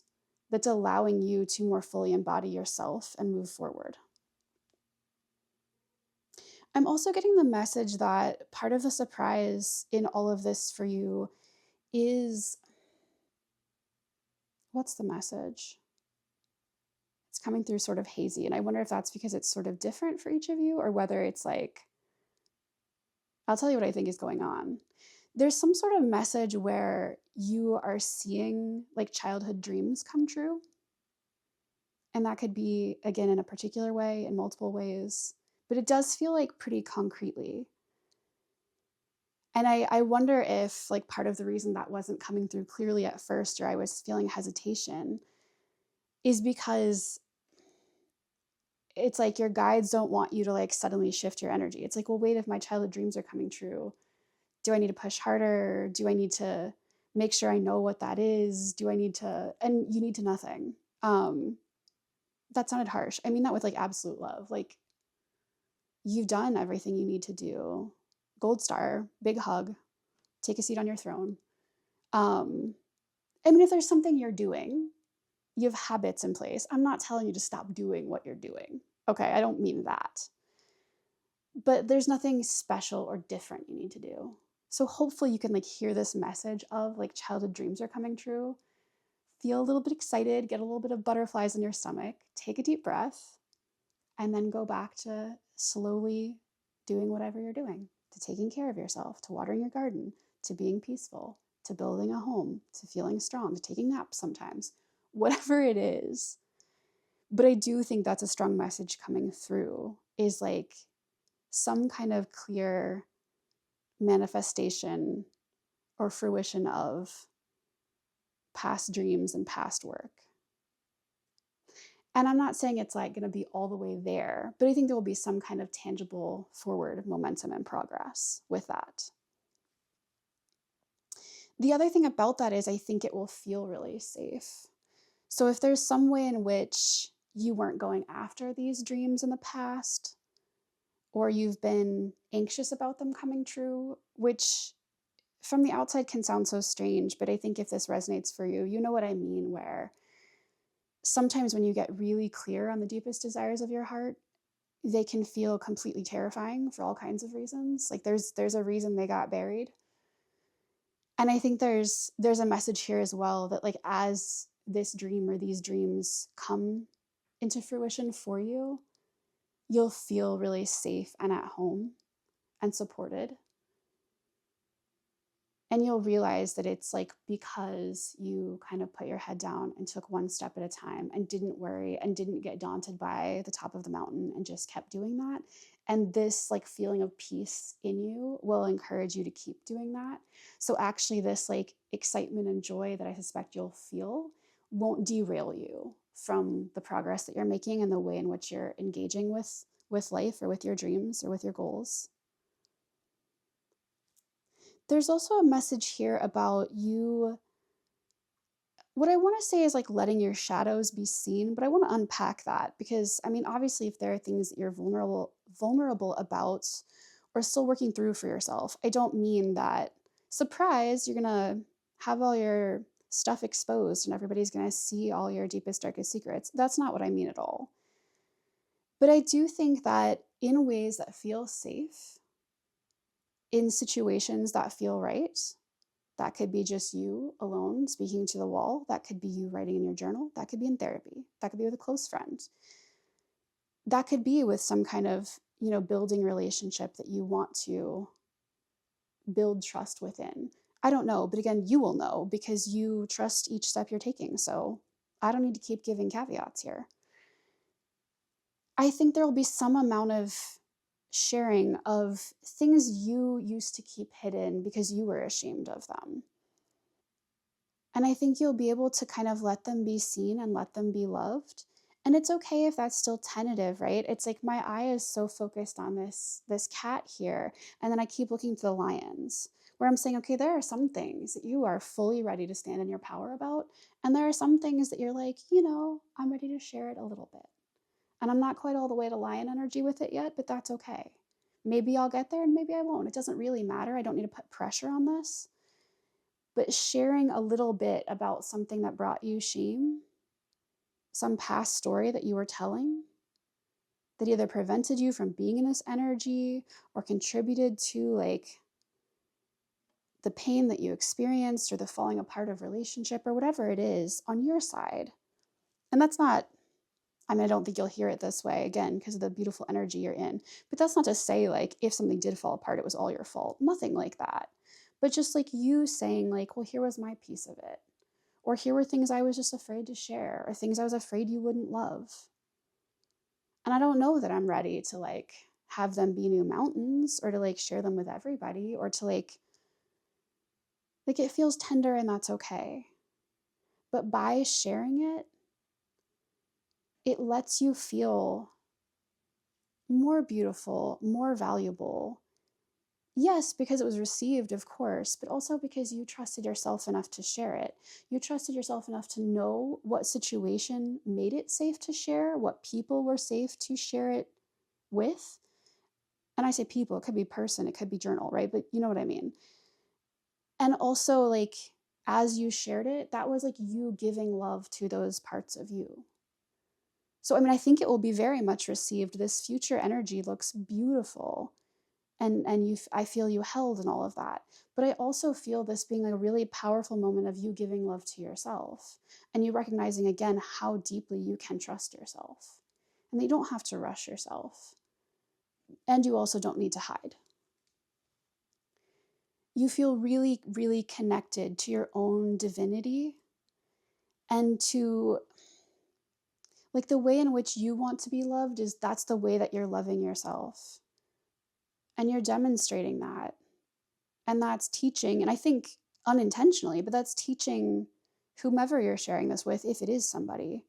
that's allowing you to more fully embody yourself and move forward. I'm also getting the message that part of the surprise in all of this for you is, what's the message? It's coming through sort of hazy. And I wonder if that's because it's sort of different for each of you, or whether it's like, I'll tell you what I think is going on. There's some sort of message where you are seeing like childhood dreams come true. And that could be, again, in a particular way, in multiple ways. But it does feel like pretty concretely. And I wonder if like part of the reason that wasn't coming through clearly at first, or I was feeling hesitation, is because it's like your guides don't want you to like suddenly shift your energy. It's like, well, wait, if my childhood dreams are coming true, do I need to push harder? Do I need to make sure I know what that is? Do I need to, and you need to nothing. That sounded harsh. I mean that with like absolute love. Like, you've done everything you need to do. Gold star, big hug, take a seat on your throne. I mean, if there's something you're doing, you have habits in place. I'm not telling you to stop doing what you're doing. Okay, I don't mean that. But there's nothing special or different you need to do. So hopefully you can like hear this message of like childhood dreams are coming true. Feel a little bit excited, get a little bit of butterflies in your stomach, take a deep breath, and then go back to slowly doing whatever you're doing, to taking care of yourself, to watering your garden, to being peaceful, to building a home, to feeling strong, to taking naps sometimes, whatever it is. But I do think that's a strong message coming through, is like some kind of clear manifestation or fruition of past dreams and past work. And I'm not saying it's like going to be all the way there, but I think there will be some kind of tangible forward momentum and progress with that. The other thing about that is I think it will feel really safe. So if there's some way in which you weren't going after these dreams in the past, or you've been anxious about them coming true, which from the outside can sound so strange, but I think if this resonates for you, you know what I mean, where sometimes when you get really clear on the deepest desires of your heart, they can feel completely terrifying for all kinds of reasons. Like there's a reason they got buried. And I think there's a message here as well that like as this dream or these dreams come into fruition for you, you'll feel really safe and at home and supported. And you'll realize that it's like because you kind of put your head down and took one step at a time and didn't worry and didn't get daunted by the top of the mountain and just kept doing that. And this like feeling of peace in you will encourage you to keep doing that. So actually this like excitement and joy that I suspect you'll feel won't derail you from the progress that you're making and the way in which you're engaging with life or with your dreams or with your goals. There's also a message here about you. What I want to say is like letting your shadows be seen, but I want to unpack that because I mean, obviously, if there are things that you're vulnerable about or still working through for yourself, I don't mean that surprise, you're gonna have all your stuff exposed and everybody's gonna see all your deepest, darkest secrets. That's not what I mean at all. But I do think that in ways that feel safe, in situations that feel right. That could be just you alone speaking to the wall. That could be you writing in your journal. That could be in therapy. That could be with a close friend. That could be with some kind of, building relationship that you want to build trust within. I don't know, but again, you will know because you trust each step you're taking. So I don't need to keep giving caveats here. I think there will be some amount of sharing of things you used to keep hidden because you were ashamed of them. And I think you'll be able to kind of let them be seen and let them be loved. And it's okay if that's still tentative, right? It's like my eye is so focused on this cat here. And then I keep looking to the lions where I'm saying, okay, there are some things that you are fully ready to stand in your power about. And there are some things that you're like, I'm ready to share it a little bit. And I'm not quite all the way to lion energy with it yet, but that's okay. Maybe I'll get there and maybe I won't. It doesn't really matter. I don't need to put pressure on this. But sharing a little bit about something that brought you shame, some past story that you were telling, that either prevented you from being in this energy or contributed to like the pain that you experienced or the falling apart of relationship or whatever it is on your side. And that's not, I mean, I don't think you'll hear it this way again because of the beautiful energy you're in, but that's not to say like if something did fall apart, it was all your fault. Nothing like that. But just like you saying like, well, here was my piece of it. Or here were things I was just afraid to share, or things I was afraid you wouldn't love. And I don't know that I'm ready to like have them be new mountains or to like share them with everybody or to like it feels tender and that's okay. But by sharing it, it lets you feel more beautiful, more valuable. Yes, because it was received, of course, but also because you trusted yourself enough to share it. You trusted yourself enough to know what situation made it safe to share, what people were safe to share it with. And I say people, it could be person, it could be journal, right? But you know what I mean. And also, like, as you shared it, that was like you giving love to those parts of you. So, I mean, I think it will be very much received. This future energy looks beautiful. And I feel you held and all of that. But I also feel this being a really powerful moment of you giving love to yourself and you recognizing again how deeply you can trust yourself and that you don't have to rush yourself. And you also don't need to hide. You feel really, really connected to your own divinity and to like the way in which you want to be loved is that's the way that you're loving yourself. And you're demonstrating that. And that's teaching, and I think unintentionally, but that's teaching whomever you're sharing this with, if it is somebody,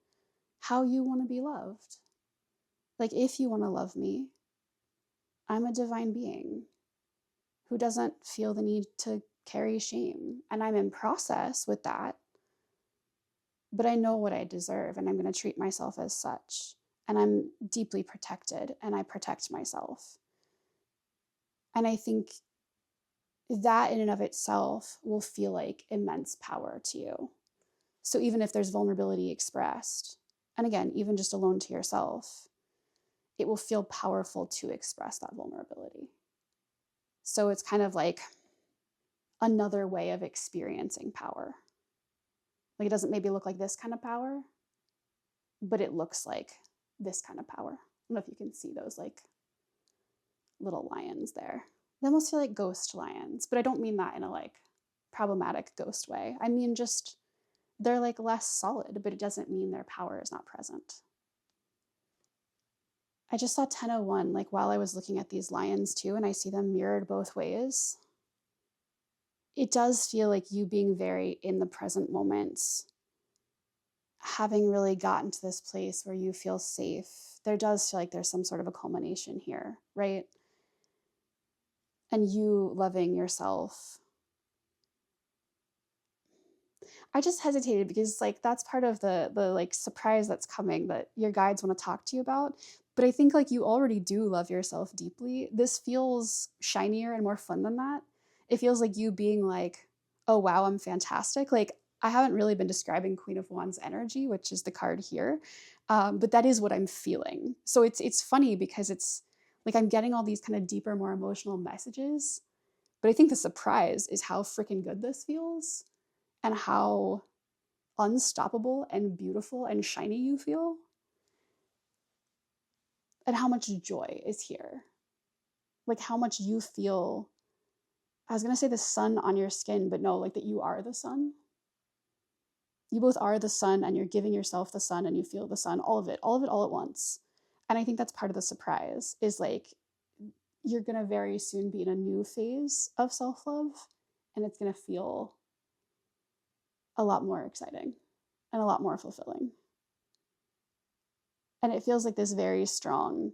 how you want to be loved. Like, if you want to love me, I'm a divine being who doesn't feel the need to carry shame. And I'm in process with that, but I know what I deserve, and I'm going to treat myself as such. And I'm deeply protected, and I protect myself. And I think that in and of itself will feel like immense power to you. So even if there's vulnerability expressed, and again, even just alone to yourself, it will feel powerful to express that vulnerability. So it's kind of like another way of experiencing power. Like it doesn't maybe look like this kind of power, but it looks like this kind of power. I don't know if you can see those like little lions there. They almost feel like ghost lions, but I don't mean that in a like problematic ghost way. I mean just they're like less solid, but it doesn't mean their power is not present. I just saw 1001 like while I was looking at these lions too, and I see them mirrored both ways. It does feel like you being very in the present moments, having really gotten to this place where you feel safe. There does feel like there's some sort of a culmination here, right? And you loving yourself. I just hesitated because like that's part of the like surprise that's coming that your guides want to talk to you about. But I think like you already do love yourself deeply. This feels shinier and more fun than that. It feels like you being like, oh wow, I'm fantastic. Like I haven't really been describing Queen of Wands energy, which is the card here, but that is what I'm feeling. So it's funny because it's like I'm getting all these kind of deeper, more emotional messages. But I think the surprise is how freaking good this feels and how unstoppable and beautiful and shiny you feel, and how much joy is here. Like how much you feel, I was going to say the sun on your skin, but no, like that you are the sun. You both are the sun and you're giving yourself the sun and you feel the sun, all of it all at once. And I think that's part of the surprise is like you're going to very soon be in a new phase of self-love and it's going to feel a lot more exciting and a lot more fulfilling. And it feels like this very strong,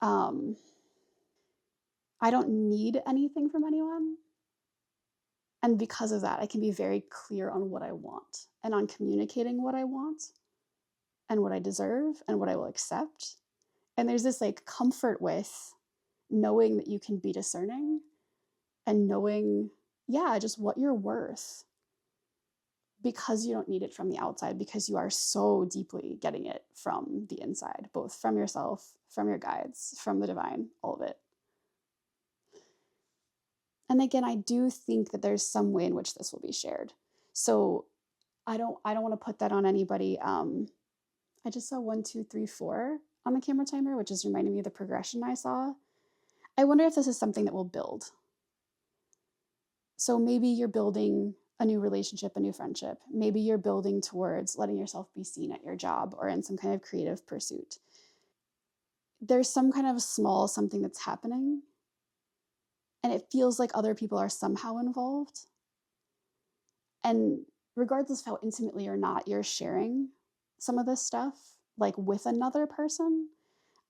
I don't need anything from anyone. And because of that, I can be very clear on what I want and on communicating what I want and what I deserve and what I will accept. And there's this like comfort with knowing that you can be discerning and knowing, yeah, just what you're worth. because you don't need it from the outside, because you are so deeply getting it from the inside, both from yourself, from your guides, from the divine, all of it. And again, I do think that there's some way in which this will be shared. So I don't want to put that on anybody. I just saw 1, 2, 3, 4 on the camera timer, which is reminding me of the progression I saw. I wonder if this is something that will build. So maybe you're building a new relationship, a new friendship. Maybe you're building towards letting yourself be seen at your job or in some kind of creative pursuit. There's some kind of small something that's happening, and it feels like other people are somehow involved. And regardless of how intimately or not you're sharing some of this stuff, like with another person,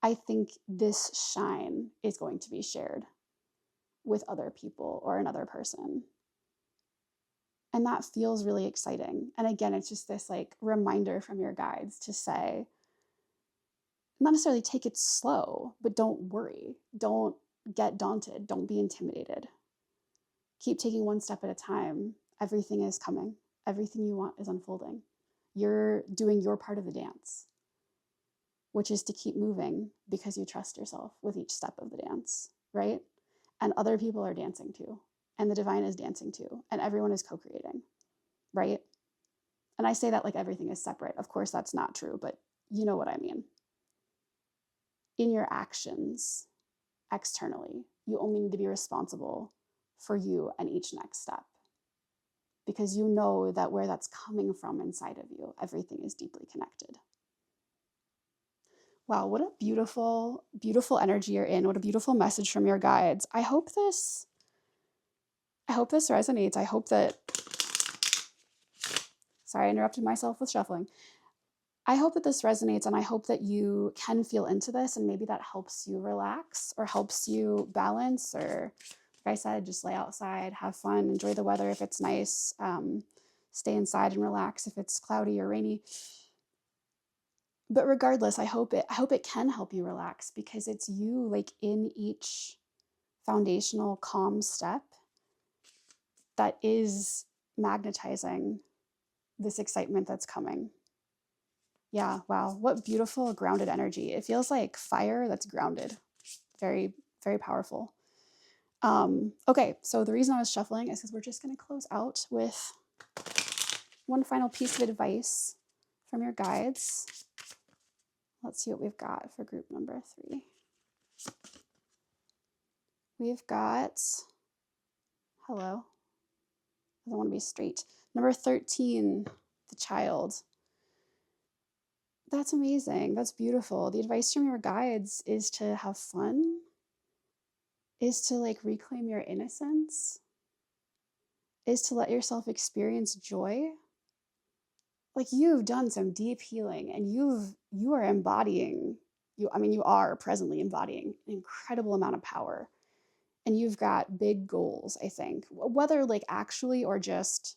I think this shine is going to be shared with other people or another person. And that feels really exciting. And again, it's just this like reminder from your guides to say, not necessarily take it slow, but don't worry. Don't get daunted. Don't be intimidated. Keep taking one step at a time. Everything is coming. Everything you want is unfolding. You're doing your part of the dance, which is to keep moving because you trust yourself with each step of the dance, right? And other people are dancing too. And the divine is dancing too. And everyone is co-creating, right? And I say that like everything is separate. Of course, that's not true, but you know what I mean. In your actions, externally, you only need to be responsible for you and each next step. Because you know that where that's coming from inside of you, everything is deeply connected. Wow, what a beautiful, beautiful energy you're in. What a beautiful message from your guides. I hope this resonates. I hope that, sorry, I interrupted myself with shuffling. I hope that this resonates, and I hope that you can feel into this, and maybe that helps you relax or helps you balance, or like I said, just lay outside, have fun, enjoy the weather if it's nice, stay inside and relax if it's cloudy or rainy. But regardless, I hope it can help you relax, because it's you like in each foundational calm step that is magnetizing this excitement that's coming. Yeah, wow, what beautiful grounded energy. It feels like fire that's grounded. Very, very powerful. Okay, so the reason I was shuffling is because we're just going to close out with one final piece of advice from your guides. Let's see what we've got for group number 3. We've got, hello, doesn't want to be straight. Number 13, the child. That's amazing. That's beautiful. The advice from your guides is to have fun, is to like reclaim your innocence, is to let yourself experience joy. Like you've done some deep healing, and you are embodying, you are presently embodying an incredible amount of power. And you've got big goals, I think, whether like actually or just,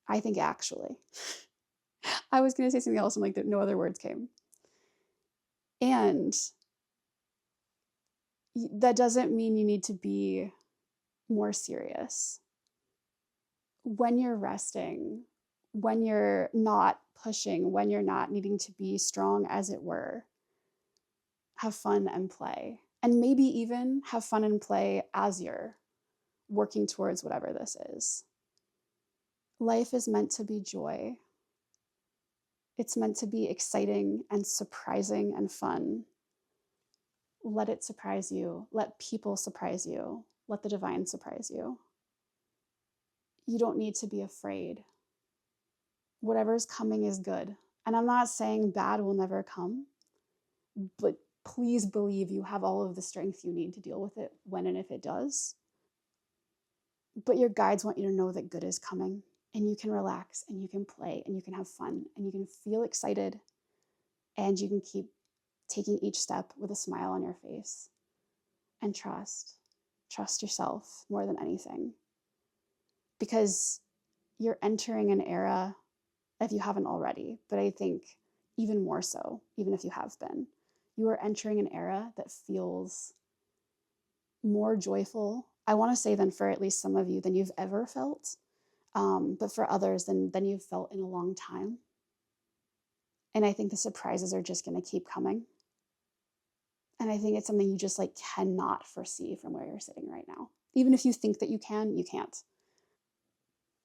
I think actually. I was going to say something else and like no other words came. And that doesn't mean you need to be more serious. When you're resting, when you're not pushing, when you're not needing to be strong, as it were, have fun and play. And maybe even have fun and play as you're working towards whatever this is. Life is meant to be joy. It's meant to be exciting and surprising and fun. Let it surprise you. Let people surprise you. Let the divine surprise you. You don't need to be afraid. Whatever's coming is good. And I'm not saying bad will never come, but please believe you have all of the strength you need to deal with it when and if it does. But your guides want you to know that good is coming, and you can relax, and you can play, and you can have fun, and you can feel excited, and you can keep taking each step with a smile on your face. And trust yourself more than anything, because you're entering an era, if you haven't already, but I think even more so, even if you have been, you are entering an era that feels more joyful, I want to say, than for at least some of you, than you've ever felt. But for others, then you've felt in a long time. And I think the surprises are just going to keep coming. And I think it's something you just like cannot foresee from where you're sitting right now. Even if you think that you can, you can't.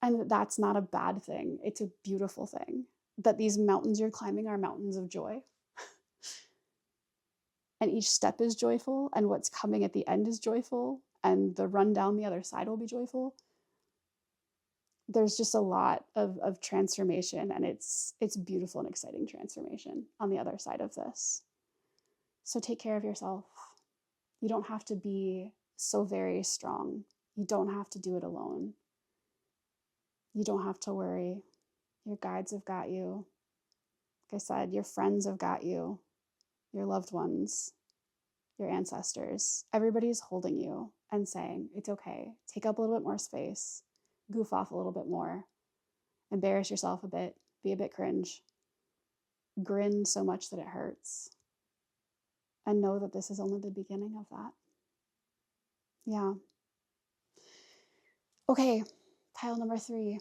And that's not a bad thing. It's a beautiful thing that these mountains you're climbing are mountains of joy. And each step is joyful, and what's coming at the end is joyful, and the run down the other side will be joyful. There's just a lot of transformation, and it's beautiful and exciting transformation on the other side of this. So take care of yourself. You don't have to be so very strong. You don't have to do it alone. You don't have to worry. Your guides have got you. Like I said, your friends have got you. Your loved ones, your ancestors. Everybody's holding you and saying, it's okay. Take up a little bit more space. Goof off a little bit more. Embarrass yourself a bit. Be a bit cringe. Grin so much that it hurts. And know that this is only the beginning of that. Yeah. Okay, pile number 3.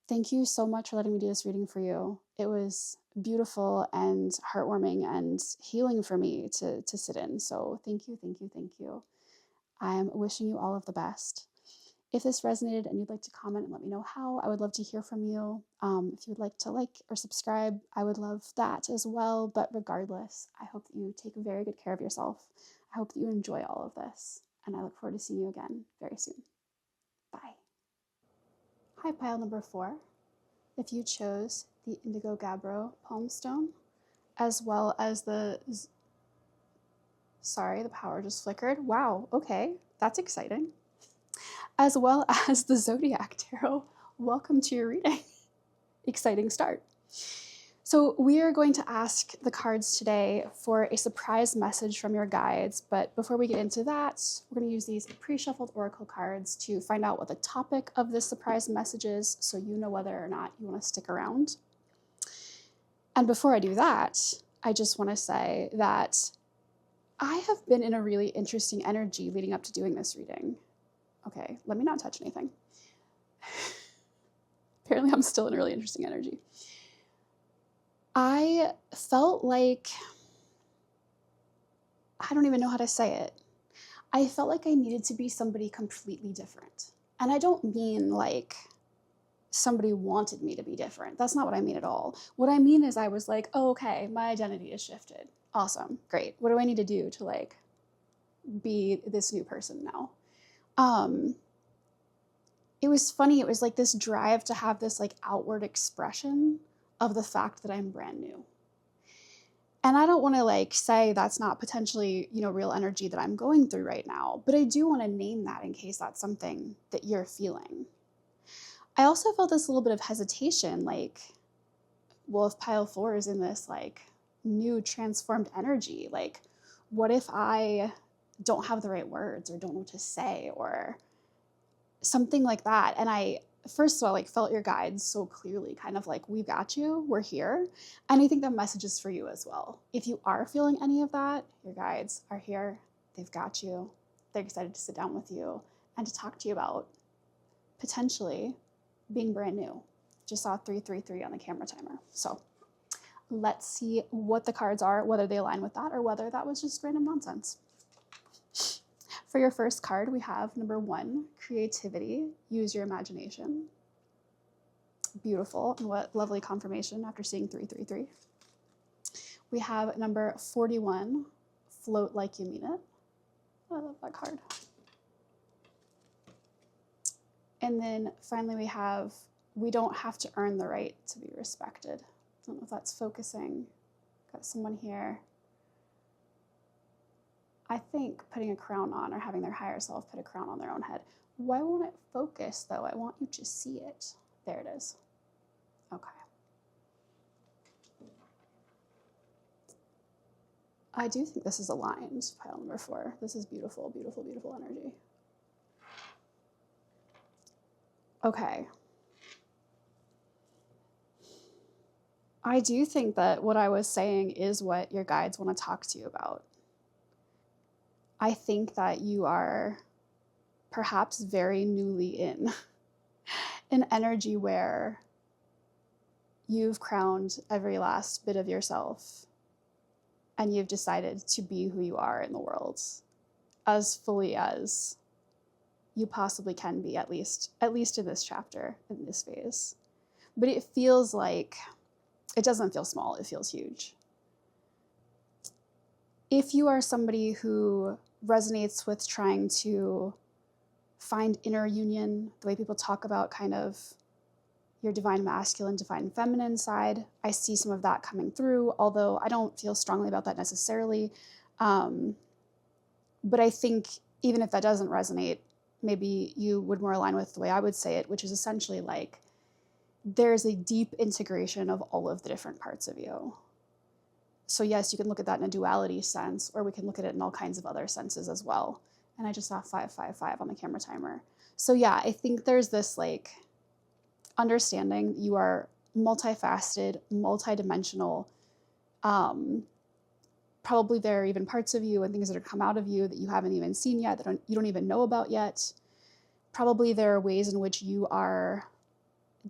Thank you so much for letting me do this reading for you. It was beautiful and heartwarming and healing for me to sit in. So thank you, thank you, thank you. I'm wishing you all of the best. If this resonated and you'd like to comment and let me know how, I would love to hear from you. If you'd like to like or subscribe, I would love that as well. But regardless, I hope that you take very good care of yourself. I hope that you enjoy all of this. And I look forward to seeing you again very soon. Bye. Hi, pile number 4. If you chose the Indigo Gabbro Palmstone, as well as the... Sorry, the power just flickered. Wow, okay, that's exciting. As well as the Zodiac Tarot, welcome to your reading. Exciting start. So we are going to ask the cards today for a surprise message from your guides, but before we get into that, we're going to use these pre-shuffled oracle cards to find out what the topic of this surprise message is, so you know whether or not you want to stick around. And before I do that, I just want to say that I have been in a really interesting energy leading up to doing this reading. Okay, let me not touch anything. Apparently I'm still in a really interesting energy. I felt like, I don't even know how to say it. I felt like I needed to be somebody completely different. And I don't mean like somebody wanted me to be different. That's not what I mean at all. What I mean is I was like, oh, okay, my identity has shifted. Awesome, great. What do I need to do to like be this new person now? It was funny. It was like this drive to have this like outward expression of the fact that I'm brand new. And I don't want to like say that's not potentially, real energy that I'm going through right now, but I do want to name that in case that's something that you're feeling. I also felt this little bit of hesitation, like, well, if pile 4 is in this like new transformed energy, like, what if I don't have the right words or don't know what to say or something like that? And I, first of all, like felt your guides so clearly, kind of like, we've got you, we're here. And I think that message is for you as well. If you are feeling any of that, your guides are here, they've got you, they're excited to sit down with you and to talk to you about potentially being brand new. Just saw 333 on the camera timer. So let's see what the cards are, whether they align with that or whether that was just random nonsense. For your first card, we have number 1, creativity. Use your imagination. Beautiful, and what lovely confirmation after seeing 333. We have number 41, float like you mean it. I love that card. And then finally we have, we don't have to earn the right to be respected. I don't know if that's focusing. Got someone here. I think putting a crown on or having their higher self put a crown on their own head. Why won't it focus though? I want you to see it. There it is. Okay. I do think this is aligned, pile number 4. This is beautiful, beautiful, beautiful energy. Okay. I do think that what I was saying is what your guides want to talk to you about. I think that you are perhaps very newly in an energy where you've crowned every last bit of yourself and you've decided to be who you are in the world as fully as you possibly can be, at least in this chapter, in this phase. But it feels like, it doesn't feel small, it feels huge. If you are somebody who resonates with trying to find inner union, the way people talk about kind of your divine masculine, divine feminine side, I see some of that coming through, although I don't feel strongly about that necessarily. But I think even if that doesn't resonate, maybe you would more align with the way I would say it, which is essentially like there's a deep integration of all of the different parts of you. So yes, you can look at that in a duality sense, or we can look at it in all kinds of other senses as well. And I just saw 555 on the camera timer. So yeah, I think there's this like understanding you are multifaceted, multidimensional. Probably there are even parts of you and things that have come out of you that you haven't even seen yet, that you don't even know about yet. Probably there are ways in which you are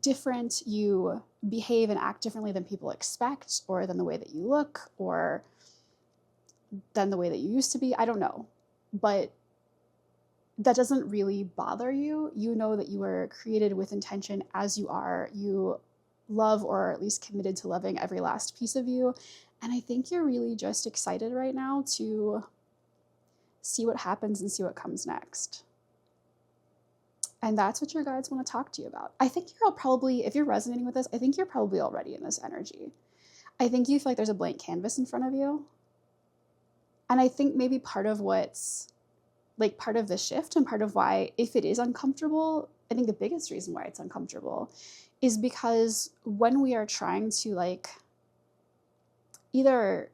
different, you behave and act differently than people expect, or than the way that you look, or than the way that you used to be. I don't know. But that doesn't really bother you. You know that you were created with intention as you are. You love, or at least committed to loving, every last piece of you. And I think you're really just excited right now to see what happens and see what comes next. And that's what your guides want to talk to you about. I think you're all probably, if you're resonating with this, I think you're probably already in this energy. I think you feel like there's a blank canvas in front of you. And I think maybe part of what's like part of the shift and part of why, if it is uncomfortable, I think the biggest reason why it's uncomfortable is because when we are trying to like either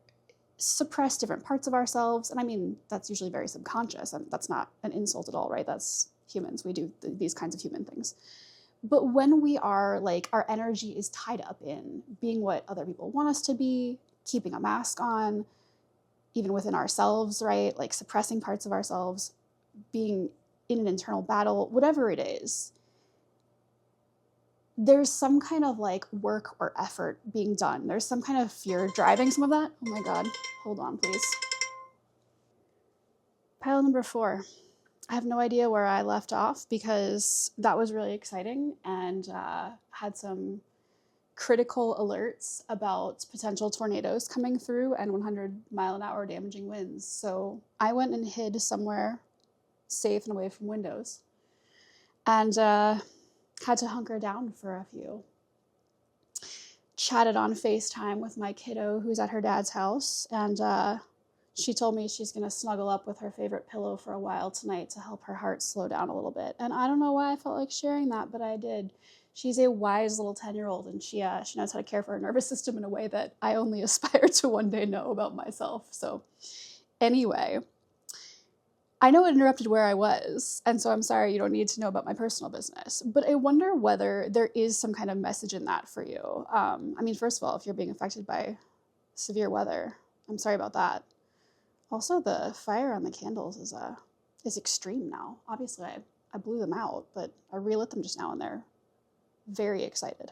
suppress different parts of ourselves, and I mean, that's usually very subconscious, and that's not an insult at all, right? That's humans. We do these kinds of human things. But when we are like, our energy is tied up in being what other people want us to be, keeping a mask on, even within ourselves, right? Like suppressing parts of ourselves, being in an internal battle, whatever it is, there's some kind of like work or effort being done. There's some kind of fear driving some of that. Oh my God, hold on, please. Pile number 4. I have no idea where I left off because that was really exciting and had some critical alerts about potential tornadoes coming through and 100-mile-an-hour damaging winds. So I went and hid somewhere safe and away from windows and had to hunker down for a few. Chatted on FaceTime with my kiddo who's at her dad's house, and she told me she's going to snuggle up with her favorite pillow for a while tonight to help her heart slow down a little bit. And I don't know why I felt like sharing that, but I did. She's a wise little 10-year-old, and she knows how to care for her nervous system in a way that I only aspire to one day know about myself. So anyway, I know it interrupted where I was, and so I'm sorry you don't need to know about my personal business, but I wonder whether there is some kind of message in that for you. I mean, first of all, if you're being affected by severe weather, I'm sorry about that. Also, the fire on the candles is extreme now. Obviously, I blew them out, but I relit them just now, and they're very excited.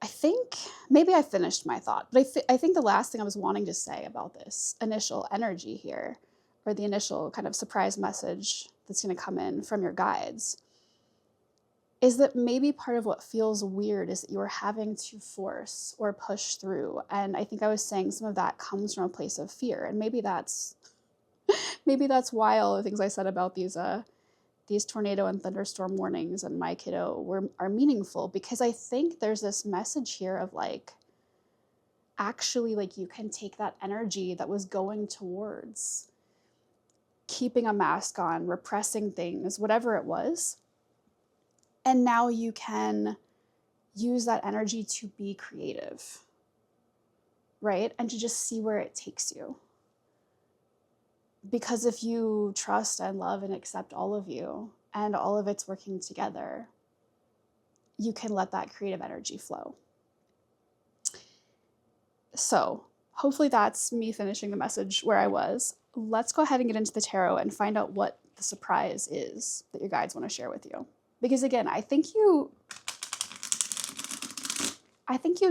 I think maybe I finished my thought, but I think the last thing I was wanting to say about this initial energy here, or the initial kind of surprise message that's going to come in from your guides, is that maybe part of what feels weird is that you are having to force or push through. And I think I was saying some of that comes from a place of fear. And maybe that's why all the things I said about these tornado and thunderstorm warnings and my kiddo are meaningful, because I think there's this message here of like, actually, like, you can take that energy that was going towards keeping a mask on, repressing things, whatever it was, and now you can use that energy to be creative, right? And to just see where it takes you. Because if you trust and love and accept all of you and all of it's working together, you can let that creative energy flow. So hopefully that's me finishing the message where I was. Let's go ahead and get into the tarot and find out what the surprise is that your guides want to share with you. Because again, I think you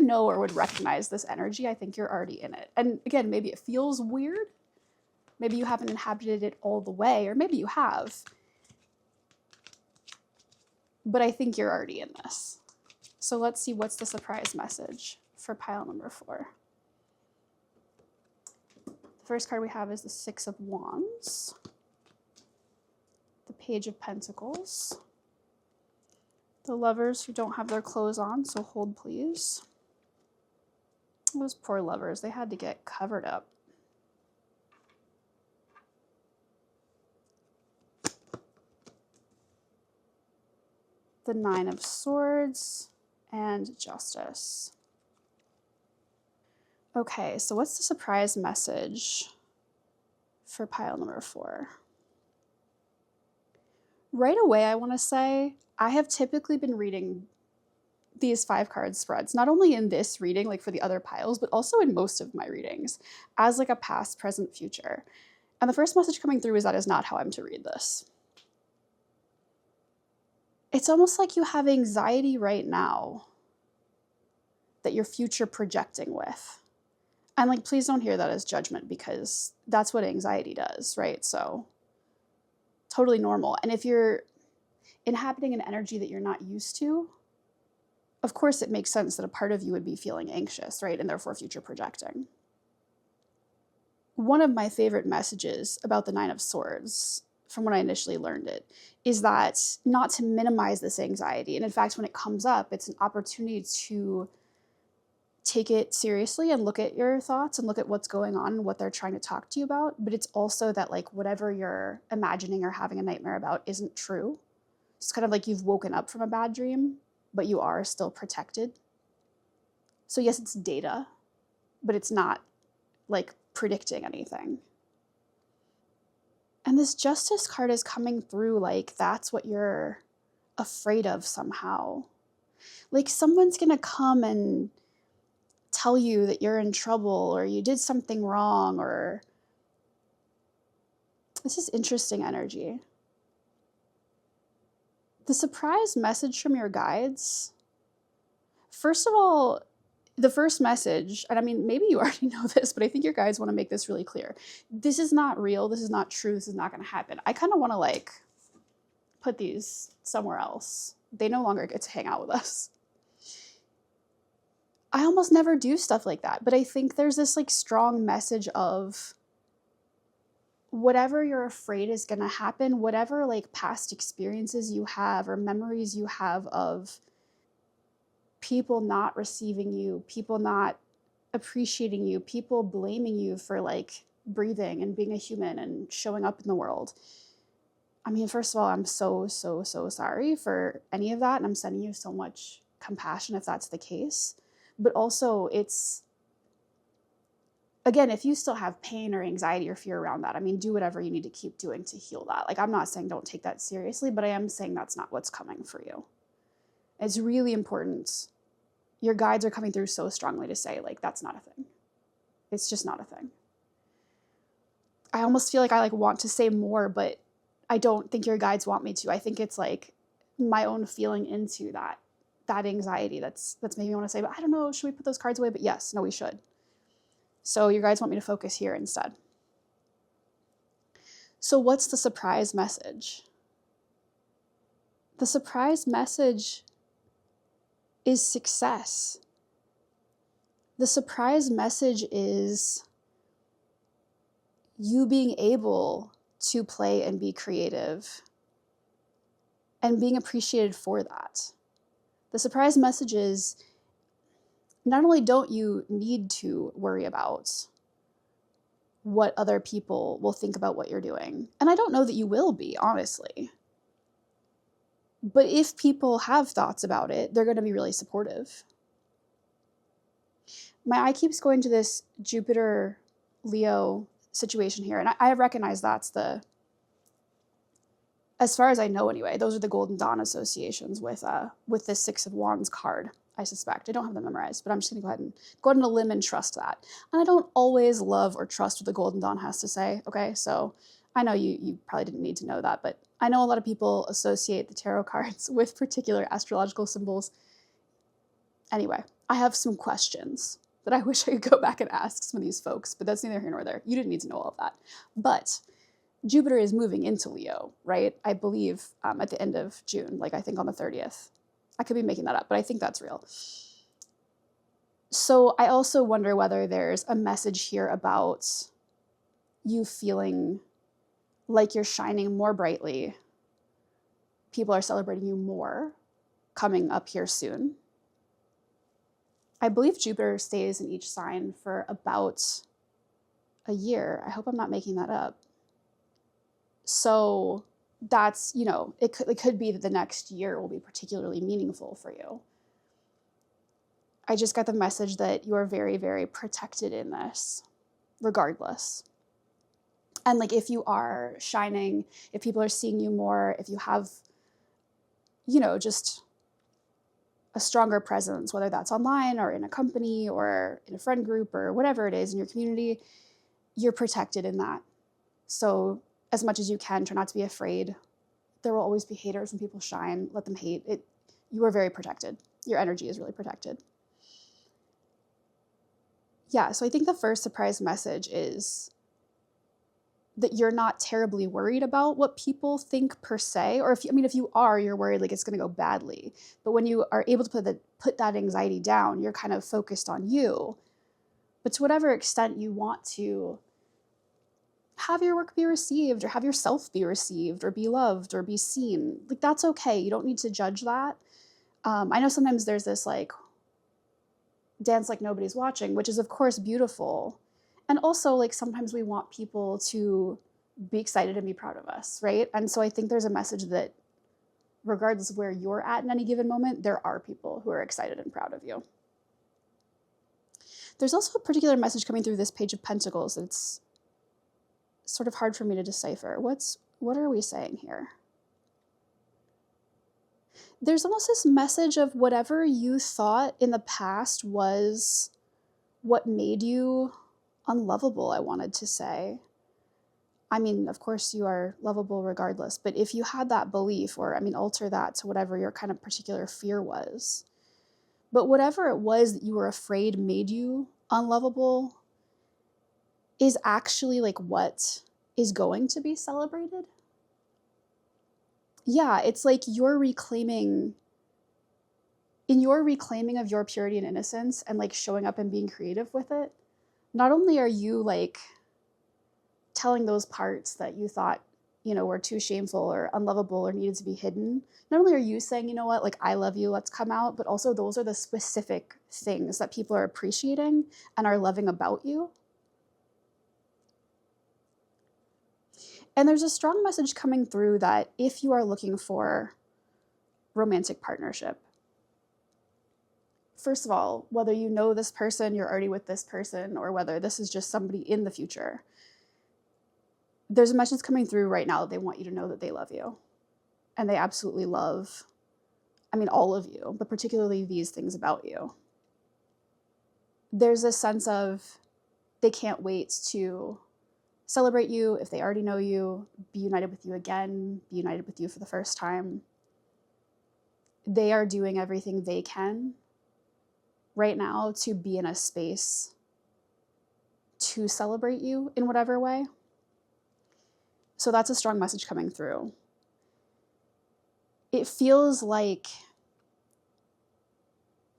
know or would recognize this energy. I think you're already in it. And again, maybe it feels weird. Maybe you haven't inhabited it all the way, or maybe you have. But I think you're already in this. So let's see what's the surprise message for pile number 4. The first card we have is the 6 of Wands, the Page of Pentacles, the lovers who don't have their clothes on, so hold please. Those poor lovers, they had to get covered up. The 9 of Swords and Justice. Okay, so what's the surprise message for pile number 4? Right away, I want to say, I have typically been reading these 5 card spreads, not only in this reading, like for the other piles, but also in most of my readings, as like a past, present, future. And the first message coming through is that is not how I'm to read this. It's almost like you have anxiety right now that you're future projecting with. And like, please don't hear that as judgment, because that's what anxiety does, right? So totally normal. And if you're inhabiting an energy that you're not used to, of course it makes sense that a part of you would be feeling anxious, right? And therefore future projecting. One of my favorite messages about the 9 of Swords, from when I initially learned it, is that not to minimize this anxiety. And in fact, when it comes up, it's an opportunity to take it seriously and look at your thoughts and look at what's going on and what they're trying to talk to you about. But it's also that like whatever you're imagining or having a nightmare about isn't true. It's kind of like you've woken up from a bad dream, but you are still protected. So yes, it's data, but it's not like predicting anything. And this Justice card is coming through like that's what you're afraid of somehow. Like someone's gonna come and tell you that you're in trouble or you did something wrong, or this is interesting energy. The surprise message from your guides, first of all, the first message, and I mean, maybe you already know this, but I think your guides want to make this really clear. This is not real. This is not true. This is not going to happen. I kind of want to like put these somewhere else. They no longer get to hang out with us. I almost never do stuff like that, but I think there's this like strong message of whatever you're afraid is going to happen, whatever like past experiences you have or memories you have of people not receiving you, people not appreciating you, people blaming you for like breathing and being a human and showing up in the world. I mean, first of all, I'm so sorry for any of that. And I'm sending you so much compassion if that's the case. But also it's, again, if you still have pain or anxiety or fear around that, I mean, do whatever you need to keep doing to heal that. Like, I'm not saying don't take that seriously, but I am saying that's not what's coming for you. It's really important. Your guides are coming through so strongly to say, like, that's not a thing. It's just not a thing. I almost feel like I like want to say more, but I don't think your guides want me to. I think it's like my own feeling into that anxiety that's making me want to say, but I don't know, should we put those cards away? But yes, no, we should. So your guides want me to focus here instead. So what's the surprise message? The surprise message is success. The surprise message is you being able to play and be creative and being appreciated for that. The surprise message is not only don't you need to worry about what other people will think about what you're doing, and I don't know that you will be, honestly, but if people have thoughts about it, they're going to be really supportive. My eye keeps going to this Jupiter Leo situation here, and I recognize that's the, as far as I know anyway, those are the Golden Dawn associations with this 6 of Wands card, I suspect. I don't have them memorized, but I'm just going to go out on a limb and trust that. And I don't always love or trust what the Golden Dawn has to say, okay? So I know you probably didn't need to know that, but I know a lot of people associate the tarot cards with particular astrological symbols. Anyway, I have some questions that I wish I could go back and ask some of these folks, but that's neither here nor there. You didn't need to know all of that. But Jupiter is moving into Leo, right? I believe at the end of June, like I think on the 30th. I could be making that up, but I think that's real. So I also wonder whether there's a message here about you feeling like you're shining more brightly. People are celebrating you more coming up here soon. I believe Jupiter stays in each sign for about a year. I hope I'm not making that up. So that's, you know, it could be that the next year will be particularly meaningful for you. I just got the message that you're very, very protected in this, regardless. And like, if you are shining, if people are seeing you more, if you have, you know, just a stronger presence, whether that's online or in a company or in a friend group or whatever it is in your community, you're protected in that. So as much as you can, try not to be afraid. There will always be haters when people shine. Let them hate. You are very protected. Your energy is really protected. Yeah, so I think the first surprise message is that you're not terribly worried about what people think per se, or if you are, you're worried like it's going to go badly. But when you are able to put that anxiety down, you're kind of focused on you. But to whatever extent you want to have your work be received, or have yourself be received, or be loved, or be seen, like that's okay. You don't need to judge that. I know sometimes there's this like dance like nobody's watching, which is of course beautiful. And also like sometimes we want people to be excited and be proud of us, right? And so I think there's a message that regardless of where you're at in any given moment, there are people who are excited and proud of you. There's also a particular message coming through this Page of Pentacles that's sort of hard for me to decipher. What are we saying here? There's almost this message of whatever you thought in the past was what made you unlovable, I wanted to say. I mean, of course you are lovable regardless, but if you had that belief, or alter that to whatever your kind of particular fear was. But whatever it was that you were afraid made you unlovable is actually like what is going to be celebrated. Yeah, it's like in your reclaiming of your purity and innocence and like showing up and being creative with it, not only are you like telling those parts that you thought, were too shameful or unlovable or needed to be hidden, not only are you saying, you know what, like I love you, let's come out, but also those are the specific things that people are appreciating and are loving about you. And there's a strong message coming through that if you are looking for romantic partnership, first of all, whether you know this person, you're already with this person, or whether this is just somebody in the future, there's a message coming through right now that they want you to know that they love you. And they absolutely love, all of you, but particularly these things about you. There's a sense of they can't wait to celebrate you if they already know you, be united with you again, be united with you for the first time. They are doing everything they can right now to be in a space to celebrate you in whatever way. So that's a strong message coming through. It feels like,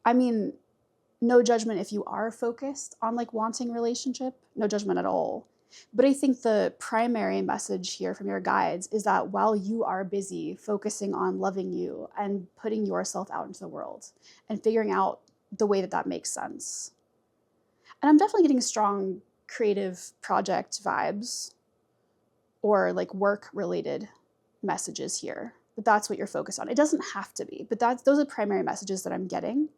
no judgment if you are focused on like wanting relationship, no judgment at all. But I think the primary message here from your guides is that while you are busy focusing on loving you and putting yourself out into the world and figuring out the way that makes sense. And I'm definitely getting strong creative project vibes or like work related messages here, but that's what you're focused on. It doesn't have to be, but those are primary messages that I'm getting.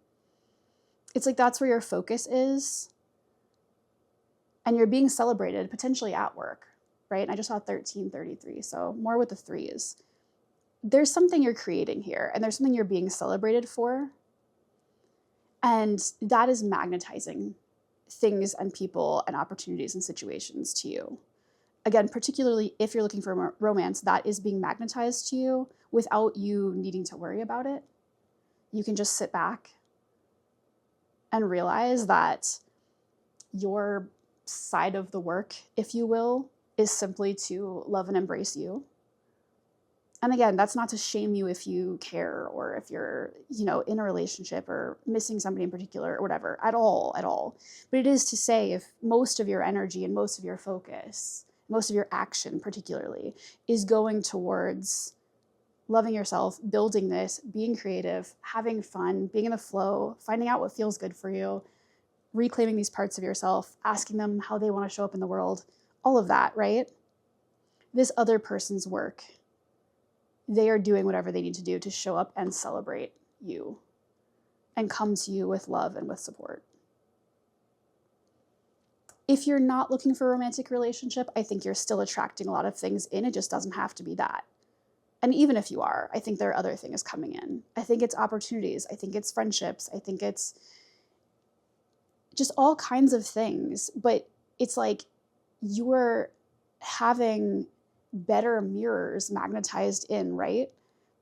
It's like that's where your focus is. And you're being celebrated potentially at work, right? And I just saw 1333, so more with the threes. There's something you're creating here, and there's something you're being celebrated for. And that is magnetizing things and people and opportunities and situations to you. again, particularly if you're looking for romance, that is being magnetized to you without you needing to worry about it. You can just sit back and realize that your side of the work, if you will, is simply to love and embrace you. And again, that's not to shame you if you care or if you're, in a relationship or missing somebody in particular or whatever, at all. But it is to say, if most of your energy and most of your focus, most of your action particularly, is going towards loving yourself, building this, being creative, having fun, being in the flow, finding out what feels good for you, reclaiming these parts of yourself, asking them how they want to show up in the world, all of that, right? This other person's work, they are doing whatever they need to do to show up and celebrate you and come to you with love and with support. If you're not looking for a romantic relationship, I think you're still attracting a lot of things in. It just doesn't have to be that. And even if you are, I think there are other things coming in. I think it's opportunities. I think it's friendships. I think it's just all kinds of things. But it's like you're having better mirrors magnetized in, right?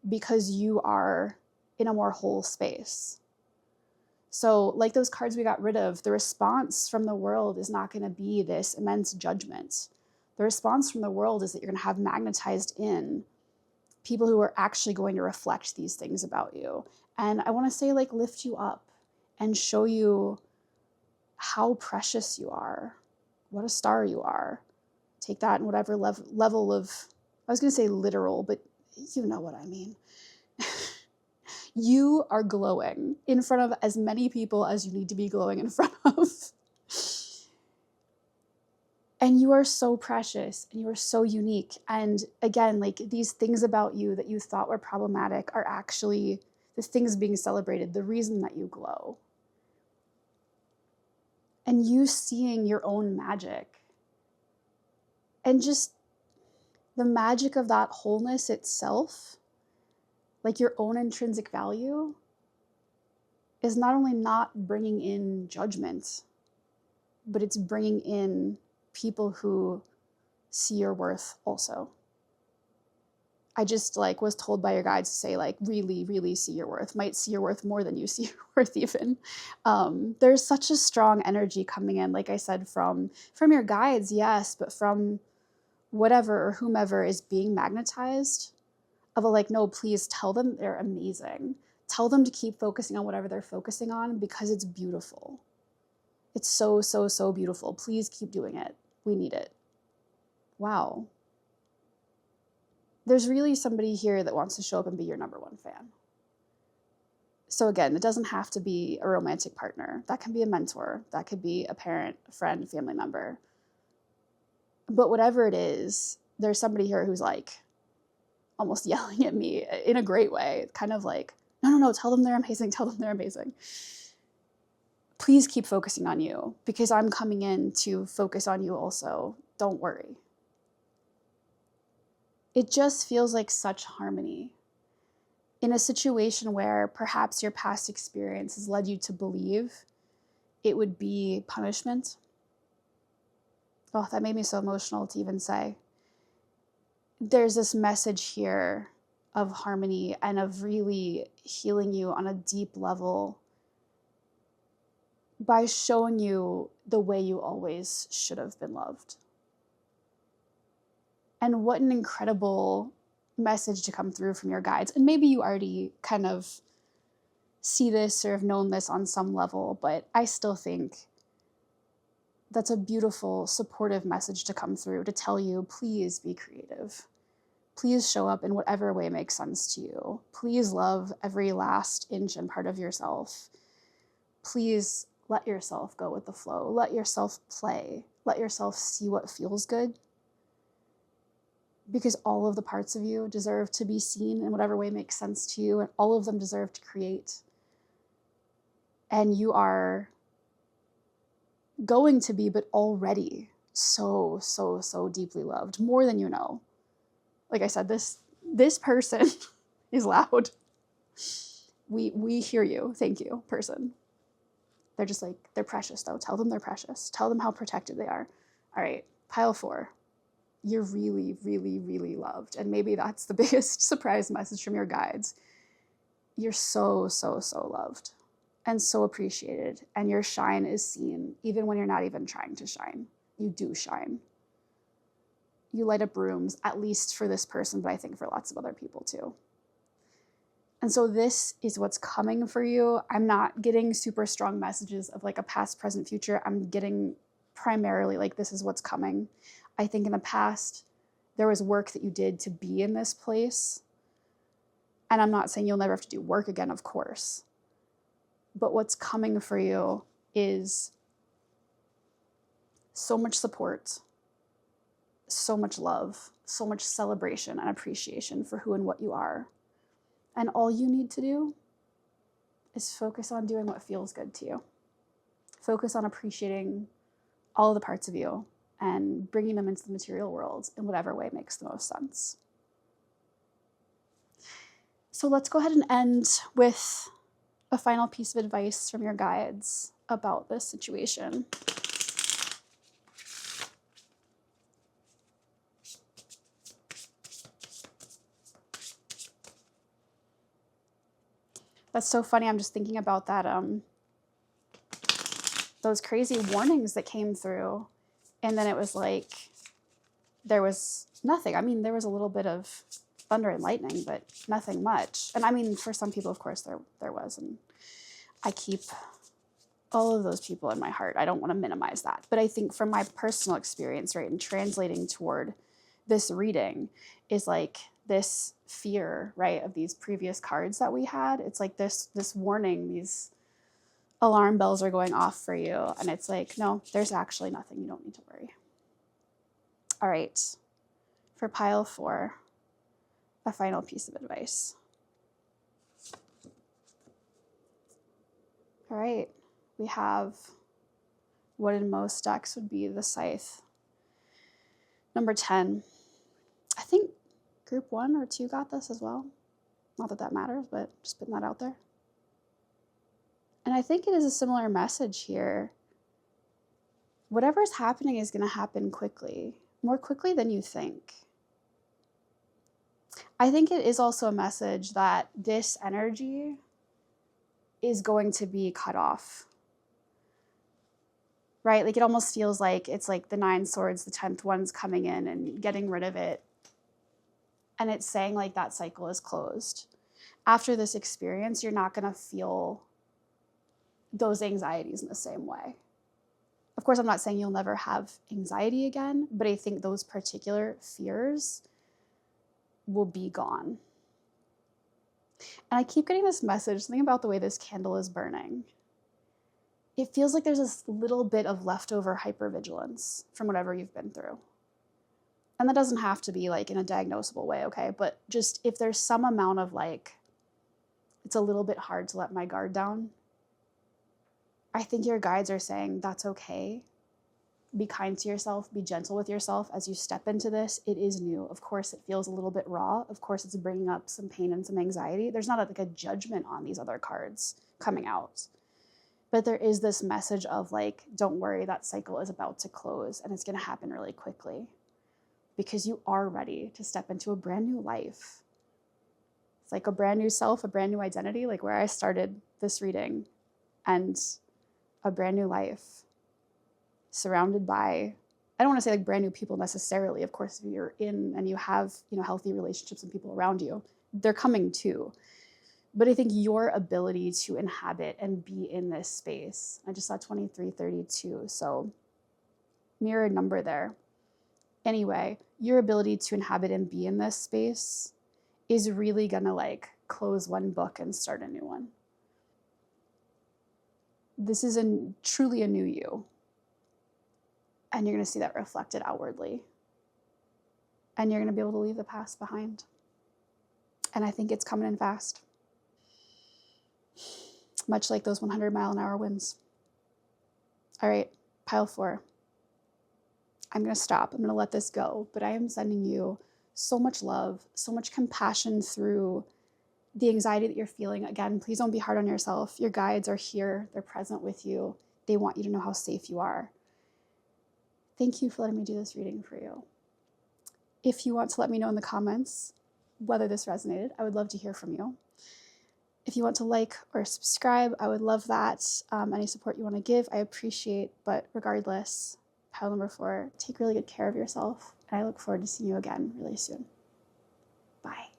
Because you are in a more whole space. So like those cards we got rid of, the response from the world is not going to be this immense judgment. The response from the world is that you're going to have magnetized in people who are actually going to reflect these things about you. And I want to say, like, lift you up and show you how precious you are, what a star you are. Take that in whatever level of, I was going to say literal, but you know what I mean. You are glowing in front of as many people as you need to be glowing in front of. And you are so precious and you are so unique. And again, like these things about you that you thought were problematic are actually the things being celebrated, the reason that you glow. And you seeing your own magic. And just the magic of that wholeness itself, like your own intrinsic value, is not only not bringing in judgment, but it's bringing in people who see your worth also. I just was told by your guides to say really, really see your worth. Might see your worth more than you see your worth even. There's such a strong energy coming in, like I said, from your guides, yes, but from whatever or whomever is being magnetized of no, please tell them they're amazing. Tell them to keep focusing on whatever they're focusing on because it's beautiful. It's so, so, so beautiful. Please keep doing it. We need it. Wow. There's really somebody here that wants to show up and be your number one fan. So again, it doesn't have to be a romantic partner. That can be a mentor. That could be a parent, a friend, family member. But whatever it is, there's somebody here who's almost yelling at me in a great way. Kind of no, tell them they're amazing. Tell them they're amazing. Please keep focusing on you because I'm coming in to focus on you also. Don't worry. It just feels like such harmony in a situation where perhaps your past experience has led you to believe it would be punishment. Oh, that made me so emotional to even say. There's this message here of harmony and of really healing you on a deep level by showing you the way you always should have been loved. And what an incredible message to come through from your guides. And maybe you already kind of see this or have known this on some level, but I still think that's a beautiful, supportive message to come through to tell you, please be creative. Please show up in whatever way makes sense to you. Please love every last inch and part of yourself. Please let yourself go with the flow. Let yourself play. Let yourself see what feels good. Because all of the parts of you deserve to be seen in whatever way makes sense to you, and all of them deserve to create. And you are going to be, but already so, so, so deeply loved, more than you know. Like I said, this person is loud. We hear you. Thank you, person. They're just they're precious though. Tell them they're precious. Tell them how protected they are. All right, pile 4. you're really, really, really loved. And maybe that's the biggest surprise message from your guides. You're so, so, so loved and so appreciated. And your shine is seen even when you're not even trying to shine. You do shine. You light up rooms, at least for this person, but I think for lots of other people too. And so this is what's coming for you. I'm not getting super strong messages of like a past, present, future. I'm getting primarily like this is what's coming. I think in the past, there was work that you did to be in this place. And I'm not saying you'll never have to do work again, of course. But what's coming for you is so much support, so much love, so much celebration and appreciation for who and what you are. And all you need to do is focus on doing what feels good to you. Focus on appreciating all of the parts of you and bringing them into the material world in whatever way makes the most sense. So let's go ahead and end with a final piece of advice from your guides about this situation. That's so funny. I'm just thinking about that, those crazy warnings that came through. And then it was like, there was nothing. I mean, there was a little bit of thunder and lightning, but nothing much. And I mean, for some people, of course, there was. And I keep all of those people in my heart. I don't want to minimize that. But I think from my personal experience, right, and translating toward this reading is like this fear, right, of these previous cards that we had. It's like this warning, these alarm bells are going off for you. And it's like, no, there's actually nothing. You don't need to worry. All right. For pile 4, a final piece of advice. All right. We have what in most decks would be the Scythe. Number 10. I think group 1 or 2 got this as well. Not that that matters, but just putting that out there. And I think it is a similar message here. Whatever's happening is going to happen quickly, more quickly than you think. I think it is also a message that this energy is going to be cut off. Right? Like it almost feels like it's like the 9 swords, the 10th one's coming in and getting rid of it. And it's saying like that cycle is closed. After this experience, you're not going to feel those anxieties in the same way. Of course, I'm not saying you'll never have anxiety again, but I think those particular fears will be gone. And I keep getting this message, something about the way this candle is burning. It feels like there's this little bit of leftover hypervigilance from whatever you've been through. And that doesn't have to be like in a diagnosable way, okay? But just if there's some amount of like, it's a little bit hard to let my guard down, I think your guides are saying that's okay. Be kind to yourself, be gentle with yourself as you step into this. It is new. Of course, it feels a little bit raw. Of course, it's bringing up some pain and some anxiety. There's not like a judgment on these other cards coming out. But there is this message of like, don't worry, that cycle is about to close and it's going to happen really quickly because you are ready to step into a brand new life. It's like a brand new self, a brand new identity, like where I started this reading, and a brand new life surrounded by, I don't want to say like brand new people necessarily. Of course, if you're in and you have, healthy relationships and people around you, they're coming too. But I think your ability to inhabit and be in this space, I just saw 2332, so mirror number there. Anyway, your ability to inhabit and be in this space is really gonna like close one book and start a new one. This is truly a new you. And you're gonna see that reflected outwardly. And you're gonna be able to leave the past behind. And I think it's coming in fast. Much like those 100-mile-an-hour winds. All right, pile 4. I'm going to stop. I'm going to let this go. But I am sending you so much love, so much compassion through the anxiety that you're feeling. Again, please don't be hard on yourself. Your guides are here. They're present with you. They want you to know how safe you are. Thank you for letting me do this reading for you. If you want to let me know in the comments whether this resonated, I would love to hear from you. If you want to like or subscribe, I would love that. Any support you want to give, I appreciate. But regardless, pile number 4, take really good care of yourself. And I look forward to seeing you again really soon. Bye.